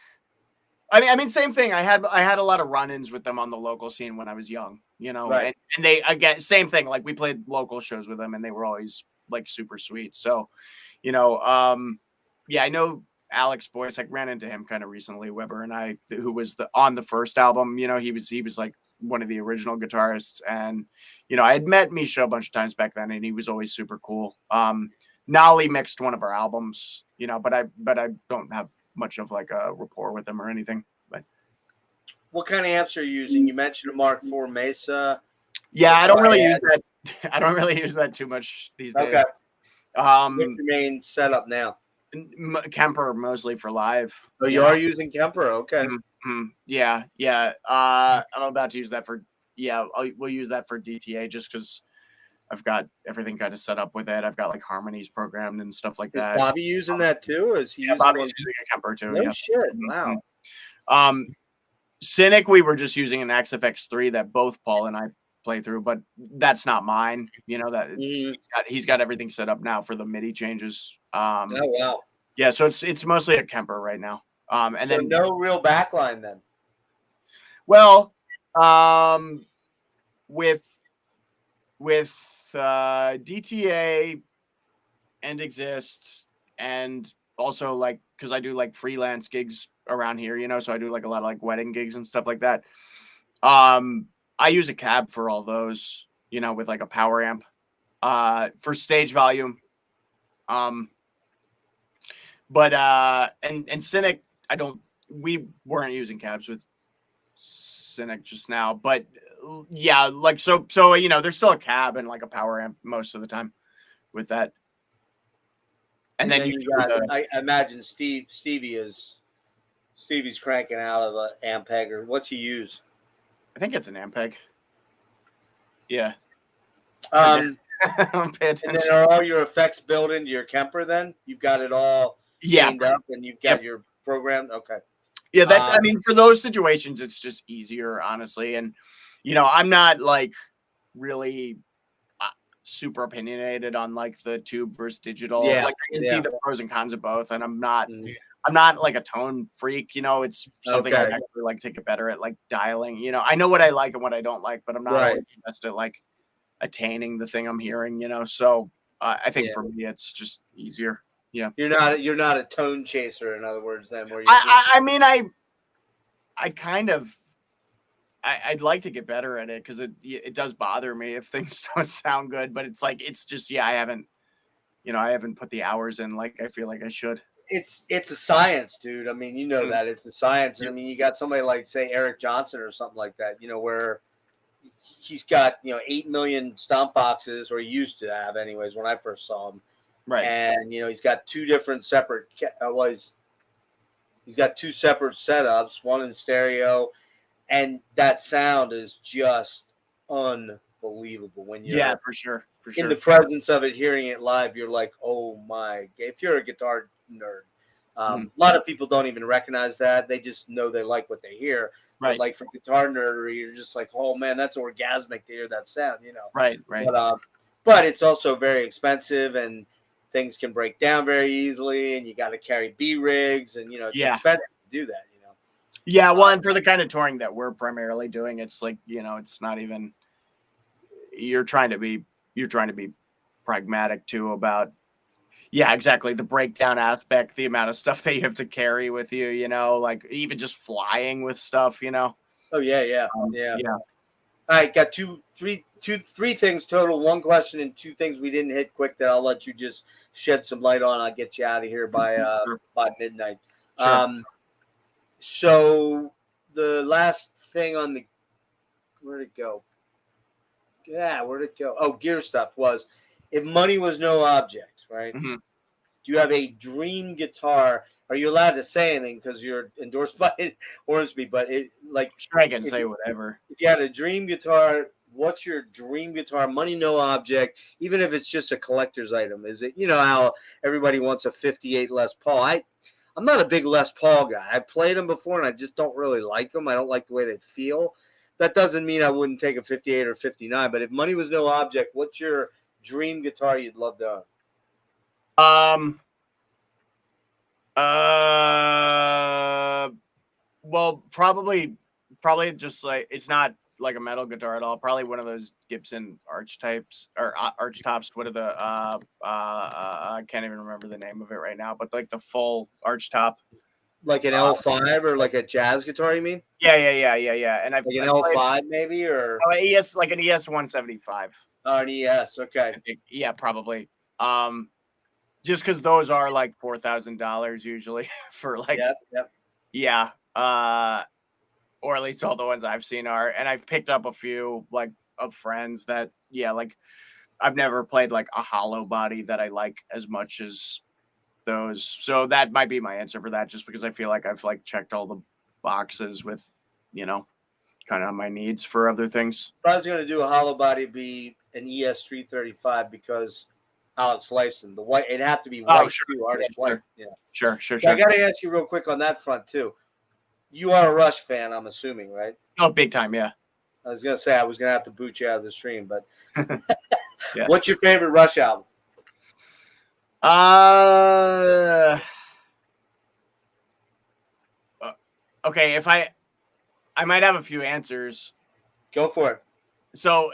I mean, same thing. I had a lot of run-ins with them on the local scene when I was young, right. and they, again, same thing. Like we played local shows with them, and they were always like super sweet. So, yeah, I know Alex Boyce. I ran into him kind of recently, Weber and I, who was on the first album. He was like one of the original guitarists, and I had met Misha a bunch of times back then, and he was always super cool. Nolly mixed one of our albums, but I don't have much of like a rapport with him or anything. But what kind of amps are you using? You mentioned a Mark IV Mesa. Yeah, I don't really use that. I don't really use that too much these days. Okay. What's your main setup now? Kemper mostly for live. Oh, you are using Kemper? Okay. Mm-hmm. Yeah. I'm about to use that for. Yeah, we'll use that for DTA just because I've got everything kind of set up with it. I've got like harmonies programmed and stuff like that. Is Bobby using that too? Or is he using Bobby's using a Kemper too? No shit. Wow. Cynic, we were just using an XFX3 that both Paul and I play through, but that's not mine. He's got everything set up now for the MIDI changes. Oh wow. Yeah, so it's mostly a Kemper right now. And then no real backline then. Well, with DTA and Exist, and also like because I do like freelance gigs around here, so I do like a lot of like wedding gigs and stuff like that. I use a cab for all those, with like a power amp for stage volume. But and Cynic, we weren't using cabs with Cynic just now, but yeah, like so there's still a cab and like a power amp most of the time with that. And then you got, I imagine Stevie's cranking out of an Ampeg, or what's he use? I think it's an Ampeg. Yeah. And then are all your effects built into your Kemper then? You've got it all chained up and you've got your program? Okay. Yeah, that's I mean, for those situations, it's just easier, honestly. And, I'm not like really super opinionated on like the tube versus digital. Yeah. Like I can see the pros and cons of both, and I'm not like a tone freak, it's something I actually like to get better at, like dialing. I know what I like and what I don't like, but I'm not always best at like attaining the thing I'm hearing, so I think for me it's just easier. Yeah, you're not a tone chaser, in other words, then. Where I'd like to get better at it because it does bother me if things don't sound good, but it's like it's just I haven't put the hours in like I feel like I should. It's a science, dude. I mean, that it's a science. And I mean, you got somebody like, say, Eric Johnson or something like that, where he's got 8 million stomp boxes, or he used to have, anyways, when I first saw him. Right. And he's got two different separate. He's got two separate setups, one in stereo, and that sound is just unbelievable when you're for sure. In the presence of it, hearing it live. You're like, oh my! If you're a guitar nerd, a lot of people don't even recognize that. They just know they like what they hear. Right. But like for guitar nerdery, you're just like, oh man, that's orgasmic to hear that sound. Right. But it's also very expensive, and things can break down very easily, and you got to carry B rigs, and it's expensive to do that. Yeah, well, and for the kind of touring that we're primarily doing, it's like, you know, it's not even, you're trying to be pragmatic too about, yeah, exactly, the breakdown aspect, the amount of stuff that you have to carry with you, you know, like even just flying with stuff, you know. Oh yeah. Yeah. All right, got three things total. One question and two things we didn't hit quick that I'll let you just shed some light on. I'll get you out of here by midnight. Sure. So the last thing on the where'd it go? Yeah, where'd it go? Oh, gear stuff was if money was no object, right? Mm-hmm. Do you have a dream guitar? Are you allowed to say anything because you're endorsed by Ormsby? But Sure, I can say whatever. If you had a dream guitar, what's your dream guitar? Money, no object. Even if it's just a collector's item, is it? You know how everybody wants a '58 Les Paul. I'm not a big Les Paul guy. I played them before, and I just don't really like them. I don't like the way they feel. That doesn't mean I wouldn't take a '58 or '59. But if money was no object, what's your dream guitar you'd love to own? Well, probably just like, it's not like a metal guitar at all. Probably one of those Gibson arch tops. What are the I can't even remember the name of it right now, but like the full arch top. Like an L5 or like a jazz guitar, you mean? Yeah. And like an L5 maybe, or ES, like an ES 175. Oh, an ES, okay. Yeah, probably. Just because those are like $4,000 usually for like. Yep. Yeah. Or at least all the ones I've seen are, and I've picked up a few like of friends that, yeah, like I've never played like a hollow body that I like as much as those. So that might be my answer for that, just because I feel like I've like checked all the boxes with, you know, kind of my needs for other things. If I was going to do a hollow body, it'd be an ES 335 because Alex Lifeson, the white, it'd have to be white too. White. Yeah. Sure. I got to ask you real quick on that front too. You are a Rush fan, I'm assuming, right? Oh, big time, yeah. I was going to say I was going to have to boot you out of the stream, but yeah. What's your favorite Rush album? Okay, if I might have a few answers. Go for it. So,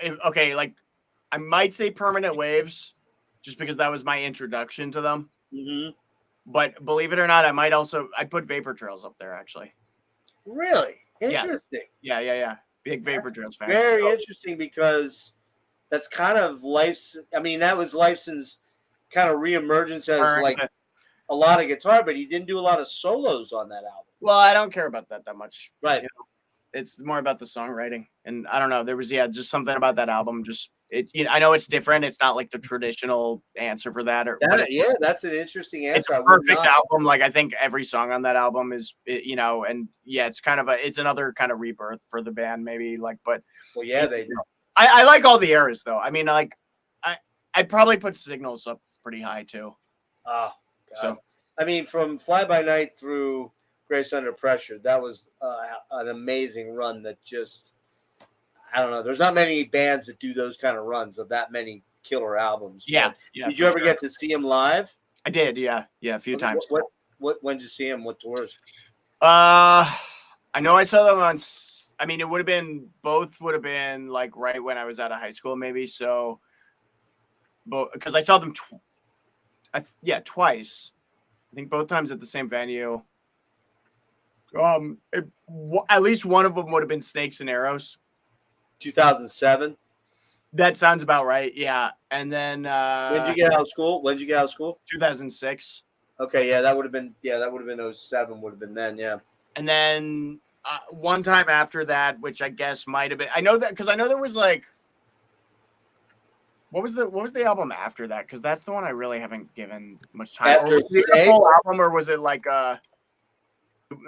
like I might say Permanent Waves, just because that was my introduction to them. Mm-hmm. But believe it or not, I'd put Vapor Trails up there, actually. Really? Interesting. Yeah. Big Vapor Trails fan. Very interesting, because that's kind of Lifeson. I mean, that was Lifeson's kind of reemergence as like a lot of guitar, but he didn't do a lot of solos on that album. Well, I don't care about that much. Right. You know, it's more about the songwriting. And I don't know, there was, just something about that album. Just I know it's different. It's not like the traditional answer for that. That's an interesting answer. It's a perfect album. Like, I think every song on that album is, and yeah, it's kind of it's another kind of rebirth for the band, maybe. Like, but well, yeah, they do. I like all the eras though. I mean, like, I'd probably put Signals up pretty high too. Oh, God. So, I mean, from Fly By Night through Grace Under Pressure, that was an amazing run. That just, I don't know. There's not many bands that do those kind of runs of that many killer albums. Yeah. Did you ever get to see him live? I did. Yeah, a few times. When did you see him? What tours? I know I saw them on. I mean, both would have been like right when I was out of high school, maybe. So, but because I saw them, twice. I think both times at the same venue. At least one of them would have been Snakes and Arrows. 2007. That sounds about right. Yeah. And then when did you get out of school? 2006. Okay, yeah, that would have been 07 would have been then, yeah. And then one time after that, which I guess might have been, I know that because I know there was like, what was the album after that? Because that's the one I really haven't given much time. After was it a full album, or was it like it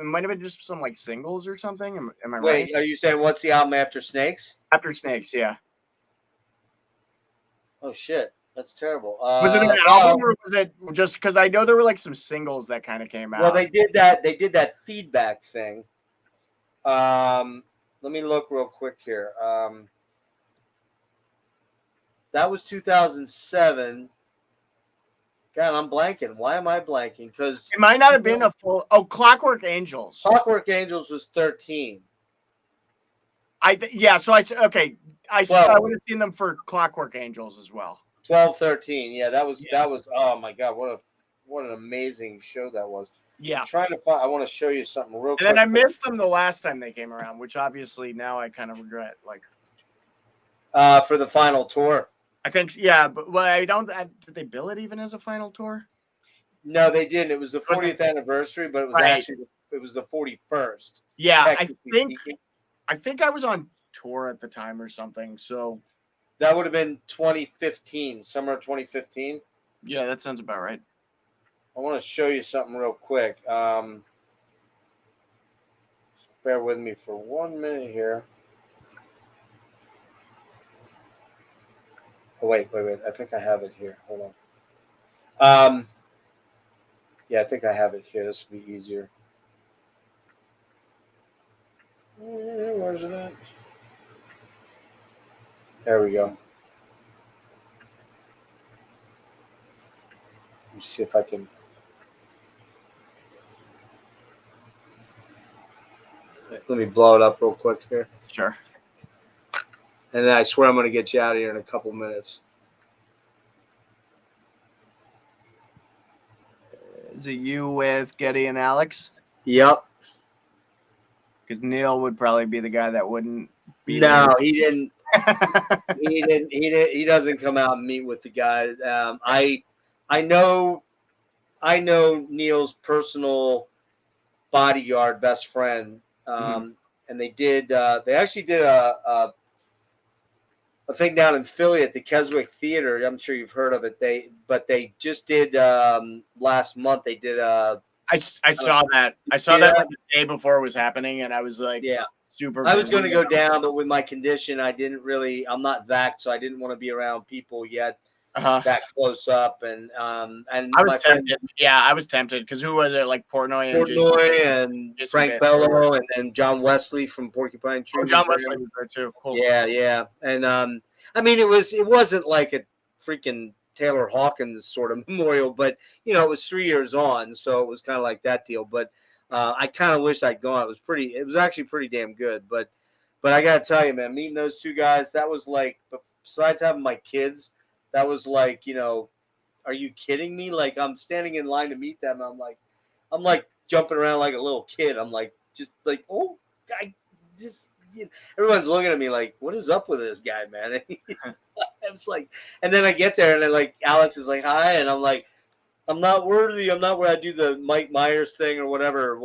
might have been just some like singles or something? Am I right? Wait, are you saying what's the album after Snakes? After Snakes, yeah. Oh shit, that's terrible. Was it an album, or was it just because I know there were like some singles that kind of came out? Well, they did that feedback thing. Let me look real quick here. That was 2007. God, I'm blanking. Why am I blanking? Because it might not have been a full. Oh, Clockwork Angels. Clockwork Angels was 13. Yeah. So I would have seen them for Clockwork Angels as well. 12, 13. Yeah, that was. Oh my God, what an amazing show that was. Yeah. I'm trying to find. I want to show you something real quick. And then I missed them the last time they came around, which obviously now I kind of regret. Like, for the final tour. I think, yeah, but I don't. Did they bill it even as a final tour? No, they didn't. It was the 40th anniversary, but it was actually the 41st. Yeah, I think I was on tour at the time or something. So that would have been 2015, summer of 2015. Yeah, that sounds about right. I want to show you something real quick. Just bear with me for 1 minute here. Oh, wait. I think I have it here. Hold on. Yeah, I think I have it here. This will be easier. Where's it at? There we go. Let me see if I can. Let me blow it up real quick here. Sure. And then I swear I'm going to get you out of here in a couple minutes. Is it you with Getty and Alex? Yep. Because Neil would probably be the guy that wouldn't be. No, he didn't. He doesn't come out and meet with the guys. I know Neil's personal bodyguard, best friend. And they actually did a thing down in Philly at the Keswick Theater. I'm sure you've heard of it. They just did last month. They did I saw that. I saw that like the day before it was happening, and I was like, super. I was going to go down, but with my condition, I'm not vaxxed, so I didn't want to be around people yet that close up. And I was tempted. I was tempted because who was it? Like Portnoy and Frank Bello, and then John Wesley from Porcupine Tree. Oh, John Wesley was there too. Cool. Yeah. And I mean, it wasn't like a freaking Taylor Hawkins sort of memorial, but it was 3 years on, so it was kind of like that deal. But I kind of wished I'd gone. It was actually pretty damn good. But I gotta tell you, man, meeting those two guys, that was like, besides having my kids, that was like, are you kidding me? Like, I'm standing in line to meet them. I'm like jumping around like a little kid. I'm like, just like, oh, everyone's looking at me like, what is up with this guy, man? I was like, and then I get there and then like Alex is like, hi, and I'm like, I'm not worthy. I'm not where I do the Mike Myers thing or whatever,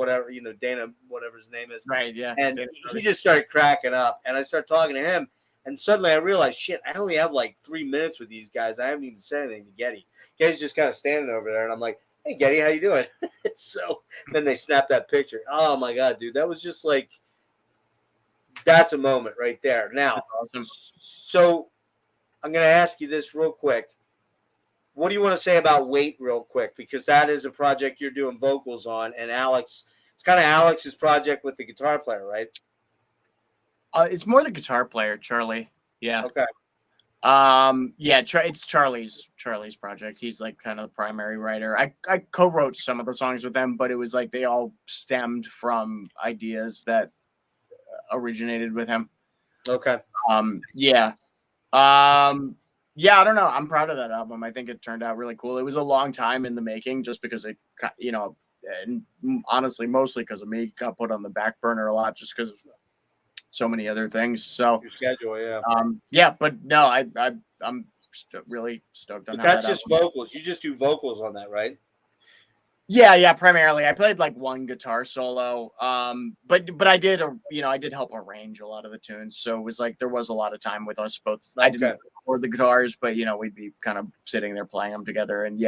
Dana, whatever his name is. Right, yeah. And he just started cracking up, and I started talking to him, and suddenly I realized, shit, I only have like 3 minutes with these guys. I haven't even said anything to Getty. Getty's just kind of standing over there, and I'm like, hey, Getty, how you doing? So then they snapped that picture. Oh my God, dude, that was just like, that's a moment right there. Now, awesome. So I'm going to ask you this real quick. What do you want to say about Wait real quick? Because that is a project you're doing vocals on, and Alex, it's kind of Alex's project with the guitar player, right? It's more the guitar player, Charlie. Yeah. Okay. It's Charlie's project. He's like kind of the primary writer. I co-wrote some of the songs with them, but it was like they all stemmed from ideas that originated with him. Okay. I don't know. I'm proud of that album. I think it turned out really cool. It was a long time in the making just because it, and honestly, mostly because of me, got put on the back burner a lot just because of so many other things. So your schedule, but no, I'm really stoked on that. That's just vocals. You just do vocals on that, right? Yeah, primarily. I played like one guitar solo. But I did help arrange a lot of the tunes. So it was like there was a lot of time with us both. Okay. I didn't record the guitars, but we'd be kind of sitting there playing them together. And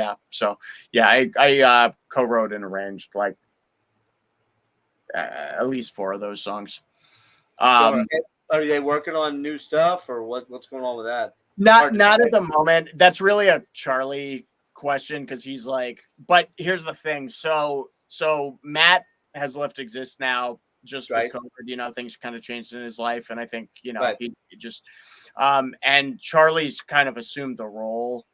I co-wrote and arranged like at least 4 of those songs. Are they working on new stuff or what's going on with that? Not at the moment. That's really a Charlie question because he's like, but here's the thing. So Matt has left Exist now just with COVID, things kind of changed in his life. And I think, he just, and Charlie's kind of assumed the role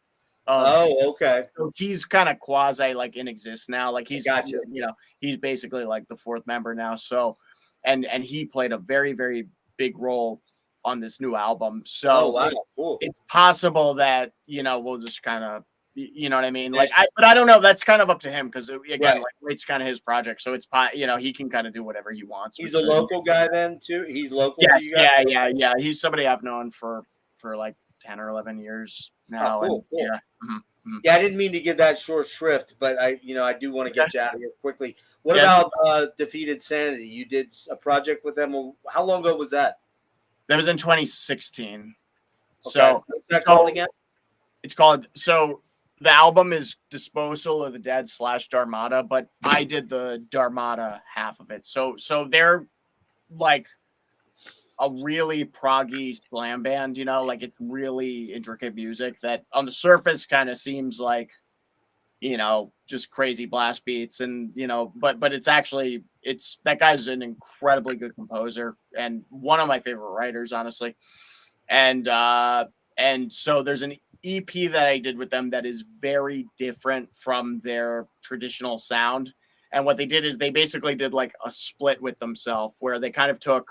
Oh, okay. So he's kind of quasi like in exist now. Like he's, Gotcha. you know, he's basically like the fourth member now. So, and he played a very, very big role on this new album. So Oh, wow. Cool. it's possible that, you know, we'll just kind of, you know what I mean? Like, but I don't know. That's kind of up to him because again, Right. like it's kind of his project. So it's, you know, he can kind of do whatever he wants. He's a local guy then too. He's local. Yes, to you guys? yeah. He's somebody I've known for like 10 or 11 years now. Oh, cool, and, cool. Yeah. Yeah, I didn't mean to give that short shrift, but I do want to get you out of here quickly. What about Defeated Sanity? You did a project with them. How long ago was that? That was in 2016. Okay. So what's that called again? It's called, so the album is Disposal of the Dead / Dharmata, but I did the Dharmata half of it. So they're like a really proggy slam band, you know, like it's really intricate music that on the surface kind of seems like, you know, just crazy blast beats and, you know, but it's actually, that guy's an incredibly good composer and one of my favorite writers, honestly. And so there's an EP that I did with them that is very different from their traditional sound. And what they did is they basically did like a split with themselves where they kind of took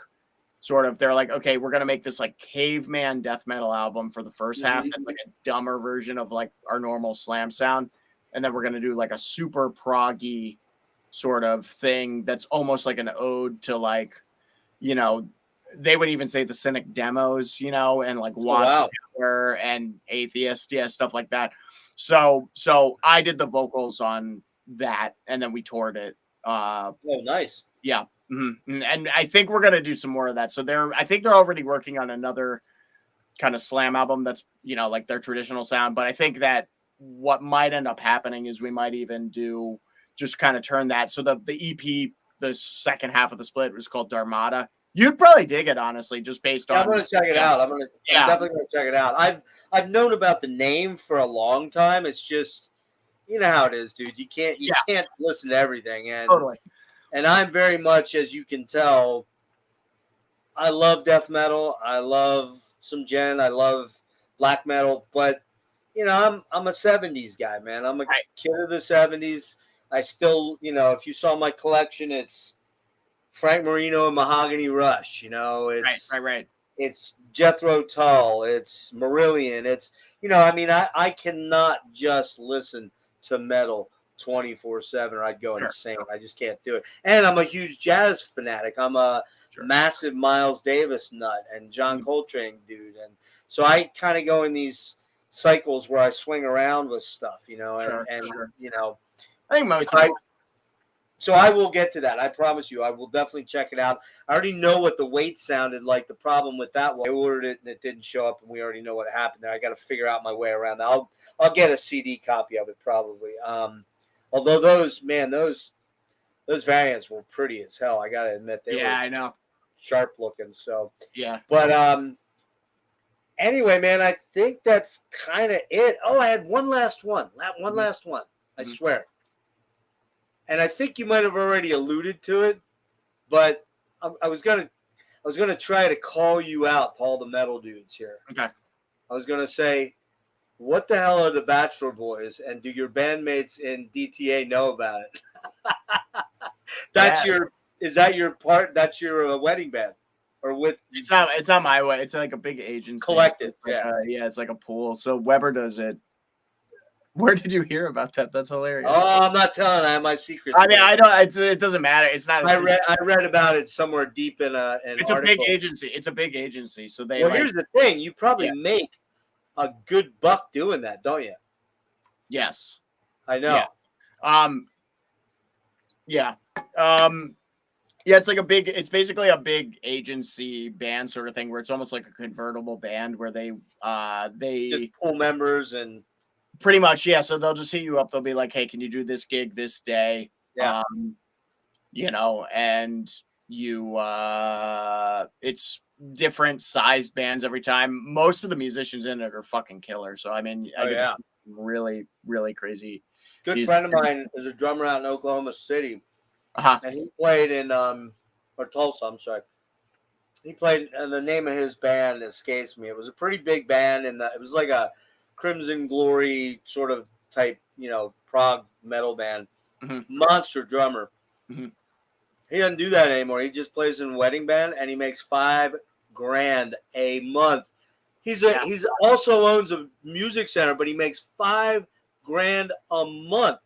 they're like, okay, we're going to make this like caveman death metal album for the first half. That's like a dumber version of like our normal slam sound. And then we're going to do like a super proggy sort of thing. That's almost like an ode to like, you know, they would even say the Cynic demos, you know, and like Watch and Atheist, stuff like that. So I did the vocals on that and then we toured it. Oh, nice. Yeah. Mm-hmm. And I think we're gonna do some more of that. So I think they're already working on another kind of slam album that's, you know, like their traditional sound. But I think that what might end up happening is we might even do just kind of turn that. So the EP, the second half of the split was called Dharmata. You'd probably dig it, honestly, just based on. I'm gonna check it out. I'm definitely gonna check it out. I've known about the name for a long time. It's just, you know how it is, dude. You can't listen to everything, and totally. And I'm very much, as you can tell, I love death metal. I love some Djent. I love black metal. But, you know, I'm a 70s guy, man. I'm a kid of the 70s. I still, you know, if you saw my collection, it's Frank Marino and Mahogany Rush. You know, it's right. It's Jethro Tull. It's Marillion. It's, you know, I mean, I cannot just listen to metal 24/7 or I'd go insane. I just can't do it. And I'm a huge jazz fanatic. I'm a massive Miles Davis nut and John Coltrane dude. And so I kind of go in these cycles where I swing around with stuff, you know, and you know, I think most so I will get to that. I promise you, I will definitely check it out. I already know what the weight sounded like. The problem with that one, I ordered it and it didn't show up, and we already know what happened there. I got to figure out my way around that. I'll get a CD copy of it probably. Although those variants were pretty as hell. I gotta admit they were. I know. Sharp looking. So yeah. But anyway, man, I think that's kind of it. Oh, I had one last one. Last one. I swear. And I think you might have already alluded to it, but I was gonna try to call you out to all the metal dudes here. Okay. I was gonna say, what the hell are the Bachelor Boys, and do your bandmates in DTA know about it? Is that your part? That's your wedding band, or with? It's not my way. It's like a big agency collective. It's like a pool. So Weber does it. Where did you hear about that? That's hilarious. Oh, I'm not telling. I have my secret. I mean, I don't. It doesn't matter. It's not. I read about it somewhere deep in an It's article. a big agency. It's a big agency. So they. Well, here's the thing. You probably make a good buck doing that, don't you? Yes. I know. Yeah. It's like it's basically a big agency band sort of thing where it's almost like a convertible band where they just pull members and pretty much, yeah. So they'll just hit you up. They'll be like, hey, can you do this gig this day? Yeah. You know, and you it's different sized bands every time. Most of the musicians in it are fucking killer. So I mean, really, really crazy. Good friend of mine is a drummer out in Oklahoma City. And he played in or Tulsa, I'm sorry. He played, and the name of his band escapes me. It was a pretty big band, and it was like a Crimson Glory sort of type, prog metal band. Monster drummer. He doesn't do that anymore. He just plays in wedding band, and he makes $5,000 a month. He's also owns a music center, but he makes $5,000 a month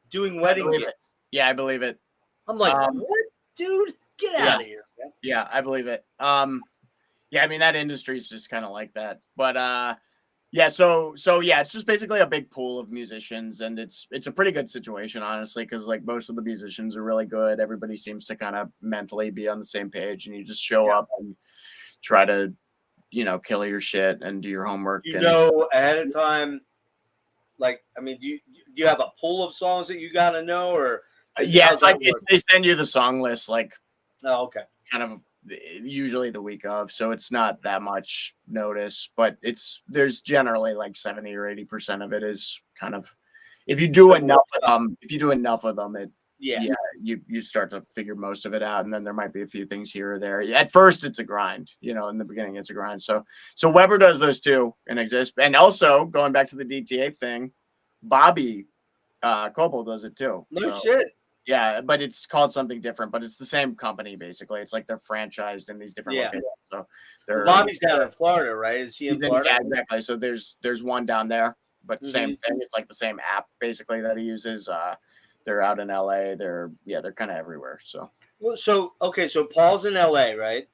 doing wedding gigs. Yeah, I believe it. I'm like, what, dude? Get out of here, man. Yeah, I believe it. Yeah, I mean that industry is just kind of like that. But yeah, so yeah, it's just basically a big pool of musicians, and it's a pretty good situation, honestly, because like most of the musicians are really good. Everybody seems to kind of mentally be on the same page, and you just show up and try to, kill your shit and do your homework. Ahead of time. Like, I mean, do you have a pool of songs that you gotta know, or yeah, it's like they send you the song list, like, oh, okay, kind of usually the week of, so it's not that much notice, but there's generally like 70 or 80% of it is kind of, if you do enough of them, you start to figure most of it out, and then there might be a few things here or there. At first it's a grind, in the beginning it's a grind. So Weber does those too and exists. And also going back to the DTA thing, Bobby Coble does it too. No shit. Yeah, but it's called something different, but it's the same company basically. It's like they're franchised in these different locations. So Bobby's down in Florida, right? Is he in Florida? Yeah, exactly. So there's one down there, but same thing. It's like the same app basically that he uses. They're out in LA. They're kind of everywhere. So so Paul's in LA, right?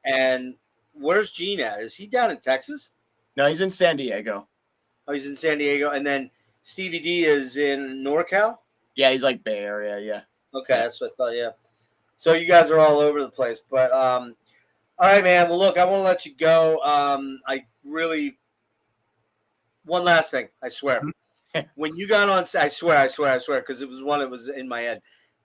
And where's Gene at? Is he down in Texas? No, he's in San Diego. Oh, he's in San Diego, and then Stevie D is in NorCal. Yeah, he's like Bay Area. Yeah. Okay, that's what I thought. Yeah. So you guys are all over the place, but all right, man. Well, look, I want to let you go. One last thing. I swear. When you got on, I swear, because it was one that was in my head.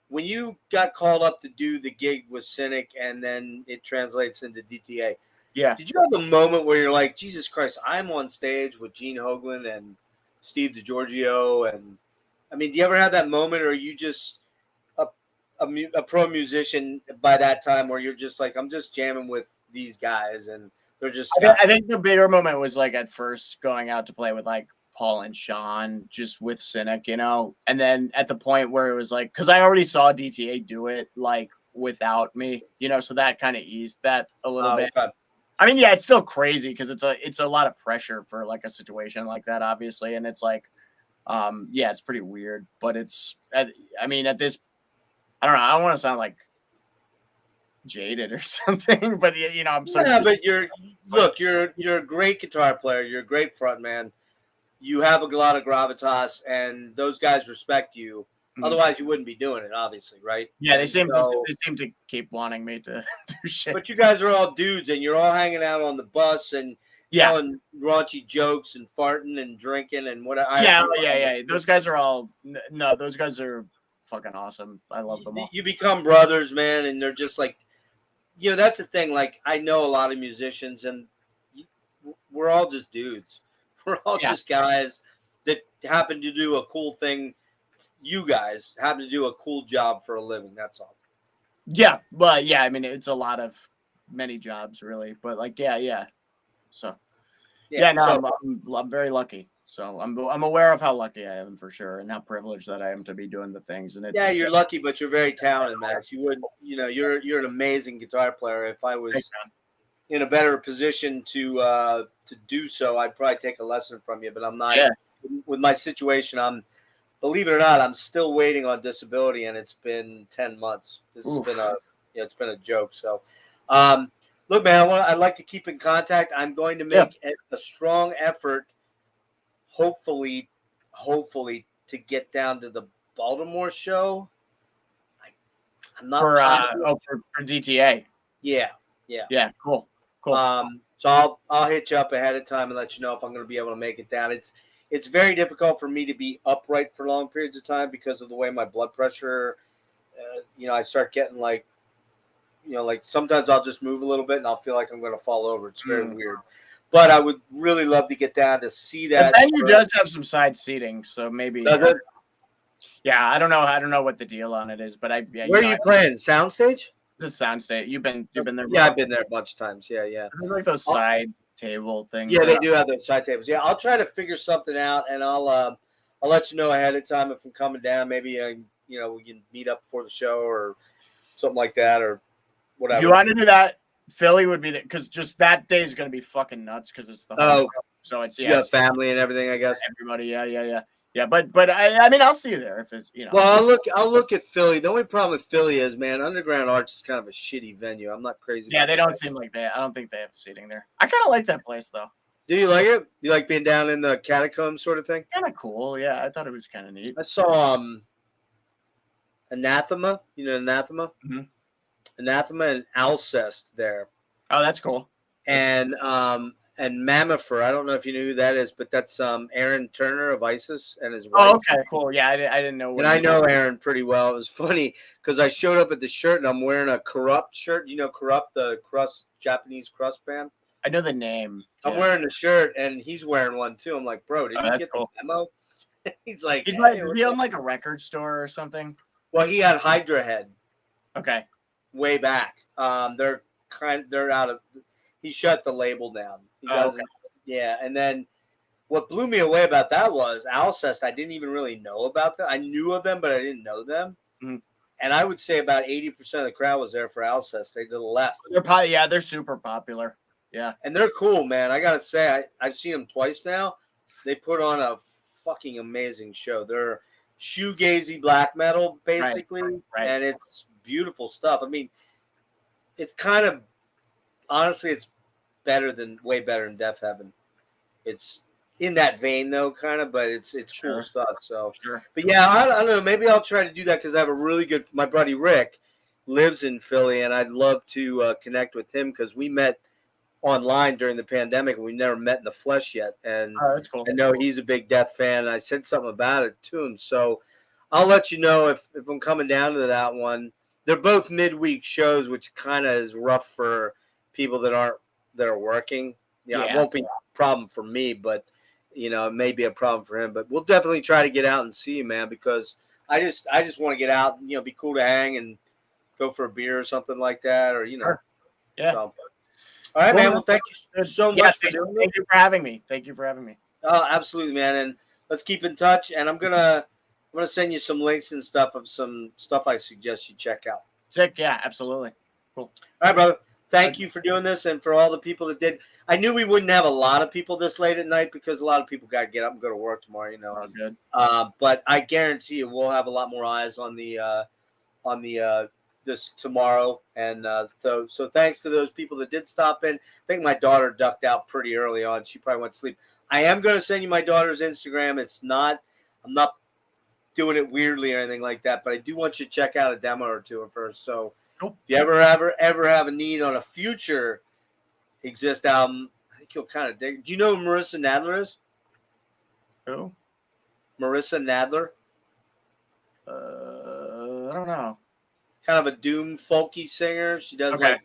When you got called up to do the gig with Cynic, and then it translates into DTA. Yeah. Did you have a moment where you're like, Jesus Christ, I'm on stage with Gene Hoglan and Steve DiGiorgio, and I mean, do you ever have that moment, or are you just a pro musician by that time, where you're just like, I'm just jamming with these guys, and they're just. I think the bigger moment was like at first going out to play with like Paul and Sean, just with Cynic, and then at the point where it was like, because I already saw DTA do it like without me, so that kind of eased that a little bit. Okay. I mean, yeah, it's still crazy because it's a lot of pressure for like a situation like that, obviously, and it's like. Yeah, it's pretty weird, but at this, I don't know. I don't want to sound like jaded or something, but I'm sorry. Yeah, but you're a great guitar player. You're a great frontman. You have a lot of gravitas, and those guys respect you. Otherwise, you wouldn't be doing it, obviously, right? Yeah, they seem to keep wanting me to do shit. But you guys are all dudes, and you're all hanging out on the bus and. Telling raunchy jokes and farting and drinking and what. Yeah. Those guys are all those guys are fucking awesome. I love them all. You become brothers, man, and they're just like, that's the thing. Like, I know a lot of musicians, and we're all just dudes. We're all just guys that happen to do a cool thing. You guys happen to do a cool job for a living. That's all. Yeah, but yeah, I mean, it's a lot of many jobs, really. But like, yeah. So, I'm very lucky. So I'm aware of how lucky I am for sure, and how privileged that I am to be doing the things. And you're lucky, but you're very talented, Max. You would, you're an amazing guitar player. If I was in a better position to do so, I'd probably take a lesson from you. But I'm not. Yeah. With my situation, believe it or not, I'm still waiting on disability, and it's been 10 months. This has been it's been a joke. So. Look, man, I'd like to keep in contact. I'm going to make a strong effort, hopefully, to get down to the Baltimore show. I'm not for DTA. Yeah. Cool. So I'll hit you up ahead of time and let you know if I'm going to be able to make it down. It's very difficult for me to be upright for long periods of time because of the way my blood pressure. I start getting like. Like sometimes I'll just move a little bit and I'll feel like I'm going to fall over. It's very weird. But I would really love to get down to see that. The venue does have some side seating, so maybe. Does it? Yeah, I don't know what the deal on it is, but Where are you playing? Soundstage? The Soundstage. You've been there. Yeah, I've been there a bunch of times. Yeah. There's like those side table things. Yeah, they do have those side tables. Yeah, I'll try to figure something out, and I'll let you know ahead of time if I'm coming down. Maybe we can meet up before the show or something like that, or whatever. If you want to do that, Philly would be there because just that day is going to be fucking nuts because it's the whole so it's you got family and everything, I guess. Everybody, yeah. But I mean, I'll see you there if it's Well, I'll look at Philly. The only problem with Philly is, man, Underground Arts is kind of a shitty venue. I'm not crazy. Yeah, they don't seem like that. I don't think they have seating there. I kind of like that place though. Do you like it? You like being down in the catacombs sort of thing? Kind of cool. Yeah, I thought it was kind of neat. I saw Anathema. You know Anathema? Mm-hmm. Anathema and Alcest there. Oh, that's cool. And Mammifer. I don't know if you knew who that is, but that's Aaron Turner of ISIS and his wife. Oh, okay, cool. Yeah, I didn't know. And I know Aaron pretty well. It was funny because I showed up at the shirt and I'm wearing a Corrupt shirt. You know Corrupt, the Japanese crust band? I know the name. I'm wearing the shirt and he's wearing one too. I'm like, bro, did you get the memo? He's like, is he on like a record store or something? Well, he had Hydra Head. Okay. Way back. They're out of. He shut the label down. He doesn't. Okay. Yeah, and then what blew me away about that was Alcest. I didn't even really know about them. I knew of them, but I didn't know them. Mm-hmm. And I would say about 80% of the crowd was there for Alcest. They to the left. They're super popular. Yeah, and they're cool, man. I gotta say, I've seen them twice now. They put on a fucking amazing show. They're shoegazy black metal, basically, right. And it's beautiful stuff. I mean, it's kind of honestly, it's way better than Death Heaven. It's in that vein though, kind of, but it's cool stuff. So, but yeah, I don't know. Maybe I'll try to do that because I have a really good. My buddy Rick lives in Philly, and I'd love to connect with him because we met online during the pandemic and we never met in the flesh yet. And that's cool. I know he's a big Death fan. And I said something about it to him, so I'll let you know if I'm coming down to that one. They're both midweek shows, which kind of is rough for people that are working. Yeah, it won't be a problem for me, but it may be a problem for him. But we'll definitely try to get out and see you, man, because I just want to get out and be cool to hang and go for a beer or something like that, or Sure. Yeah. So. All right, man. Well, thank you so much for doing this. Thank you for having me. Oh, absolutely, man. And let's keep in touch. And I'm gonna send you some links and stuff of some stuff I suggest you check out. Sick. Yeah, absolutely. Cool. All right, brother. Thank you for doing this, and for all the people that did. I knew we wouldn't have a lot of people this late at night because a lot of people got to get up and go to work tomorrow. Oh, good. But I guarantee you, we'll have a lot more eyes on the this tomorrow. And so thanks to those people that did stop in. I think my daughter ducked out pretty early on. She probably went to sleep. I am going to send you my daughter's Instagram. I'm not doing it weirdly or anything like that, but I do want you to check out a demo or two first. So if you ever have a need on a future Exist album, I think you'll kind of dig. Do you know who Marissa Nadler is? Who? Marissa Nadler. I don't know. Kind of a doom folky singer. She does like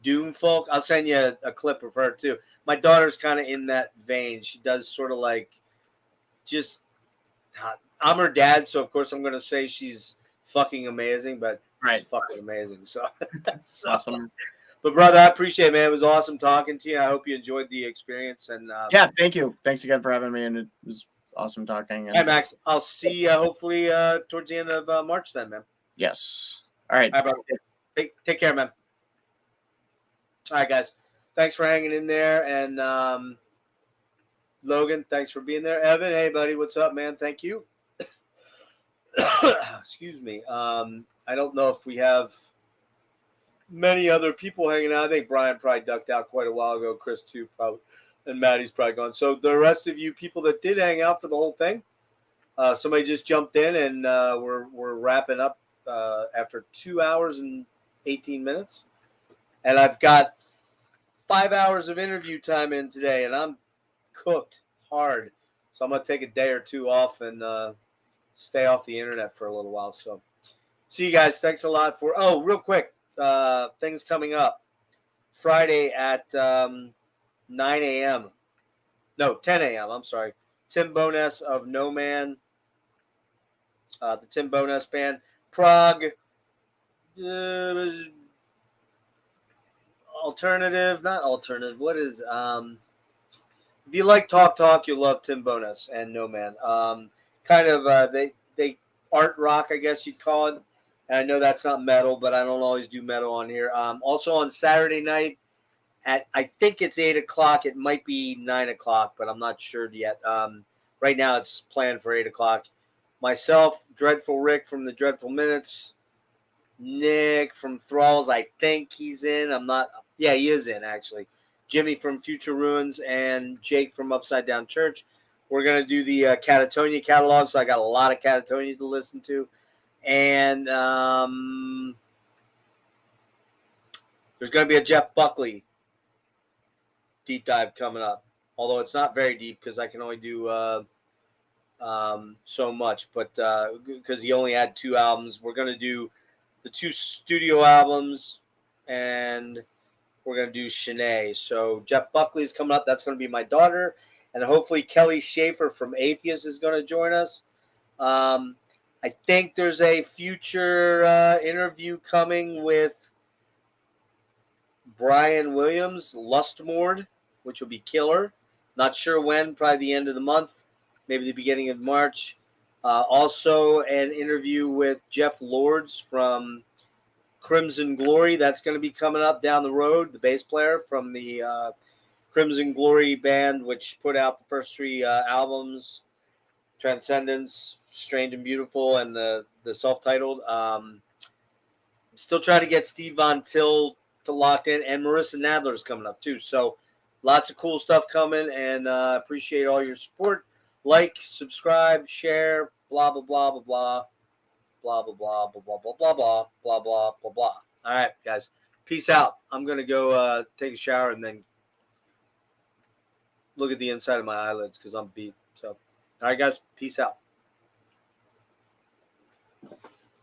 doom folk. I'll send you a clip of her too. My daughter's kind of in that vein. She does sort of like just. I'm her dad, so of course I'm going to say she's fucking amazing, but she's fucking amazing. So that's awesome. But brother, I appreciate it, man. It was awesome talking to you. I hope you enjoyed the experience. And yeah, thank you. Thanks again for having me, and it was awesome talking. Hey, Max, I'll see you hopefully towards the end of March then, man. Yes. All right. All right, brother. Take care, man. All right, guys. Thanks for hanging in there. And Logan, thanks for being there. Evan, hey, buddy. What's up, man? Thank you. Excuse me. I don't know if we have many other people hanging out. I think Brian probably ducked out quite a while ago. Chris too, probably, and Maddie's probably gone. So the rest of you people that did hang out for the whole thing, somebody just jumped in, and we're wrapping up after 2 hours and 18 minutes, and I've got 5 hours of interview time in today, and I'm cooked hard. So I'm gonna take a day or two off and stay off the internet for a little while. So see you guys. Thanks a lot for. Oh, real quick. Things coming up Friday at 9 a.m. No, 10 a.m. I'm sorry. Tim Bowness of No Man, the Tim Bowness Band. Prog, alternative, not alternative. What is If you like talk, you'll love Tim Bonas and No Man. Kind of they art rock, I guess you'd call it. And I know that's not metal, but I don't always do metal on here. Also on Saturday night at, I think it's 8 o'clock. It might be 9 o'clock, but I'm not sure yet. Right now it's planned for 8 o'clock. Myself, Dreadful Rick from the Dreadful Minutes, Nick from Thralls, I think he's in. I'm not. Yeah, he is in, actually. Jimmy from Future Ruins and Jake from Upside Down Church. We're going to do the Catatonia catalog, so I got a lot of Catatonia to listen to. And there's going to be a Jeff Buckley deep dive coming up, although it's not very deep because I can only do so much, but because he only had 2 albums. We're going to do the 2 studio albums, and we're going to do Shanae. So Jeff Buckley is coming up. That's going to be my daughter, and hopefully Kelly Schaefer from Atheist is going to join us. I think there's a future interview coming with Brian Williams, Lustmord, which will be killer. Not sure when, probably the end of the month, maybe the beginning of March. Also an interview with Jeff Lords from Crimson Glory. That's going to be coming up down the road, the bass player from the Crimson Glory band, which put out the first 3 albums, Transcendence, Strange and Beautiful, and the self-titled. Still trying to get Steve Von Till to locked in, and Marissa Nadler's coming up too. So lots of cool stuff coming, and appreciate all your support. Like, subscribe, share, blah blah blah blah blah blah blah blah blah blah blah blah blah blah blah blah blah. All right, guys, peace out. I'm gonna go take a shower and then look at the inside of my eyelids because I'm beat. So, all right, guys, peace out.